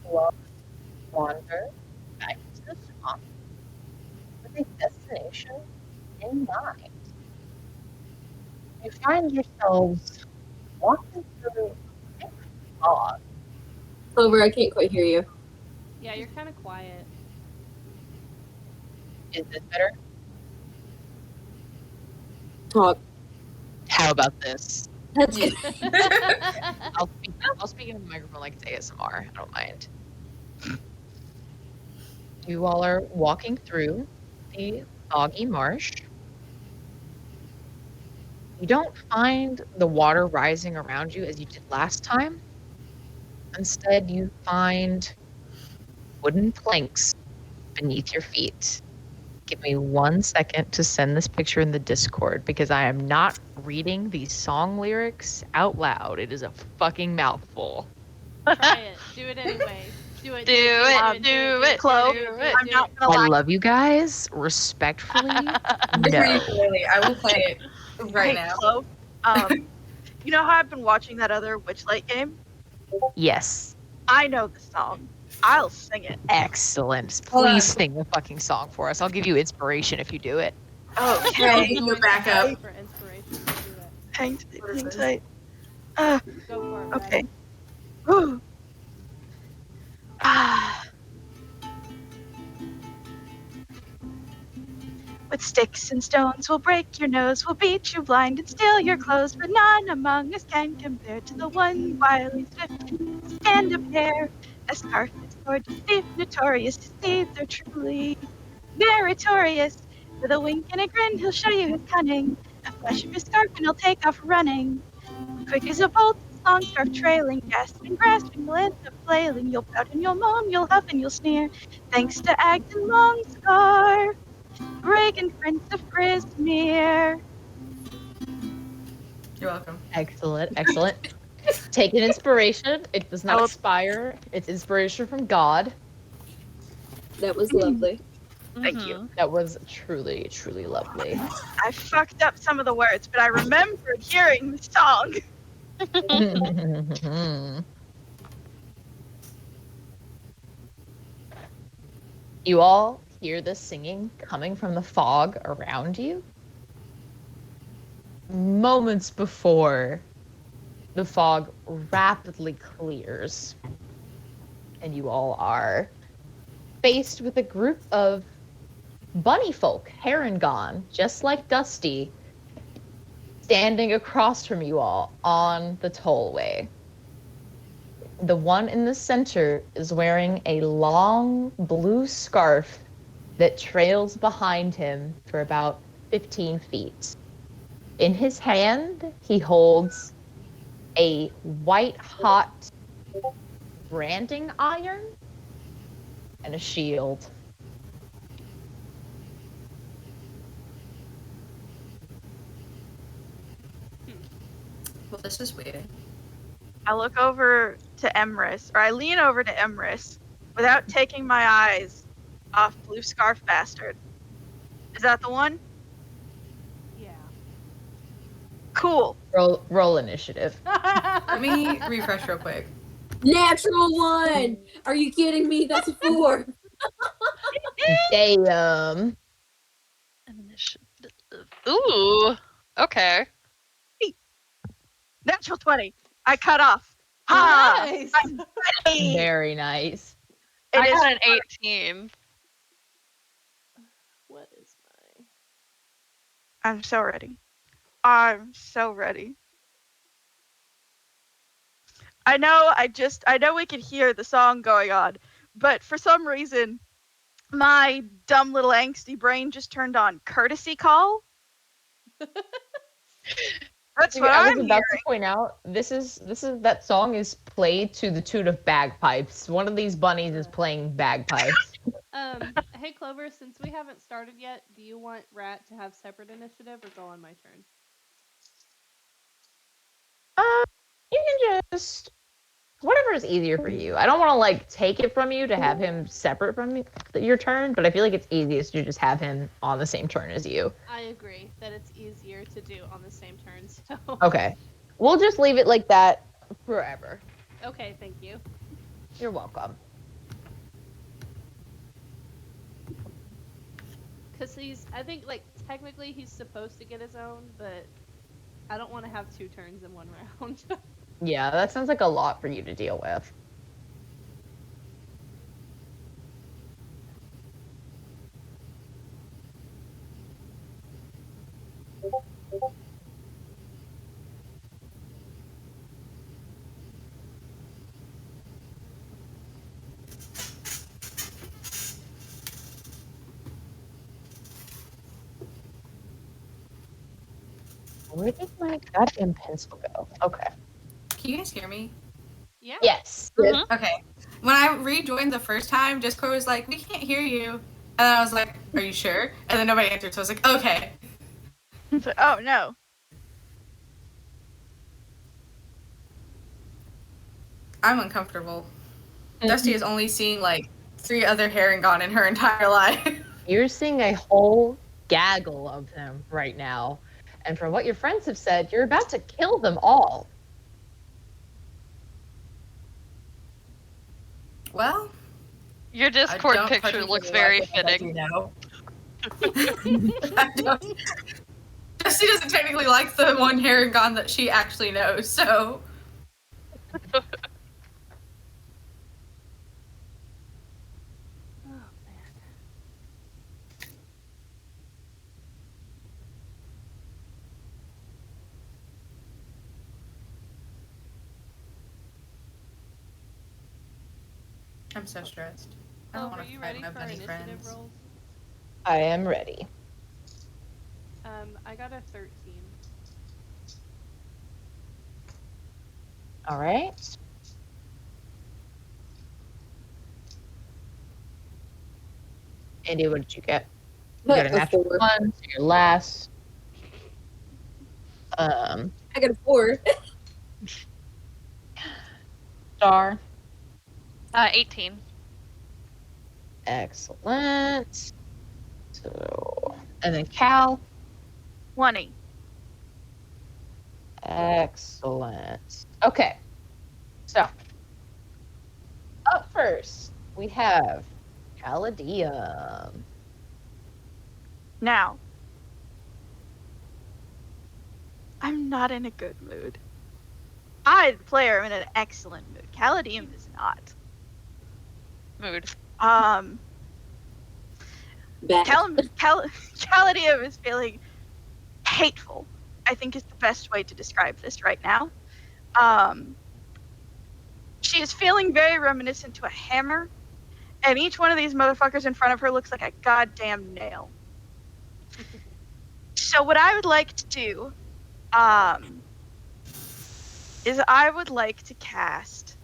Well, wander back to the swamp with a destination in mind. You find yourselves walking through thick fog. Clover, I can't quite hear you. Yeah, you're kind of quiet. Is this better? Talk. How about this? That's Yeah. I'll speak into the microphone like it's ASMR. I don't mind. You all are walking through the foggy marsh. You don't find the water rising around you as you did last time. Instead, you find wooden planks beneath your feet. Give me 1 second to send this picture in the Discord because I am not reading these song lyrics out loud. It is a fucking mouthful. Try it. Do it anyway. Do it. Do it. Chloe, Do it. I'm not gonna I lie. love you guys. Respectfully, Before you no. play, I will play it right Hey, now. Chloe. You know how I've been watching that other Witchlight game? Yes. I know the song. I'll sing it. Excellent. Hold on. Please sing the fucking song for us. I'll give you inspiration if you do it. Okay. You go back up. For inspiration. Do it. Hang What is this? tight. Go for it. Okay. Brad. Whew. Ah. With sticks and stones, we'll break your nose, we'll beat you blind and steal your clothes, but none among us can compare to the one wily swift stand up here. A scarf is sword to thief, notorious deeds are truly meritorious. With a wink and a grin, he'll show you his cunning. A flash of his scarf and he'll take off running. Quick as a bolt, his long scarf trailing, gasping, grasping, you'll end up flailing. You'll pout and you'll moan, you'll huff and you'll sneer. Thanks to Agden Longscarf, Brigand Prince of Grismere. You're welcome. Excellent. Excellent. Take an inspiration. It does not Oh. expire. It's inspiration from God. That was lovely. Thank you. That was truly, truly lovely. I fucked up some of the words, but I remembered hearing the song. You all hear the singing coming from the fog around you. Moments before the fog rapidly clears, and you all are faced with a group of bunny folk, Harangon, just like Dusty, standing across from you all on the tollway. The one in the center is wearing a long blue scarf that trails behind him for about 15 feet. In his hand, he holds a white hot branding iron and a shield. Well, this is weird. I look over to Emrys, or I lean over to Emrys, without taking my eyes off Blue Scarf Bastard. Is that the one? Yeah. Cool. Roll initiative. Let me refresh real quick. Natural one! Are you kidding me? That's a 4. Damn. Ooh. Okay. Natural 20. I cut off. Ha! Nice. I'm ready. Very nice. It I is. got an 18. What is my? I'm so ready. I'm so ready. I know we could hear the song going on, but for some reason, My dumb little angsty brain just turned on courtesy call. That's what I was I'm about hearing. to point out. This is that song is played to the tune of bagpipes. One of these bunnies is playing bagpipes. Hey Clover, since we haven't started yet, do you want Rat to have separate initiative or go on my turn? You can just whatever is easier for you. I don't want to like take it from you to have him separate from your turn, but I feel like it's easiest to just have him on the same turn as you. I agree that it's easier to do on the same turn, so. Okay. We'll just leave it like that forever. Okay, thank you. You're welcome. Because I think, like, technically he's supposed to get his own, but I don't want to have 2 turns in one round. Yeah, that sounds like a lot for you to deal with. Where did my goddamn pencil go? Okay. Can you guys hear me? Yeah. Yes. Mhm. Okay. When I rejoined the first time, Discord was like, "We can't hear you," and then I was like, "Are you sure?" And then nobody answered, so I was like, "Okay." So, oh no. I'm uncomfortable. Dusty is only seeing like 3 other Harengon in her entire life. You're seeing a whole gaggle of them right now. And from what your friends have said, you're about to kill them all. Well, Your I Discord don't picture looks particularly very like it, as you fitting. know. I don't- Dusty doesn't technically like the one Harengon that she actually knows, so Oh, man. I'm so stressed. I don't Clover, want to you fight ready my for bunny initiative friends. rolls? I am ready. I got a 13. All right. Andy, what did you get? You got a A natural 4. one, so your last. I got a 4. Star. 18. Excellent. So, and then Cal. 20. Excellent. Okay. So, up first, we have Caladium. Now, I'm not in a good mood. I, the player, am in an excellent mood. Caladium is not. Mood. Bad. Caladium is feeling hateful, I think is the best way to describe this right now. She is feeling very reminiscent to a hammer, and each one of these motherfuckers in front of her looks like a goddamn nail. So what I would like to do, is I would like to cast.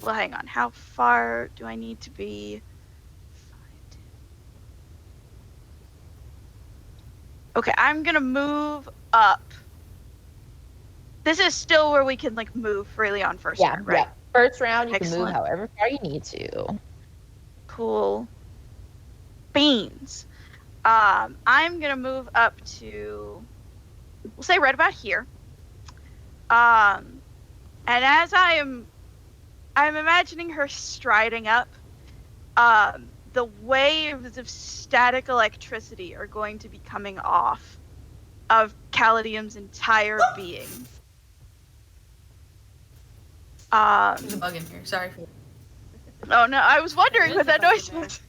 Well, hang on. How far do I need to be? Okay, I'm gonna move up. This is still where we can like move freely on first turn, right? Yeah. First round, you can move Excellent. however far you need to. Cool. Beans. I'm gonna move up to, we'll say right about here. And as I'm imagining her striding up. The waves of static electricity are going to be coming off of Caladium's entire being. There's a bug in here. Sorry. Oh no, I was wondering There what is a that bug noise in there. was.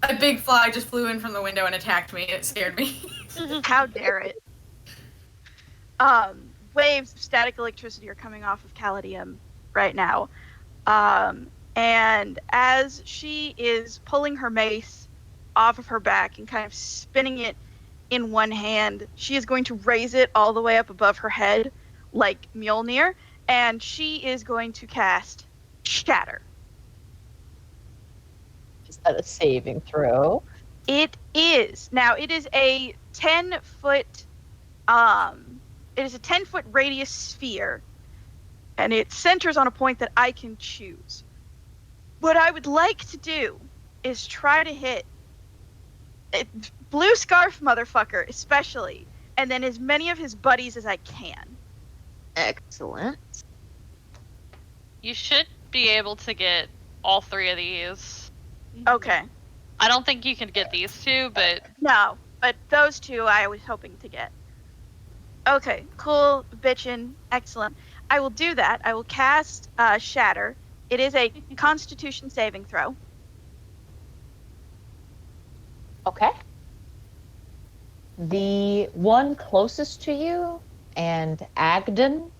A big fly just flew in from the window and attacked me. It scared me. How dare it? Waves of static electricity are coming off of Caladium right now. And as she is pulling her mace off of her back and kind of spinning it in one hand, she is going to raise it all the way up above her head, like Mjolnir, and she is going to cast Shatter. Is that a saving throw? It is. Now, it is a 10-foot, it is a 10-foot radius sphere, and it centers on a point that I can choose. What I would like to do is try to hit Blue Scarf motherfucker, especially, and then as many of his buddies as I can. Excellent. You should be able to get all 3 of these. Okay. I don't think you can get these 2, but No, but those 2 I was hoping to get. Okay, cool, bitchin', excellent. I will do that. I will cast Shatter. It is a Constitution saving throw. Okay. The one closest to you and Agden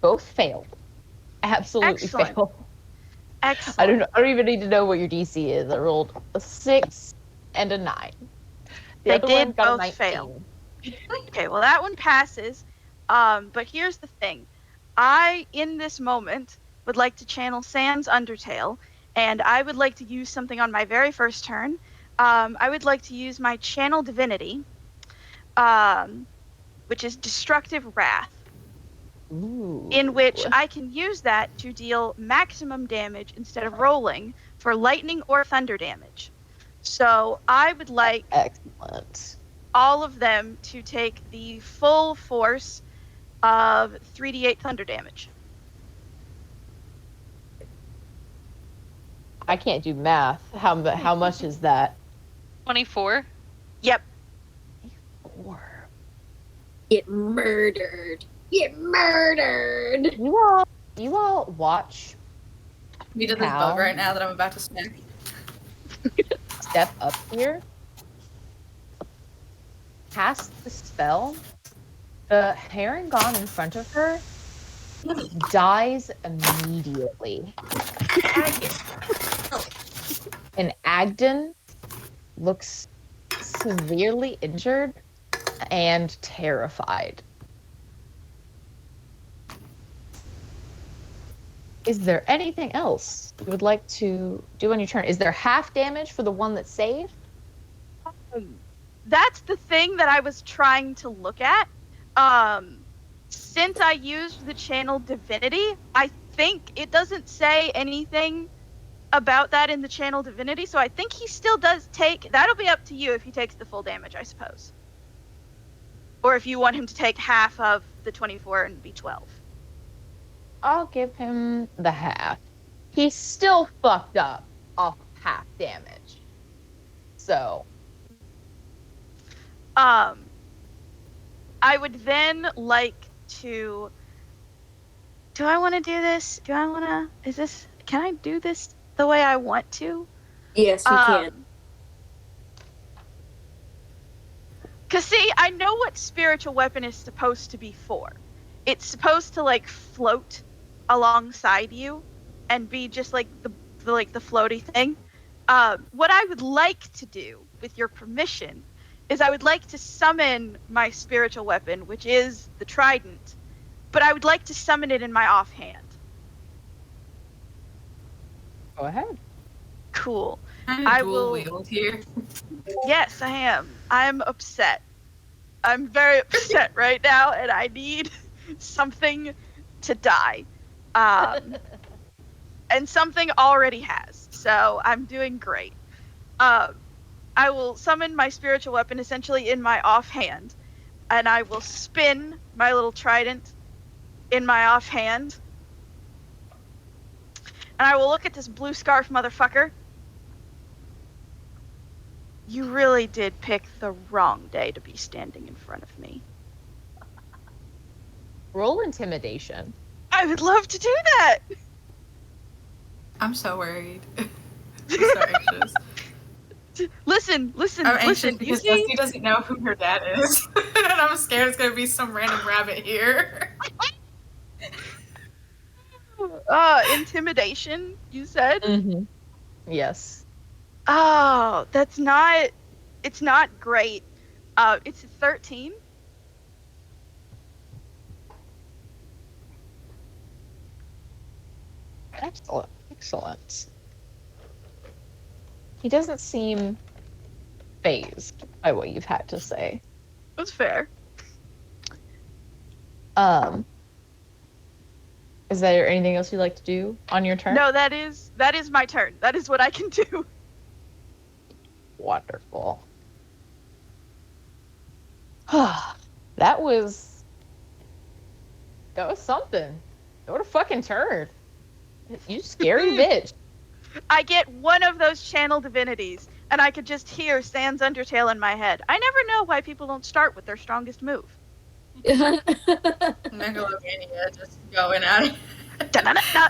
both failed. Absolutely Excellent. failed. Excellent. I don't even need to know what your DC is. I rolled a 6 and a 9. The They other did one got a both 19. fail. Okay, well that one passes. But here's the thing. I, in this moment, would like to channel Sans Undertale, and I would like to use something on my very first turn. I would like to use my Channel Divinity, which is Destructive Wrath, Ooh. in which I can use that to deal maximum damage instead of rolling for lightning or thunder damage. So I would like Excellent. all of them to take the full force of 3d8 thunder damage. I can't do math. How much is that? 24. Yep. 4. Get murdered. Get murdered. You all watch Me to this How? bug right now that I'm about to smack. step up here, cast the spell. The Harangon in front of her dies immediately. And Agden looks severely injured and terrified. Is there anything else you would like to do on your turn? Is there half damage for the one that saved? That's the thing that I was trying to look at. Since I used the Channel Divinity, I think it doesn't say anything about that in the Channel Divinity, so I think he still does take... That'll be up to you if he takes the full damage, I suppose. Or if you want him to take half of the 24 and be 12. I'll give him the half. He's still fucked up off half damage. So, I would then like to... Do I want to do this? Do I want to... Is this... Can I do this the way I want to? Yes, you can. Because, see, I know what spiritual weapon is supposed to be for. It's supposed to, like, float alongside you and be just, like, the floaty thing. What I would like to do, with your permission, is I would like to summon my spiritual weapon, which is the trident, but I would like to summon it in my offhand. go ahead. Cool. Kind I of dual will- wield here. Yes, I am. I'm upset. I'm very upset right now, and I need something to die. And something already has, so I'm doing great. I will summon my spiritual weapon essentially in my offhand, and I will spin my little trident in my offhand. And I will look at this blue scarf motherfucker. You really did pick the wrong day to be standing in front of me. Roll intimidation. I would love to do that! I'm so worried. I'm so anxious. Listen, I'm anxious you because see? Dusty doesn't know who her dad is. And I'm scared it's gonna be some random rabbit here. Intimidation, you said? Mm-hmm. Yes. Oh, it's not great. It's a 13. Excellent. Excellent. He doesn't seem phased by what you've had to say. That's fair. Um, is there anything else you'd like to do on your turn? No, that is my turn. That is what I can do. Wonderful. that was something. What a fucking turn. You scary bitch. I get one of those channel divinities, and I could just hear Sans Undertale in my head. I never know why people don't start with their strongest move. Megalomania just going at it. Da-na-na-na.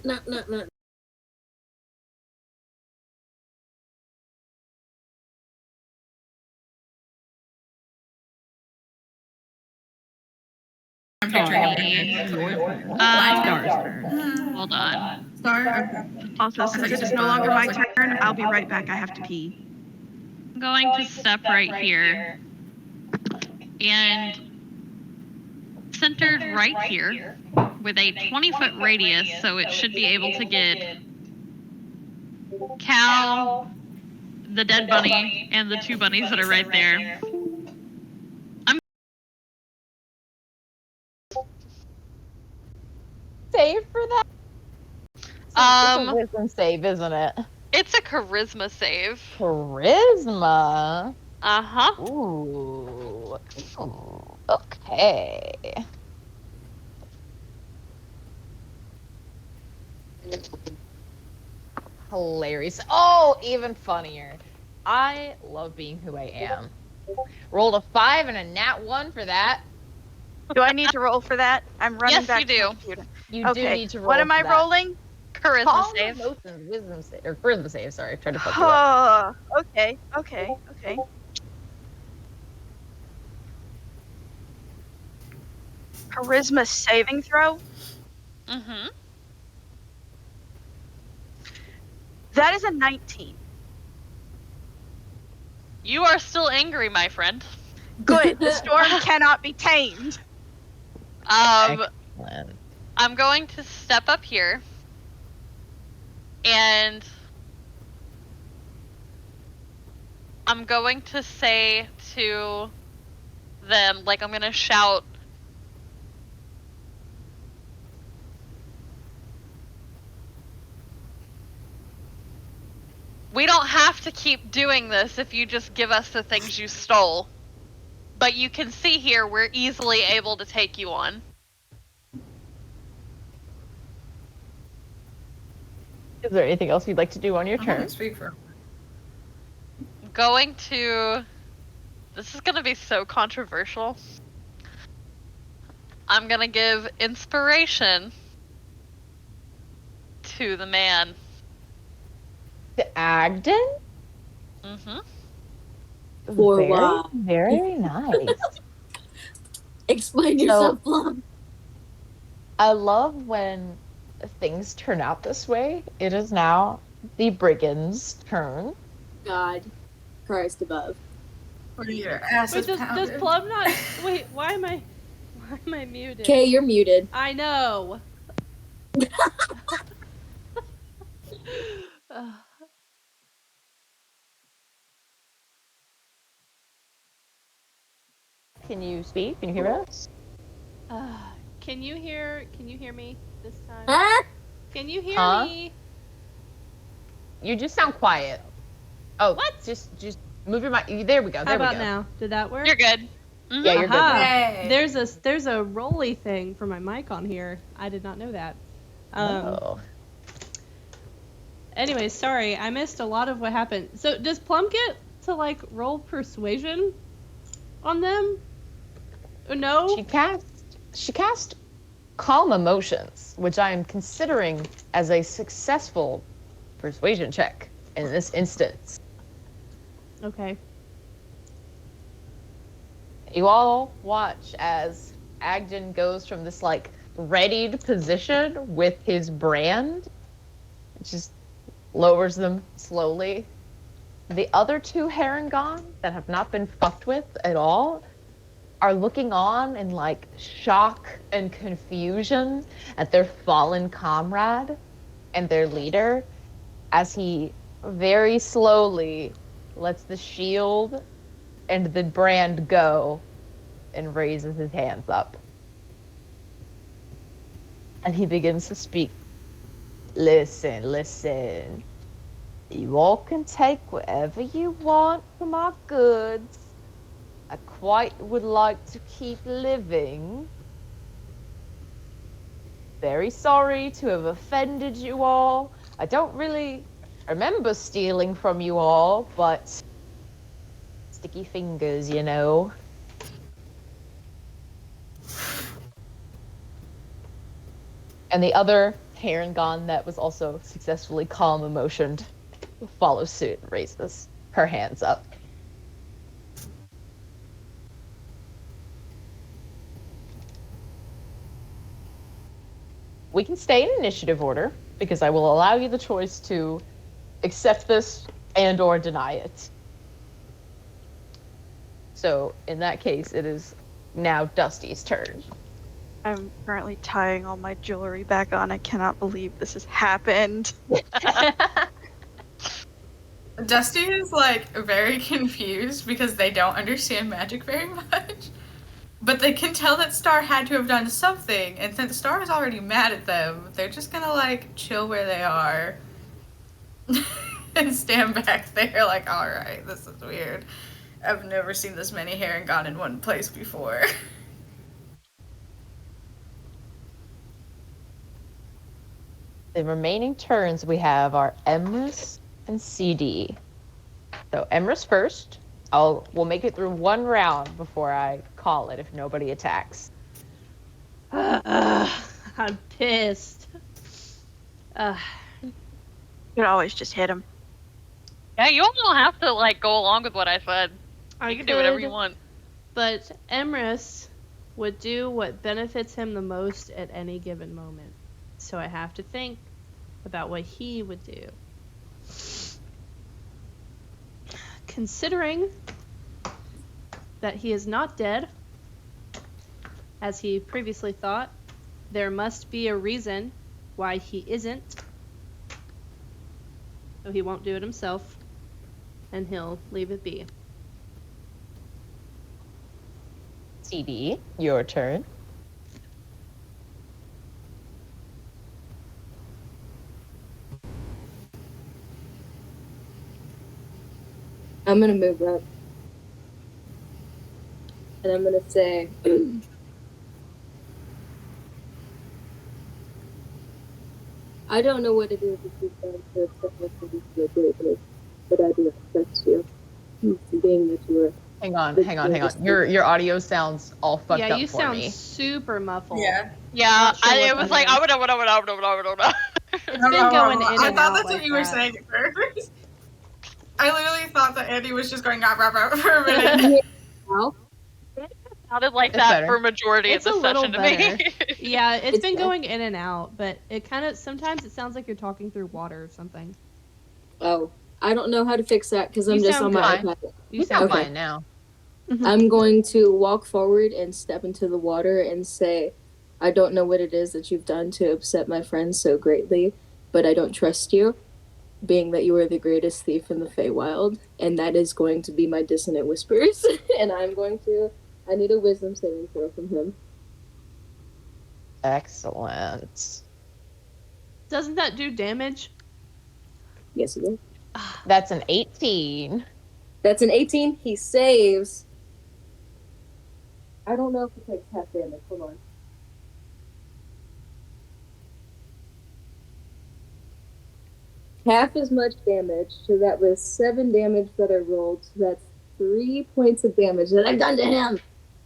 Not. Hold on. Star? Okay. Also, since it is no longer my turn, I'll be right back. I have to pee. I'm going to step right here. And centered right here with a 20-foot radius, so it should be able to get Cal, the dead bunny, and the two bunnies that are right there. Save for that? It's a wisdom save, isn't it? It's a charisma save. Charisma? Uh-huh. Ooh. Okay. Hilarious. Oh, even funnier. I love being who I am. Rolled a 5 and a nat 1 for that. Do I need to roll for that? I'm running Yes, back you to do. my computer. You do need to roll. What am for I that. rolling? Charisma Calm save. emotions, wisdom save, or charisma save. Sorry, I tried to fuck you up. Okay. Charisma saving throw? Mm-hmm. That is a 19. You are still angry, my friend. Good. The storm cannot be tamed. Excellent. I'm going to step up here. And I'm going to say to them, like, I'm going to shout, we don't have to keep doing this if you just give us the things you stole. But you can see here, we're easily able to take you on. Is there anything else you'd like to do on your turn? Speak for Going to... This is going to be so controversial. I'm going to give inspiration to the man. To Agden? Mm-hmm. For very, what? Very nice. Explain yourself, Plum. I love when things turn out this way. It is now the brigand's turn. God, Christ above. What are your asses Wait, does pounded? Plum not? Wait, why am I muted? Okay, you're muted. I know. Can you speak? Can you hear us? Can you hear me this time? Huh? Can you hear Huh? me? You just sound quiet. Oh, what? Just move your mic. There we go. How There we about go. now? Did that work? You're good. Mm-hmm. Yeah, you're Aha. Yay. There's a rolly thing for my mic on here. I did not know that. Oh. Anyway, sorry, I missed a lot of what happened. So does Plum get to like roll persuasion on them? No. She cast calm emotions, which I am considering as a successful persuasion check in this instance. Okay. You all watch as Agden goes from this like readied position with his brand. Just lowers them slowly. The other two Harangon that have not been fucked with at all are looking on in like shock and confusion at their fallen comrade and their leader as he very slowly lets the shield and the brand go and raises his hands up. And he begins to speak. Listen. You all can take whatever you want from our goods. I quite would like to keep living. Very sorry to have offended you all. I don't really remember stealing from you all, but sticky fingers, you know. And the other Harangon that was also successfully calm emotioned follows suit and raises her hands up. We can stay in initiative order because I will allow you the choice to accept this and or deny it. So in that case, it is now Dusty's turn. I'm currently tying all my jewelry back on. I cannot believe this has happened. Dusty is like very confused because they don't understand magic very much. But they can tell that Star had to have done something, and since Star is already mad at them, they're just gonna like chill where they are and stand back there like, alright, this is weird. I've never seen this many Harangon in one place before. The remaining turns we have are Emrys and CD. So Emrys first. We'll make it through one round before I call it if nobody attacks. I'm pissed. You could always just hit him. Yeah, you all don't have to like go along with what I said. I You can do whatever you could, want. But Emrys would do what benefits him the most at any given moment. So I have to think about what he would do. Considering that he is not dead, as he previously thought, there must be a reason why he isn't. So he won't do it himself, and he'll leave it be. CD, your turn. I'm gonna move up. And I'm gonna say, I don't know what it is that you've done to upset my friends so greatly, but I do not trust you. Being that you were. Hang on. Your audio sounds all fucked Yeah, up you for sound me. super muffled. Yeah. Yeah, Not sure it what was that like, is. It's been going in I and thought out that's like what you were that. saying at first. I literally thought that Andy was just going for a minute. Now, Sounded like It's that better. for a majority It's of a the little session to me. Yeah, it's been fine. going in and out, but it kind of sometimes it sounds like you're talking through water or something. oh, I don't know how to fix that because I'm You just sound on my good. iPad. You sound Okay. fine now. I'm going to walk forward and step into the water and say, I don't know what it is that you've done to upset my friends so greatly, but I don't trust you, being that you are the greatest thief in the Feywild, and that is going to be my dissonant whispers. And I need a wisdom saving throw from him. Excellent. Doesn't that do damage? Yes, he will. That's an 18. That's an 18. He saves. I don't know if he takes half damage. Hold on. Half as much damage, so that was 7 damage that I rolled, so that's 3 points of damage that I've done to him.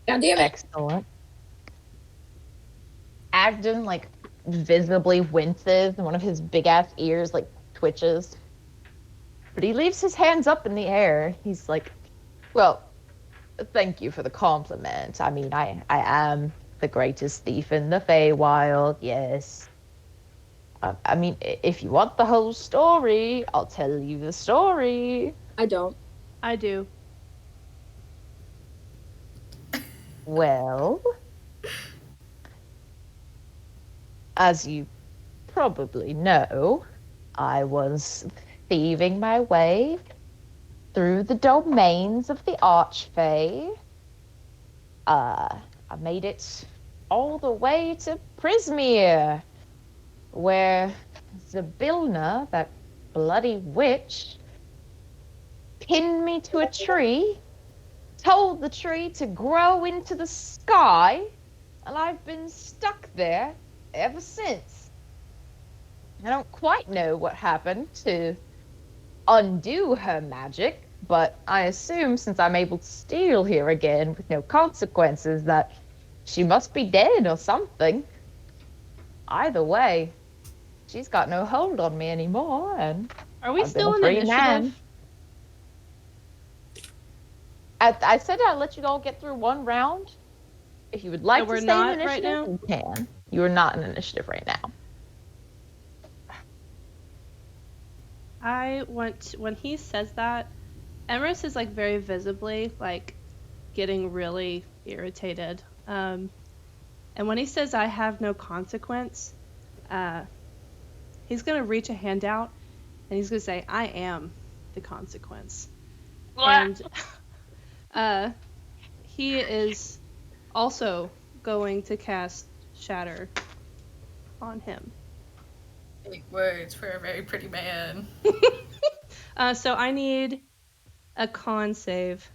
God damn it! Excellent. Agden, like, visibly winces, and one of his big-ass ears, like, twitches. But he leaves his hands up in the air. He's like, well, thank you for the compliment. I mean, I am the greatest thief in the Feywild, yes. I mean, if you want the whole story, I'll tell you the story. I don't. I do. Well, as you probably know, I was thieving my way through the domains of the Archfey. I made it all the way to Prismere, where Zabilna, that bloody witch, pinned me to a tree, told the tree to grow into the sky, and I've been stuck there ever since. I don't quite know what happened to undo her magic, but I assume since I'm able to steal here again with no consequences that she must be dead or something. Either way, she's got no hold on me anymore, and Are we I've been still a in free initiative? man. I said I'd let you all get through one round. If you would like So to we're stay not in right initiative, now? you can. You are not in initiative right now. I want when he says that, Emerus is like very visibly like getting really irritated. And when he says I have no consequence, he's gonna reach a hand out and he's gonna say, I am the consequence. And he is also going to cast Shatter on him. Big words for a very pretty man. So I need a con save.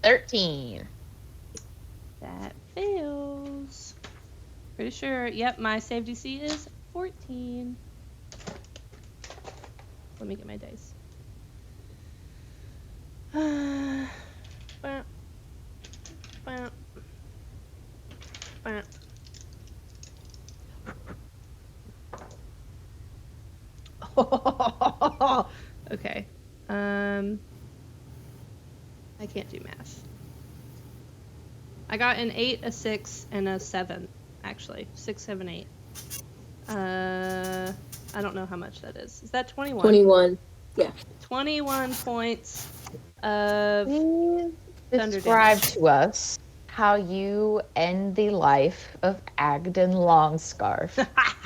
$13. That fails. Pretty sure. Yep, my save DC is 14. Let me get my dice. Bah, bah, bah. Okay. I can't do math. I got an 8, a 6, and a 7, actually. 6, 7, 8. I don't know how much that is. Is that 21? 21. 21 points of Please thunder describe damage. to us how you end the life of Agden Longscarf,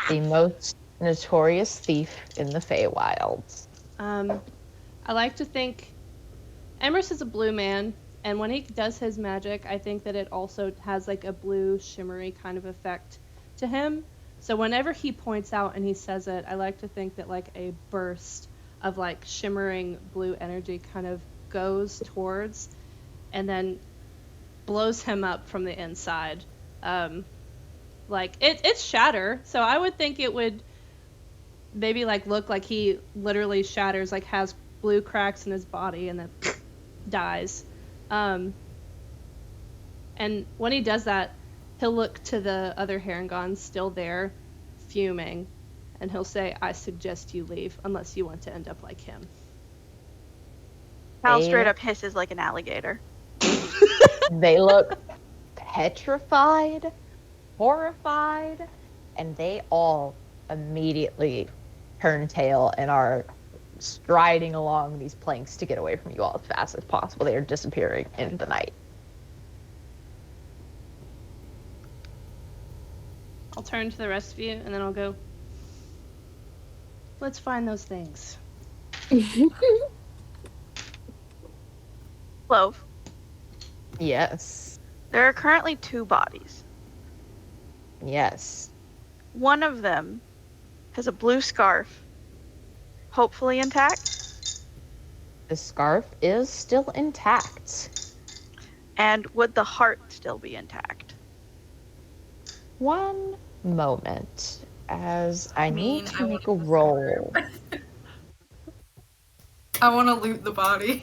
the most notorious thief in the Feywilds. I like to think Emrys is a blue man, and when he does his magic, I think that it also has like a blue shimmery kind of effect to him. So whenever he points out and he says it, I like to think that like a burst of like shimmering blue energy kind of goes towards and then blows him up from the inside. Like it's shatter, so I would think it would maybe like look like he literally shatters, like has blue cracks in his body and then dies. And when he does that, he'll look to the other Herringons still there, fuming, and he'll say, I suggest you leave unless you want to end up like him. Hal straight up hisses like an alligator. They look petrified, horrified, and they all immediately turn tail and are striding along these planks to get away from you all as fast as possible. They are disappearing into the night. I'll turn to the rest of you and then I'll go, let's find those things. Clove, Yes. there are currently 2 bodies. Yes. One of them has a blue scarf, hopefully intact. The scarf is still intact. And would the heart still be intact? One moment, as I need to I make a wanna roll. I want to loot the body.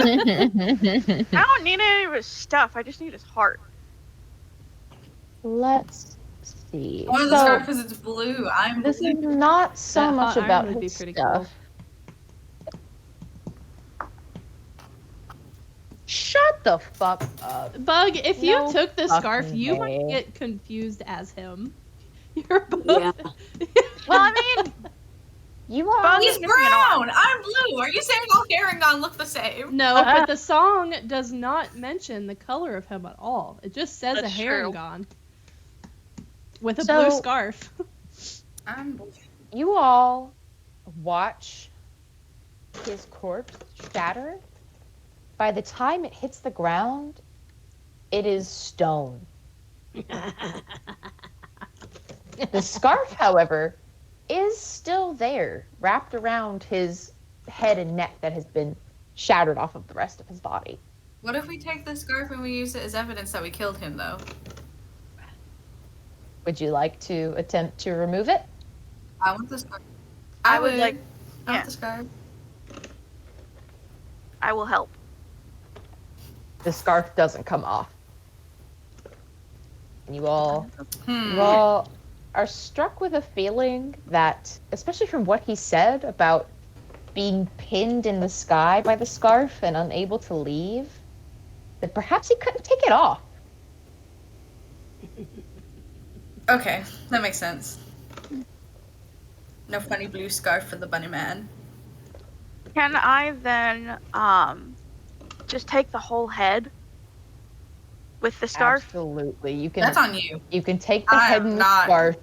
I don't need any of his stuff. I just need his heart. Let's see. I want the scarf because it's blue. I'm This is blue. not so That much hot iron about would be his pretty stuff. Shut the fuck up. Bug, if you No took the scarf, fucking you way. might get confused as him. You're both. Yeah. Well, I mean, You are. Bug He's is missing an arm. brown! I'm blue! Are you saying all Harangon look the same? No, but the song does not mention the color of him at all. It just says That's a true. Harangon with a So- blue scarf. I'm blue. You all watch his corpse shatter. By the time it hits the ground, it is stone. The scarf, however, is still there, wrapped around his head and neck that has been shattered off of the rest of his body. What if we take the scarf and we use it as evidence that we killed him, though? Would you like to attempt to remove it? I want the scarf. I would like. I Yeah, want the scarf. I will help. The scarf doesn't come off. And you all Hmm. Well, are struck with a feeling that, especially from what he said about being pinned in the sky by the scarf and unable to leave, that perhaps he couldn't take it off. Okay, that makes sense. No funny blue scarf for the bunny man. Can I then just take the whole head with the scarf? Absolutely. You can That's on you. you can take the I head am and the not- scarf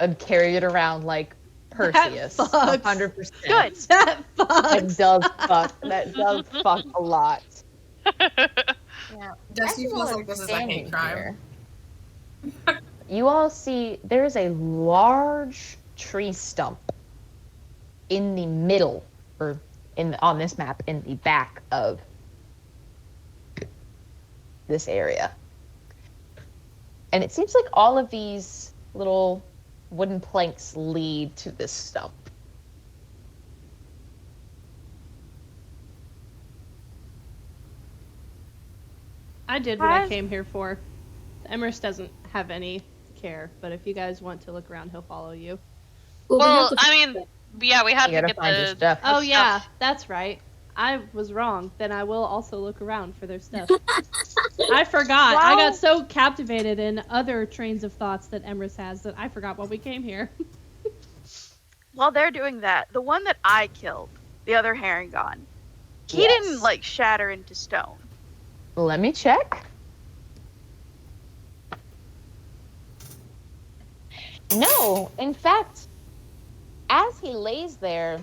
and carry it around like Perseus. fucks. 100%. Good. That That fucks. does fuck. That does fuck a lot. Now, Dusty as you feels all like this is a standing hate crime. here, you all see there is a large tree stump in the middle, or on this map, in the back of this area. And it seems like all of these little wooden planks lead to this stump. I did what I Guys? came here for. Emrys doesn't have any care, but if you guys want to look around, he'll follow you. Well, we have Well, to I mean, yeah, we had You to gotta get find your the. stuff. Oh stuff. yeah, that's right. I was wrong. Then I will also look around for their stuff. I forgot. I Well- got so captivated in other trains of thoughts that Emrys has that I forgot why we came here. While they're doing that, the one that I killed, the other Harangon, he Yes. didn't like shatter into stone. Let me check. No, in fact, as he lays there,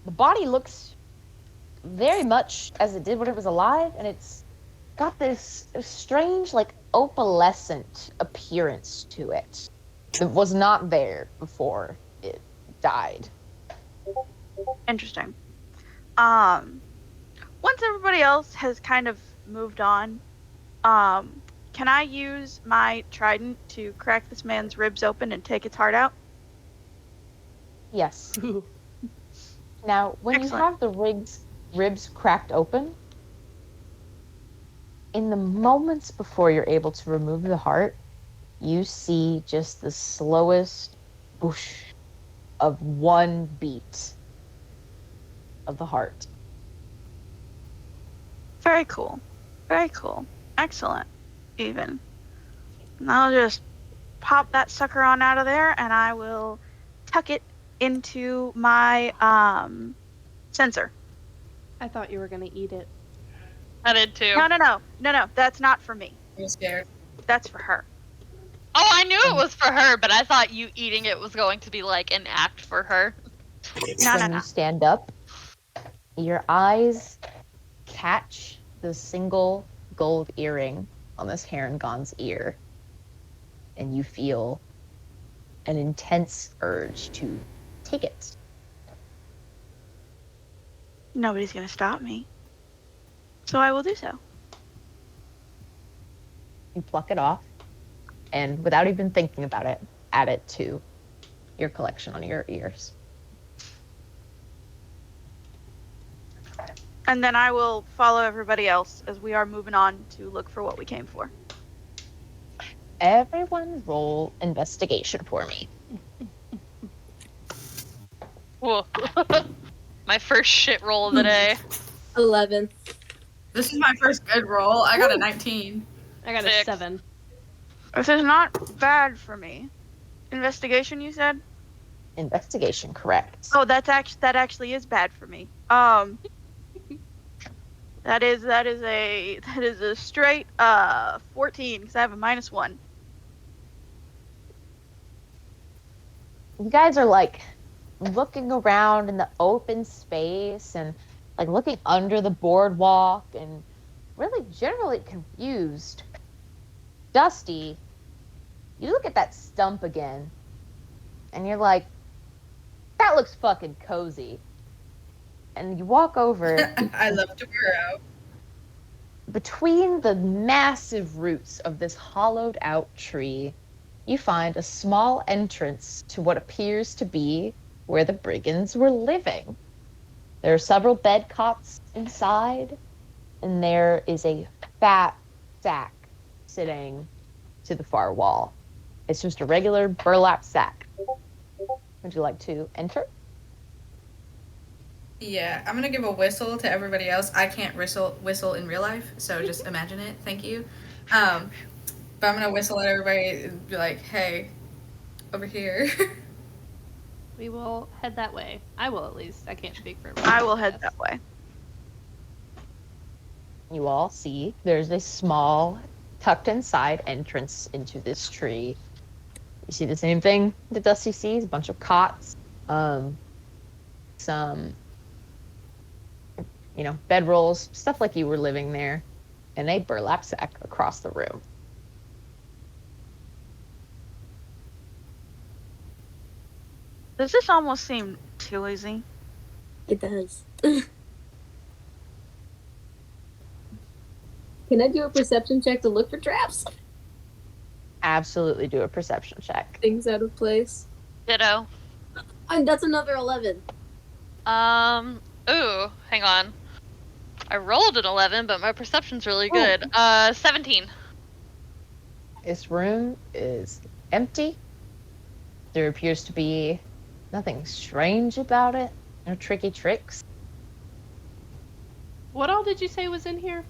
the body looks very much as it did when it was alive, and it's got this strange, like, opalescent appearance to it that was not there before it died. Interesting. Once everybody else has kind of moved on, can I use my trident to crack this man's ribs open and take its heart out? Yes. Ooh. Now, when Excellent. you have the ribs cracked open, in the moments before you're able to remove the heart, you see just the slowest whoosh of one beat of the heart. Very cool. Very cool. Excellent. Even. And I'll just pop that sucker on out of there and I will tuck it into my sensor. I thought you were gonna eat it. I did too. No. That's not for me. I'm scared. That's for her. Oh, I knew it was for her, but I thought you eating it was going to be like an act for her. When you stand up, your eyes catch the single gold earring on this Harangon's ear, and you feel an intense urge to take it. Nobody's gonna stop me. So I will do so. You pluck it off, and without even thinking about it, add it to your collection on your ears. And then I will follow everybody else as we are moving on to look for what we came for. Everyone roll investigation for me. Whoa. My first shit roll of the day. 11. This is my first good roll. I got a 19. I got a 6. 7. This is not bad for me. Investigation, you said? Investigation, correct. Oh, that actually is bad for me. That is a straight 14 because I have a -1. You guys are like looking around in the open space and like looking under the boardwalk and really generally confused. Dusty, you look at that stump again and you're like, that looks fucking cozy. And you walk over I love to burrow. between the massive roots of this hollowed out tree. You find a small entrance to what appears to be where the brigands were living. There are several bed cots inside, and there is a fat sack sitting to the far wall. It's just a regular burlap sack. Would you like to enter? Yeah, I'm gonna give a whistle to everybody else. I can't whistle in real life, so just imagine it. Thank you. But I'm gonna whistle at everybody and be like, "Hey, over here." We will head that way. I will, at least. I can't speak for I will head guess. that way. You all see there's a small, tucked inside entrance into this tree. You see the same thing that Dusty sees, a bunch of cots, some, bedrolls, stuff like you were living there, and a burlap sack across the room. Does this almost seem too easy? It does. Can I do a perception check to look for traps? Absolutely do a perception check. Things out of place. Ditto. And that's another 11. Ooh, hang on. I rolled an 11, but my perception's really good. 17. This room is empty. There appears to be nothing strange about it. No tricky tricks. What all did you say was in here?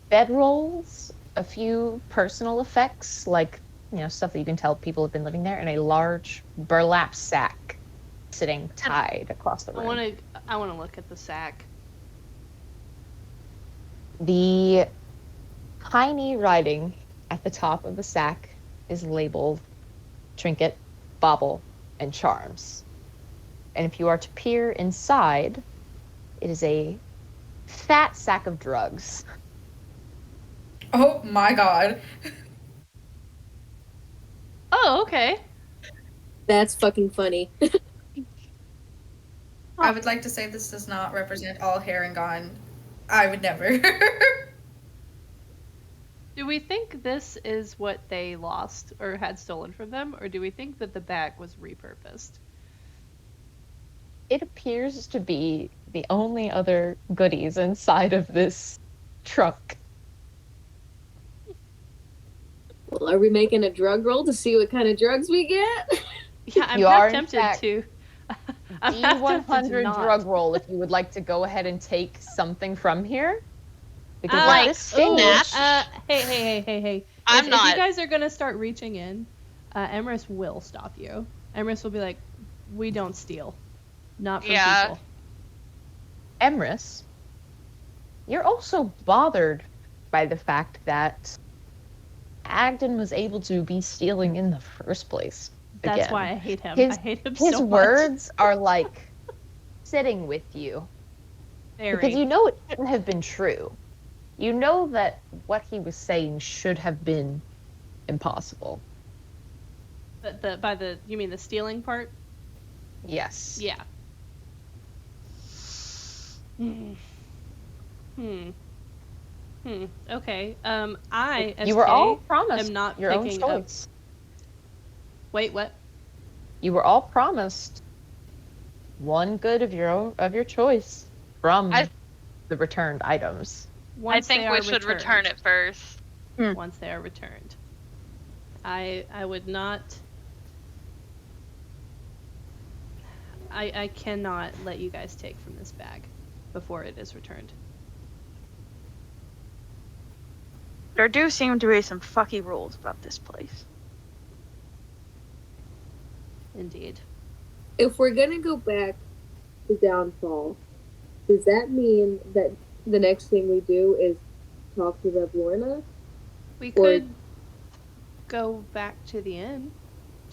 Bedrolls, a few personal effects, like, stuff that you can tell people have been living there, and a large burlap sack sitting tied across the room. I want to look at the sack. The tiny writing at the top of the sack is labeled trinket, bauble, and charms. And if you are to peer inside, it is a fat sack of drugs. Oh my god. Oh, okay. That's fucking funny. I would like to say this does not represent all hair and gone. I would never. Do we think this is what they lost or had stolen from them, or do we think that the bag was repurposed? It appears to be the only other goodies inside of this trunk. Well, are we making a drug roll to see what kind of drugs we get? Yeah, I'm You are, half in tempted fact, to. I'm half tempted to D100 not. drug roll if you would like to go ahead and take something from here. Because at Like this stage, Hey. I'm If not. you guys are gonna start reaching in, Emrys will stop you. Emrys will be like, "We don't steal, not from Yeah. people." Emrys, you're also bothered by the fact that Agden was able to be stealing in the first place. That's Again. why I hate him. His- I hate him His so much. words are like sitting with you. Very. Because you know it shouldn't have been true. You know that what he was saying should have been impossible. You mean the stealing part? Yes. Yeah. Okay. I You were all SK, promised am not your own picking up. choice. Wait, what? You were all promised one good of your choice from the returned items. Once I think they we are should returned. return it first. Once they are returned. I would not. I cannot let you guys take from this bag before it is returned. There do seem to be some fucky rules about this place. Indeed. If we're gonna go back to Downfall, does that mean that the next thing we do is talk to Rev Lorna? We Or- could go back to the inn.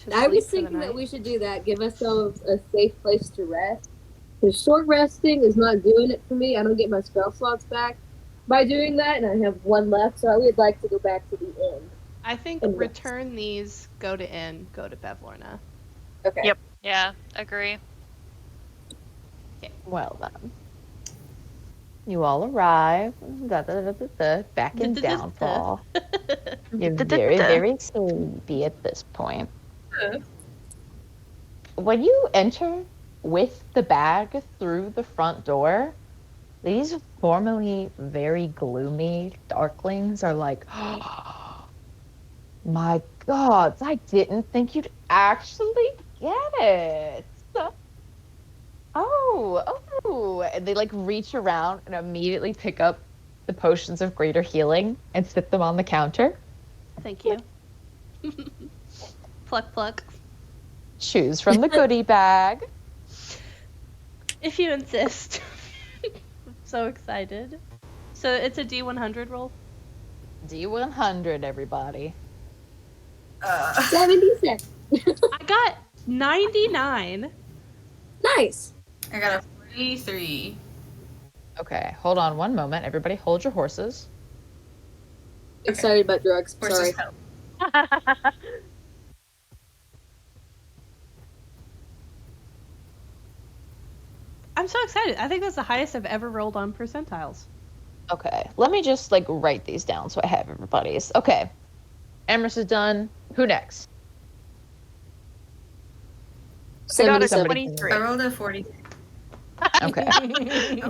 To I was sleep for the thinking that night. we should do that. Give ourselves a safe place to rest. Because short resting is not doing it for me. I don't get my spell slots back by doing that, and I have one left, so I would like to go back to the inn. I think And return these, go to inn, go to Bevlorna. Okay. Yep. Yeah, agree. Well then. You all arrive back in Downfall. You're very, very sleepy at this point. When you enter with the bag through the front door, these formerly very gloomy darklings are like, oh, my God, I didn't think you'd actually get it. Oh, and they like reach around and immediately pick up the potions of greater healing and sit them on the counter. Thank you. Pluck, pluck. Choose from the goodie bag. If you insist. I'm so excited. So it's a D100 roll? D100, everybody. 77. I got 99. Nice. I got a 43. Okay, hold on one moment. Everybody hold your horses. Excited about drugs. Sorry. Horses help. I'm so excited. I think that's the highest I've ever rolled on percentiles. Okay, let me just like write these down so I have everybody's. Okay, Amherst is done. Who next? I got a 77. 23. I rolled a 43. Okay,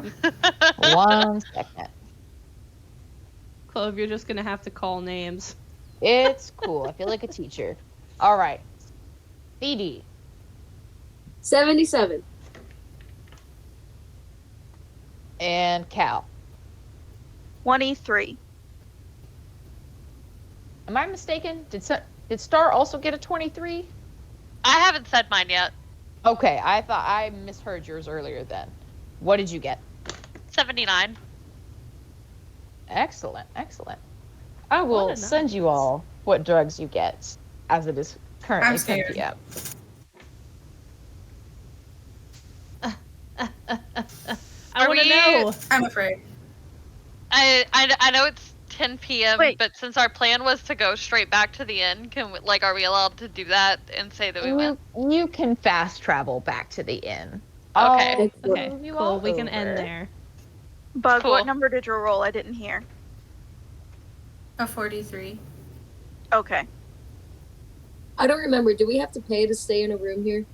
one second. Clove, you're just gonna have to call names. It's cool. I feel like a teacher. All right, BD 77. and Cal. 23. Am I mistaken? Did Star also get a 23? I haven't said mine yet. Okay, I thought I misheard yours earlier then. What did you get? 79. Excellent, excellent. I will What a send you all what drugs you get as it is currently I'm scared. 10 p.m. I want to we- know. I'm afraid. I know it's 10 p.m., Wait. but since our plan was to go straight back to the inn, are we allowed to do that and say that we went? You can fast travel back to the inn. Okay. I'll Okay, move you cool. all We can over. end there. Bug, Cool. what number did you roll? I didn't hear. A 43. Okay. I don't remember. Do we have to pay to stay in a room here?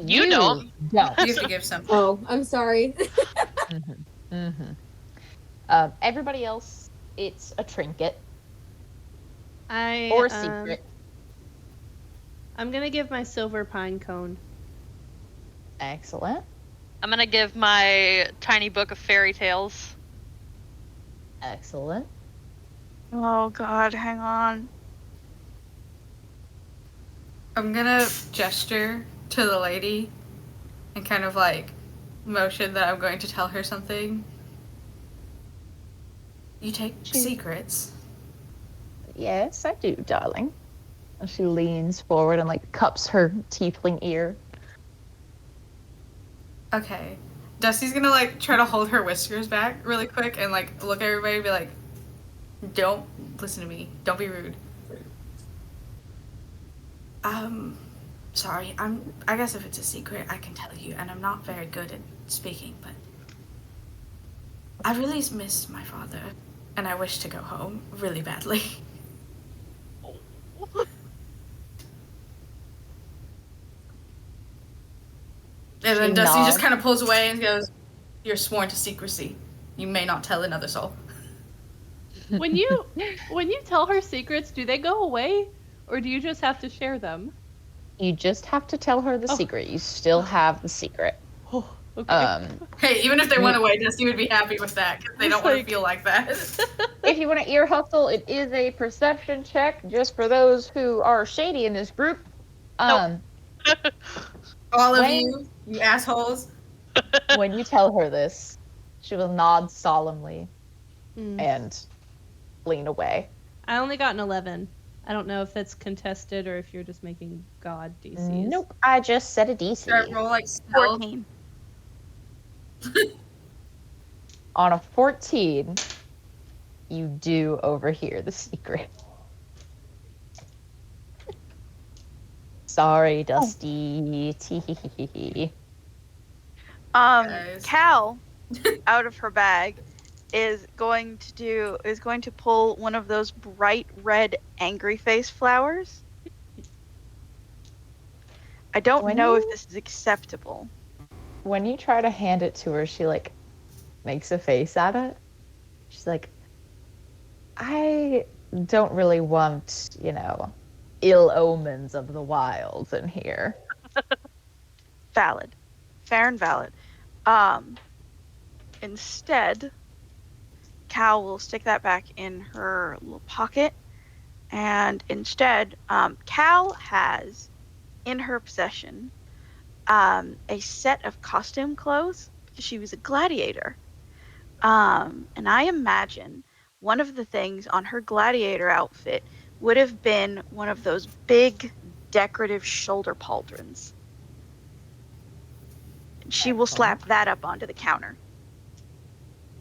You don't. Don't. You have to give something. Oh, I'm sorry. Everybody else, it's a trinket I or a secret. I'm gonna give my silver pine cone. Excellent. I'm gonna give my tiny book of fairy tales. Excellent. Oh god, hang on. I'm gonna gesture to the lady and kind of like motion that I'm going to tell her something. You take secrets. Yes, I do, darling. And she leans forward and like cups her tiefling ear. Okay. Dusty's gonna like try to hold her whiskers back really quick and like look at everybody and be like, don't listen to me. Don't be rude. Sorry, I guess if it's a secret I can tell you, and I'm not very good at speaking, but I really miss my father and I wish to go home really badly. And then She Dusty just nods. kind of pulls away and goes, "You're sworn to secrecy. You may not tell another soul." When you tell her secrets, do they go away, or do you just have to share them? You just have to tell her the Oh. secret. You still have the secret. Oh, Okay. Hey, even if they went away, Dusty would be happy with that because they don't want to feel like that. If you want to ear hustle, it is a perception check just for those who are shady in this group. All of When- you assholes. When you tell her this, she will nod solemnly Mm. and lean away. I only got an 11. I don't know if that's contested or if you're just making God DCs. Nope, I just set a DC. Should I roll like stealth? 14. On a 14, you do overhear the secret. Sorry, Dusty. Tee. Guys. Cal, out of her bag, is going to pull one of those bright red angry face flowers. I don't know if this is acceptable. When you try to hand it to her, she like makes a face at it. She's like, I don't really want, ill omens of the wilds in here. Valid. Fair and valid. Instead, Cal will stick that back in her little pocket. And instead, Cal has in her possession a set of costume clothes because she was a gladiator. And I imagine one of the things on her gladiator outfit would have been one of those big decorative shoulder pauldrons. She will slap that up onto the counter.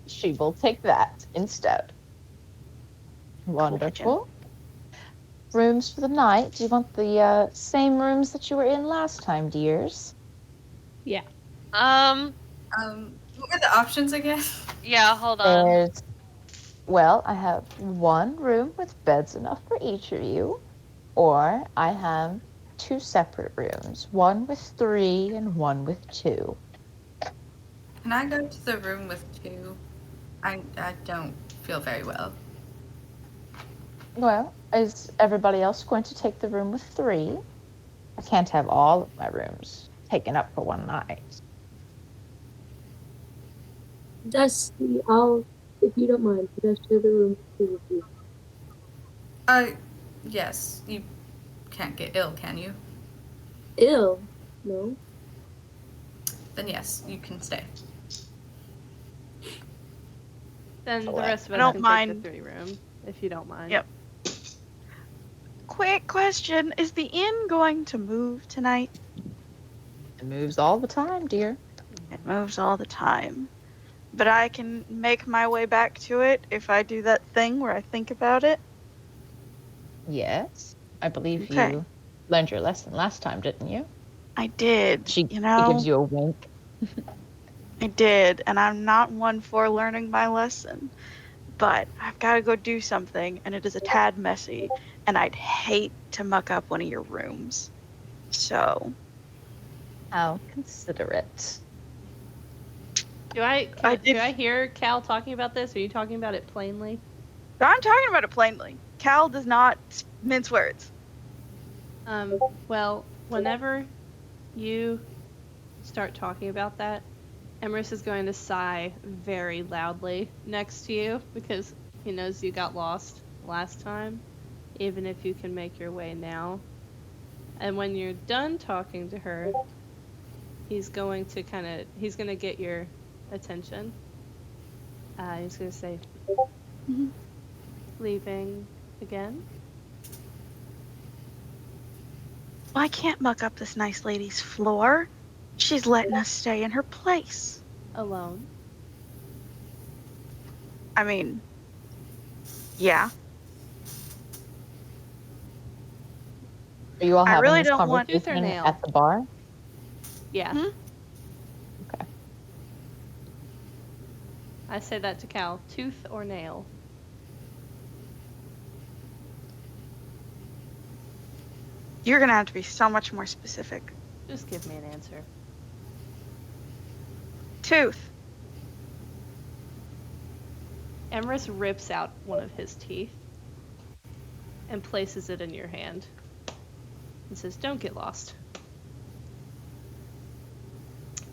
She will take that instead. Wonderful. Rooms for the night. Do you want the same rooms that you were in last time, dears? Yeah. What were the options again? Yeah, hold on. I have one room with beds enough for each of you, or I have two separate rooms, one with 3 and one with 2. Can I go to the room with 2? I don't feel very well. Well, is everybody else going to take the room with 3? I can't have all of my rooms taken up for one night. Dusty, if you don't mind, could I share the room with you? Yes. You can't get ill, can you? Ill? No. Then yes, you can stay. Then the Well, rest of I us don't can mind. take the 3 room, if you don't mind. Yep. Quick question. Is the inn going to move tonight? It moves all the time, dear. It moves all the time. But I can make my way back to it if I do that thing where I think about it. Yes. I believe Okay. you learned your lesson last time, didn't you? I did. She you know, gives you a wink. I did, and I'm not one for learning my lesson. But I've got to go do something, and it is a tad messy, and I'd hate to muck up one of your rooms. So. How considerate. Do I hear Cal talking about this? Are you talking about it plainly? I'm talking about it plainly. Cal does not mince words. Well, whenever you start talking about that, Emrys is going to sigh very loudly next to you because he knows you got lost last time, even if you can make your way now. And when you're done talking to her, he's going to get your attention. He's going to say, leaving again? Well, I can't muck up this nice lady's floor. She's letting us stay in her place. Alone? I mean, yeah. Are you all I having really this don't want- Tooth or conversation nail? at the bar? Yeah. Okay. I say that to Cal. Tooth or nail? You're gonna have to be so much more specific. Just give me an answer. Tooth. Emrys rips out one of his teeth and places it in your hand and says, "Don't get lost."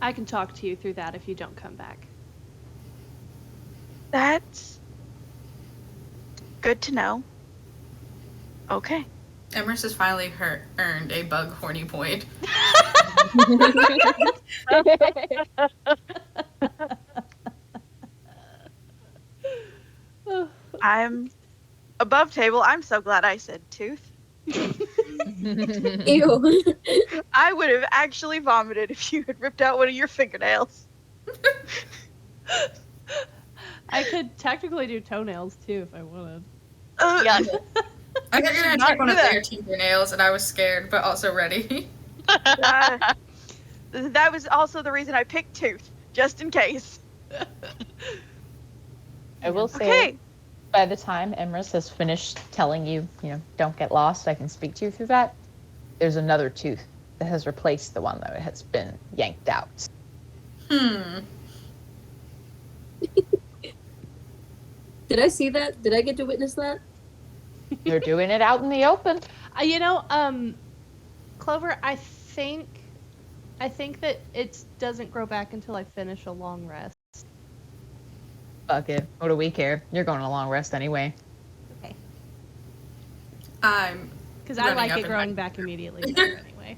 I can talk to you through that if you don't come back. That's good to know. Okay. Emrys has finally earned a bug horny point. I'm above table. I'm so glad I said tooth. Ew. I would have actually vomited if you had ripped out one of your fingernails. I could technically do toenails too if I wanted. Yeah. I thought you were should gonna not take one do of that. their fingernails, and I was scared, but also ready. That was also the reason I picked tooth, just in case. I will say, Okay. by the time Emrys has finished telling you, don't get lost, I can speak to you through that, there's another tooth that has replaced the one that has been yanked out. Did I see that? Did I get to witness that? They're doing it out in the open. Clover, I think that it doesn't grow back until I finish a long rest. Fuck it. What do we care? You're going on a long rest anyway. Okay. I'm Because I running like up it and growing like- back immediately better anyway.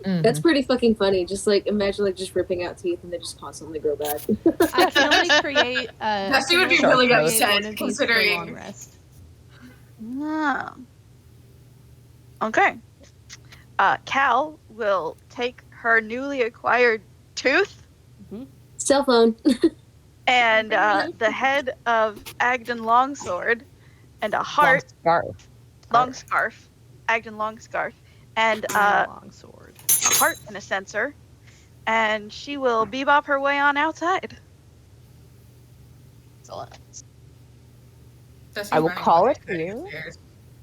That's pretty fucking funny. Just like imagine like just ripping out teeth and they just constantly grow back. I can only create. Jesse I would be can only really create upset, one of these for considering- long rest. Ah. Okay. Cal will take her newly acquired tooth Cell phone. and the head of Agden Longsword and a heart, long scarf, Agden long scarf, and a Long sword. heart and a sensor, and she will bebop her way on outside. Excellent. Jesse's I will running call away it here. downstairs.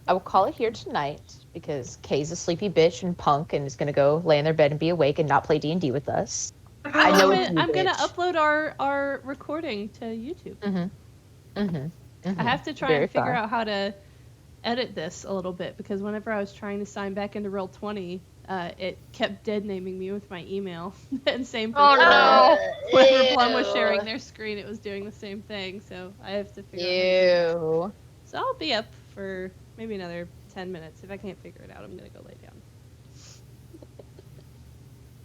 I will call it here tonight because Kay's a sleepy bitch and punk and is going to go lay in their bed and be awake and not play D&D with us. I know it's you, I'm gonna bitch. upload our recording to YouTube. I have to try Very and figure fun. out how to edit this a little bit because whenever I was trying to sign back into Roll20, it kept dead naming me with my email. And same for Oh, no. Whenever Plum was sharing their screen, it was doing the same thing. So I have to figure out how to do that. Ew. So I'll be up for maybe another 10 minutes. If I can't figure it out, I'm gonna go lay down.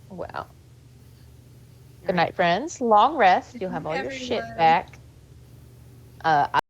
Well. Good night, friends. Long rest. You'll have all your shit Everyone. back.